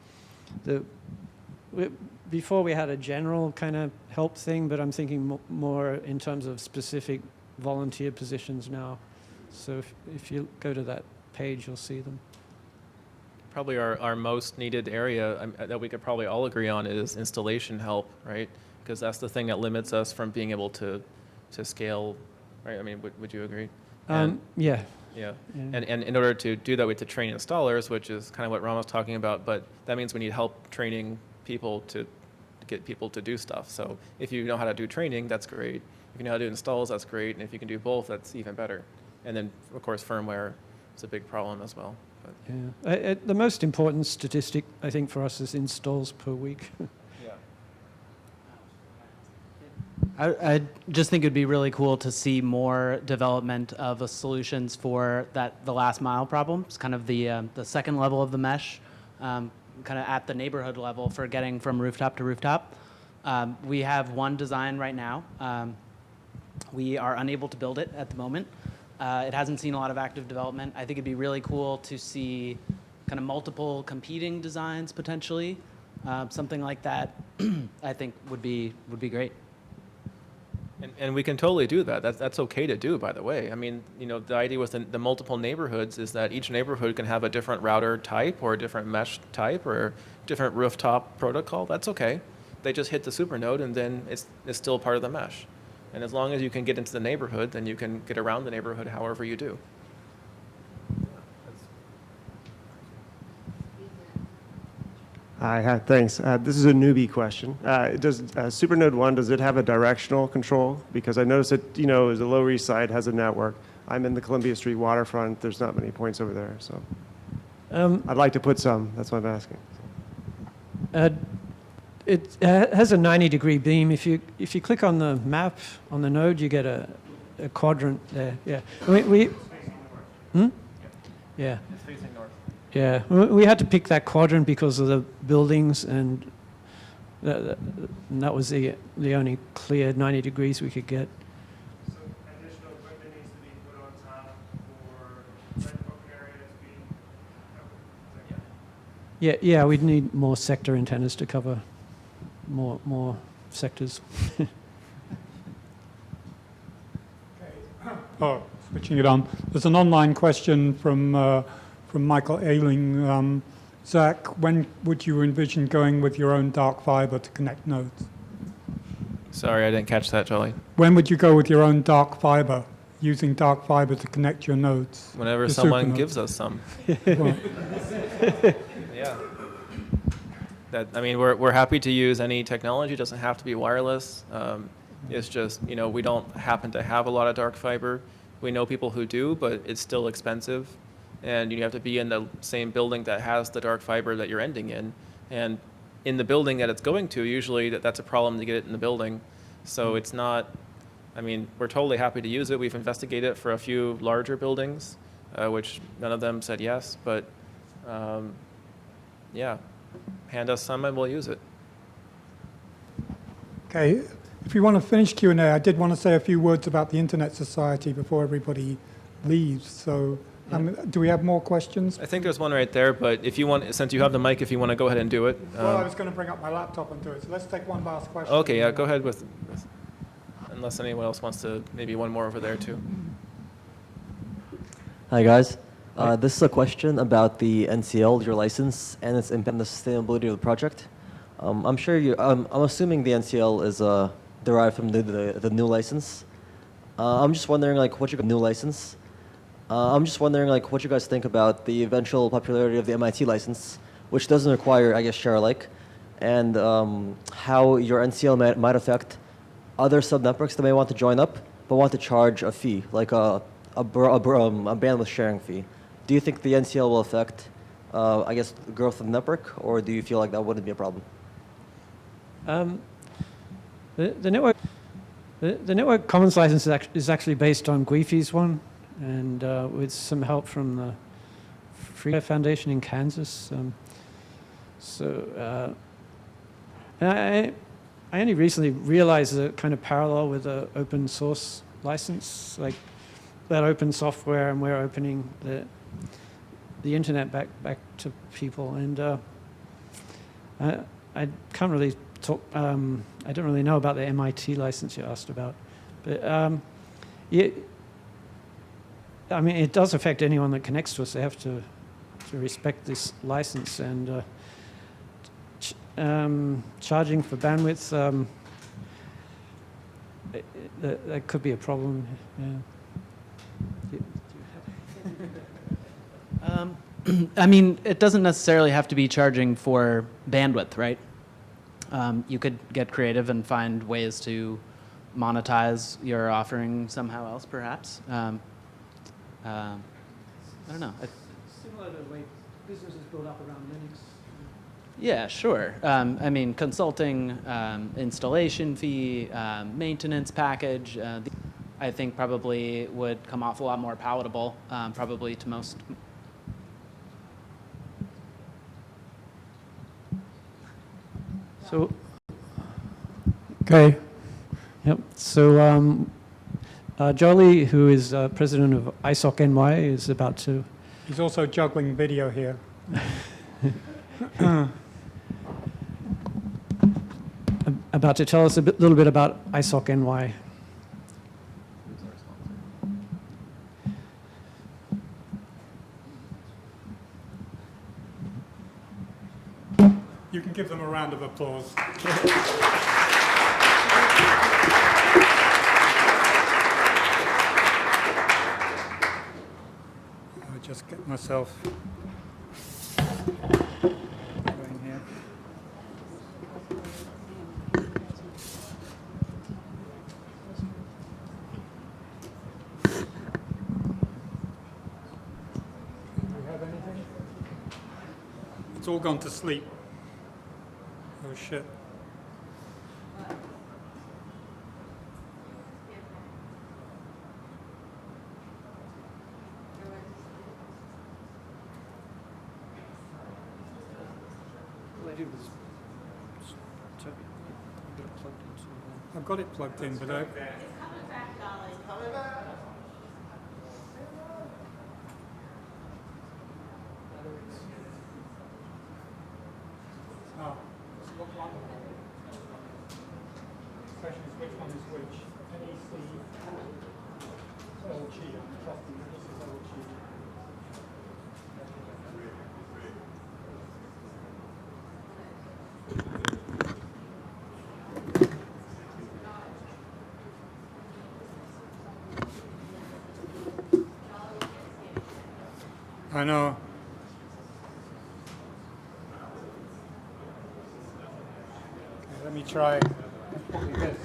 before we had a general kind of help thing, but I'm thinking more in terms of specific volunteer positions now. So if you go to that page, you'll see them. Probably our most needed area that we could probably all agree on is installation help, right? Because that's the thing that limits us from being able to scale, right? I mean, would you agree? Yeah. Yeah. And in order to do that, we have to train installers, which is kind of what Ron was talking about, but that means we need help training people to get people to do stuff. So if you know how to do training, that's great. If you know how to do installs, that's great. And if you can do both, that's even better. And then, of course, firmware is a big problem as well. But. Yeah. The most important statistic, I think, for us is installs per week. I just think it'd be really cool to see more development of solutions for the last mile problem. It's kind of the second level of the mesh, kind of at the neighborhood level for getting from rooftop to rooftop. We have one design right now. We are unable to build it at the moment. It hasn't seen a lot of active development. I think it'd be really cool to see kind of multiple competing designs potentially. Something like that, I think would be great. And we can totally do that. That's okay to do, by the way. I mean, the idea with the multiple neighborhoods is that each neighborhood can have a different router type or a different mesh type or different rooftop protocol. That's okay. They just hit the supernode and then it's still part of the mesh. And as long as you can get into the neighborhood, then you can get around the neighborhood however you do. Hi, thanks. This is a newbie question. Does Supernode 1, does it have a directional control? Because I noticed that, the Lower East Side has a network. I'm in the Columbia Street waterfront. There's not many points over there. So I'd like to put some. That's what I'm asking. It has a 90-degree beam. If you click on the map on the node, you get a quadrant there. Yeah. Yeah. It's facing north. Yeah, we had to pick that quadrant because of the buildings, and that was the only clear 90 degrees we could get. So additional equipment needs to be put on top for that area to be. Yeah, we'd need more sector antennas to cover more sectors. Oh, switching it on. There's an online question from Michael Ailing. Zach, when would you envision going with your own dark fiber to connect nodes? Sorry, I didn't catch that, Jolly. When would you go with your own dark fiber, using dark fiber to connect your nodes? Whenever your someone supernodes? gives us some. Right. Yeah. I mean, we're happy to use any technology. It doesn't have to be wireless. It's just, we don't happen to have a lot of dark fiber. We know people who do, but it's still expensive. And you have to be in the same building that has the dark fiber that you're ending in. And in the building that it's going to, usually that's a problem to get it in the building. So it's not, we're totally happy to use it. We've investigated it for a few larger buildings, which none of them said yes. But yeah, hand us some and we'll use it. Okay, if you want to finish Q&A, I did want to say a few words about the Internet Society before everybody leaves. So do we have more questions? I think there's one right there, but if you want, since you have the mic, if you want to go ahead and do it. Well, I was going to bring up my laptop and do it, so let's take one last question. Okay, yeah, go ahead with unless anyone else wants to, maybe one more over there too. Hi guys, this is a question about the NCL, your license, and its impact on the sustainability of the project. I'm sure I'm assuming the NCL is derived from the new license. I'm just wondering, what you guys think about the eventual popularity of the MIT license, which doesn't require, I guess, share alike, and how your NCL might affect other sub-networks that may want to join up but want to charge a fee, like a bandwidth sharing fee. Do you think the NCL will affect, I guess, the growth of the network, or do you feel like that wouldn't be a problem? The network commons license is actually based on Guifi's one, and with some help from the Free Foundation in Kansas. I only recently realized the kind of parallel with the open source license, like that open software, and we're opening the internet back to people. And I can't really talk. I don't really know about the MIT license you asked about, but it does affect anyone that connects to us. They have to respect this license, and charging for bandwidth, that could be a problem. Yeah. It doesn't necessarily have to be charging for bandwidth, right? You could get creative and find ways to monetize your offering somehow else, perhaps. I don't know. Similar to the way businesses build up around Linux. Yeah, sure. Consulting, installation fee, maintenance package, I think probably would come off a lot more palatable, probably to most. So, okay. Yep. So, Jolly, who is president of ISOC NY, is about to. He's also juggling video here. About to tell us a little bit about ISOC NY. You can give them a round of applause. I'll just get myself going here. Do we have anything? It's all gone to sleep. Oh shit. I did was turn it, you got it plugged into. I've got it plugged in, but I... Oh, look wonderful. Question is which one is which? NEC, LG. I'm trusting that this is LG. I know. Okay, let me try this.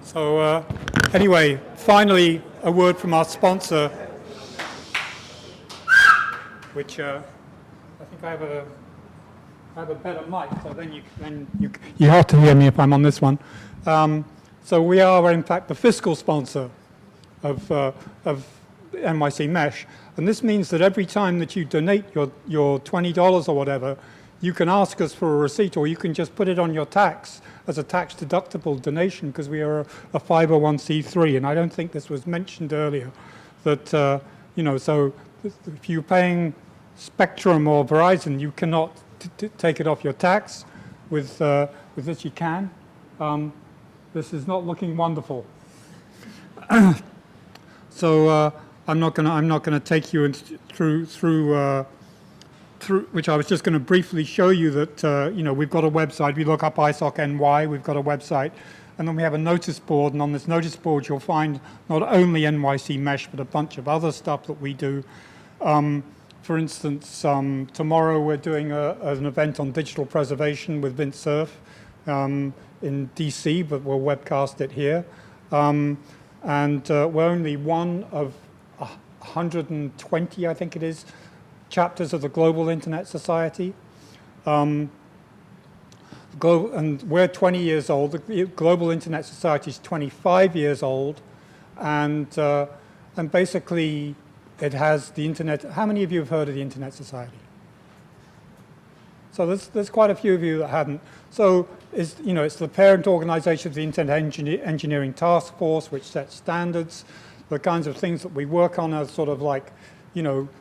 So anyway, finally, a word from our sponsor, which I think I have a better mic, so then you have to hear me if I'm on this one. So we are, in fact, the fiscal sponsor of NYC Mesh, and this means that every time that you donate your $20 or whatever, you can ask us for a receipt, or you can just put it on your tax as a tax-deductible donation, because we are a 501c3, and I don't think this was mentioned earlier, that, you know, so if you're paying Spectrum or Verizon, you cannot take it off your tax. With this, you can. This is not looking wonderful. So I'm not gonna take you through which I was just going to briefly show you that you know, we've got a website. We look up ISOC NY. We've got a website, and then we have a notice board. And on this notice board, you'll find not only NYC Mesh, but a bunch of other stuff that we do. For instance, tomorrow we're doing an event on digital preservation with Vint Cerf in DC, but we'll webcast it here. And we're only one of 120, I think it is, chapters of the Global Internet Society. And we're 20 years old. The Global Internet Society is 25 years old. And basically, it has the internet. How many of you have heard of the Internet Society? So there's quite a few of you that haven't. So it's the parent organization of the Internet Engineering Task Force, which sets standards. The kinds of things that we work on are sort of like,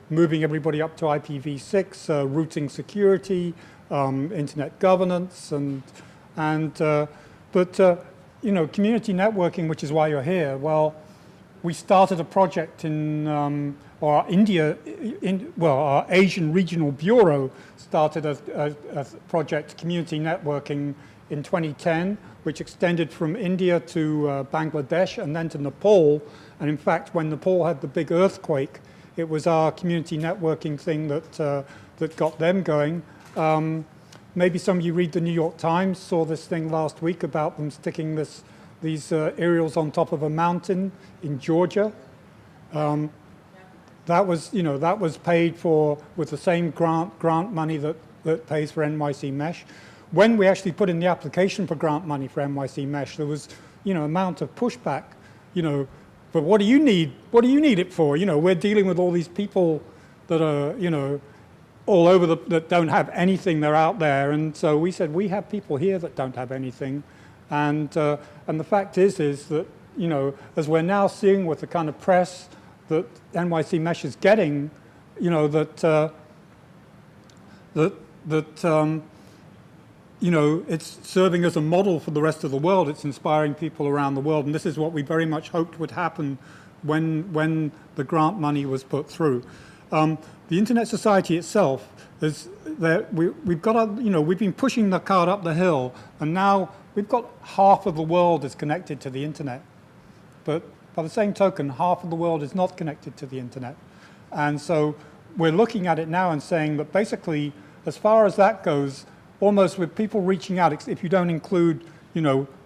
moving everybody up to IPv6, routing security, internet governance, but community networking, which is why you're here. Well, we started a project in our Asian Regional Bureau started a project, community networking, in 2010, which extended from India to Bangladesh and then to Nepal. And in fact, when Nepal had the big earthquake, it was our community networking thing that got them going. Maybe some of you read the New York Times, saw this thing last week about them sticking these aerials on top of a mountain in Georgia. That was paid for with the same grant money that pays for NYC Mesh. When we actually put in the application for grant money for NYC Mesh, there was amount of pushback. But what do you need? What do you need it for? We're dealing with all these people that are all over that don't have anything. They're out there, and so we said we have people here that don't have anything, and the fact is that as we're now seeing with the kind of press that NYC Mesh is getting, it's serving as a model for the rest of the world. It's inspiring people around the world, and this is what we very much hoped would happen when the grant money was put through. The Internet Society itself is that we've been pushing the cart up the hill, and now we've got half of the world is connected to the internet. But by the same token, half of the world is not connected to the internet. And so we're looking at it now and saying that basically, as far as that goes, almost with people reaching out, if you don't include,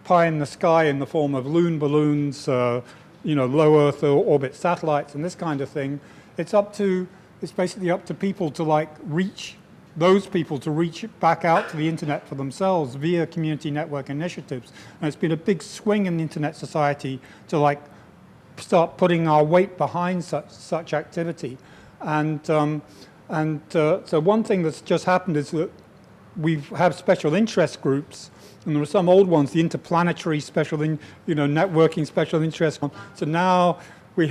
pie in the sky in the form of loon balloons, low Earth orbit satellites and this kind of thing, it's basically up to people to reach those people to reach back out to the internet for themselves via community network initiatives. And it's been a big swing in the internet society to like start putting our weight behind such activity. And so one thing that's just happened is that we have special interest groups, and there are some old ones, the interplanetary special, networking special interest. So now we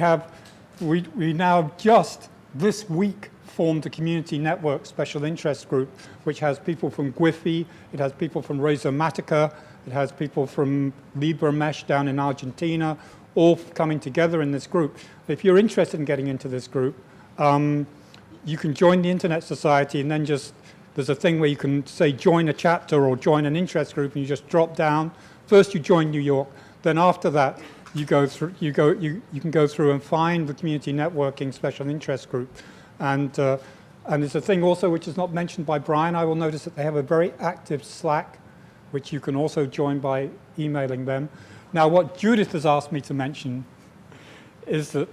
now just this week formed a community network special interest group, which has people from GWIFI, it has people from Rhizomatica, it has people from Libra Mesh down in Argentina, all coming together in this group. If you're interested in getting into this group, you can join the Internet Society, and then there's a thing where you can say join a chapter or join an interest group, and you just drop down. First you join New York, then after that you can go through and find the community networking special interest group. And there's a thing also which is not mentioned by Brian. I will notice that they have a very active Slack, which you can also join by emailing them. Now, what Judith has asked me to mention is that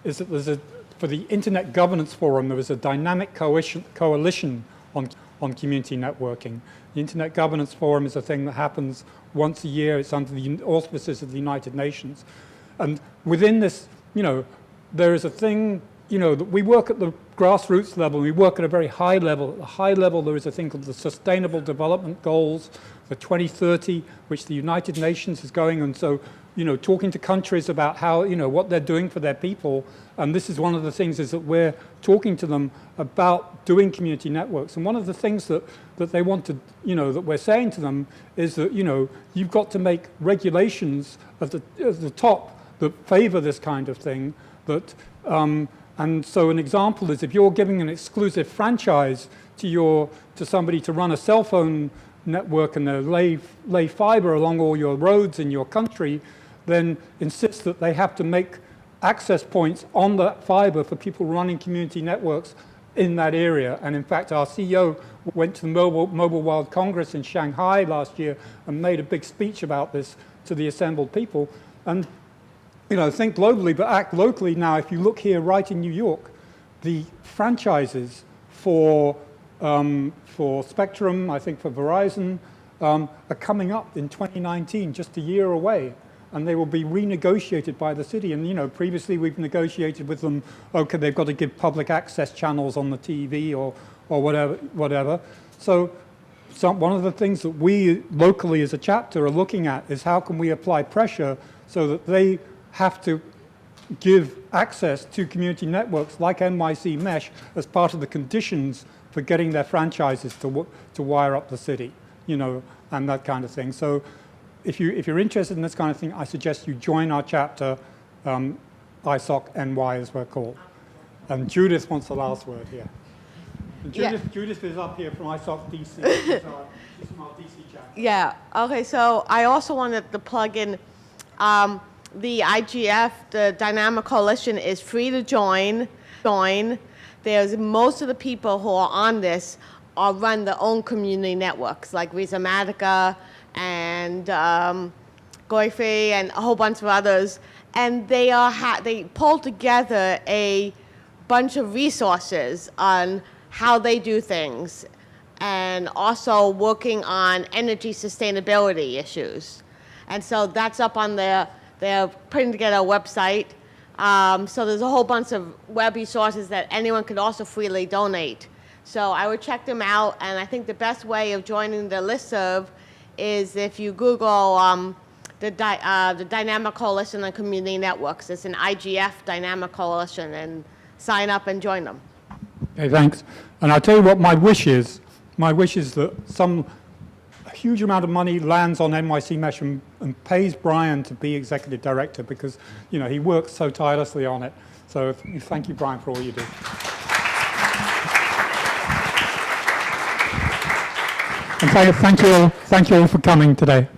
there's for the Internet Governance Forum, there is a dynamic coalition on community networking. The Internet Governance Forum is a thing that happens once a year. It's under the auspices of the United Nations. And within this, there is a thing, that we work at the grassroots level, we work at a very high level. At the high level, there is a thing called the Sustainable Development Goals for 2030, which the United Nations is going, and so, talking to countries about how, what they're doing for their people. And this is one of the things is that we're talking to them about doing community networks. And one of the things that they want to, that we're saying to them is that, you've got to make regulations at the top that favor this kind of thing. And so an example is if you're giving an exclusive franchise to somebody to run a cell phone network and lay fiber along all your roads in your country, then insist that they have to make access points on that fiber for people running community networks in that area. And in fact, our CEO went to the Mobile World Congress in Shanghai last year and made a big speech about this to the assembled people. And think globally, but act locally. Now, if you look here right in New York, the franchises for Spectrum, I think for Verizon, are coming up in 2019, just a year away. And they will be renegotiated by the city. And, previously we've negotiated with them, okay, they've got to give public access channels on the TV or whatever. So one of the things that we locally as a chapter are looking at is how can we apply pressure so that they have to give access to community networks like NYC Mesh as part of the conditions for getting their franchises to wire up the city, and that kind of thing. So if you're interested in this kind of thing, I suggest you join our chapter, ISOC NY as we're called. And Judith wants the last word here. And Judith is up here from ISOC DC. She's from our DC chapter. Yeah, okay, so I also wanted to plug in the IGF, the Dynamic Coalition, is free to join. There's most of the people who are on this run their own community networks, like Rhizomatica and GWIFI and a whole bunch of others. And they pull together a bunch of resources on how they do things, and also working on energy sustainability issues. And so that's up on they're putting together a website. So there's a whole bunch of web resources that anyone could also freely donate. So I would check them out, and I think the best way of joining the listserv is if you Google the Dynamic Coalition on Community Networks. It's an IGF Dynamic Coalition, and sign up and join them. Okay, thanks. And I'll tell you what my wish is. My wish is that a huge amount of money lands on NYC Mesh and pays Brian to be executive director, because he works so tirelessly on it. So thank you, Brian, for all you do. And thank you all for coming today.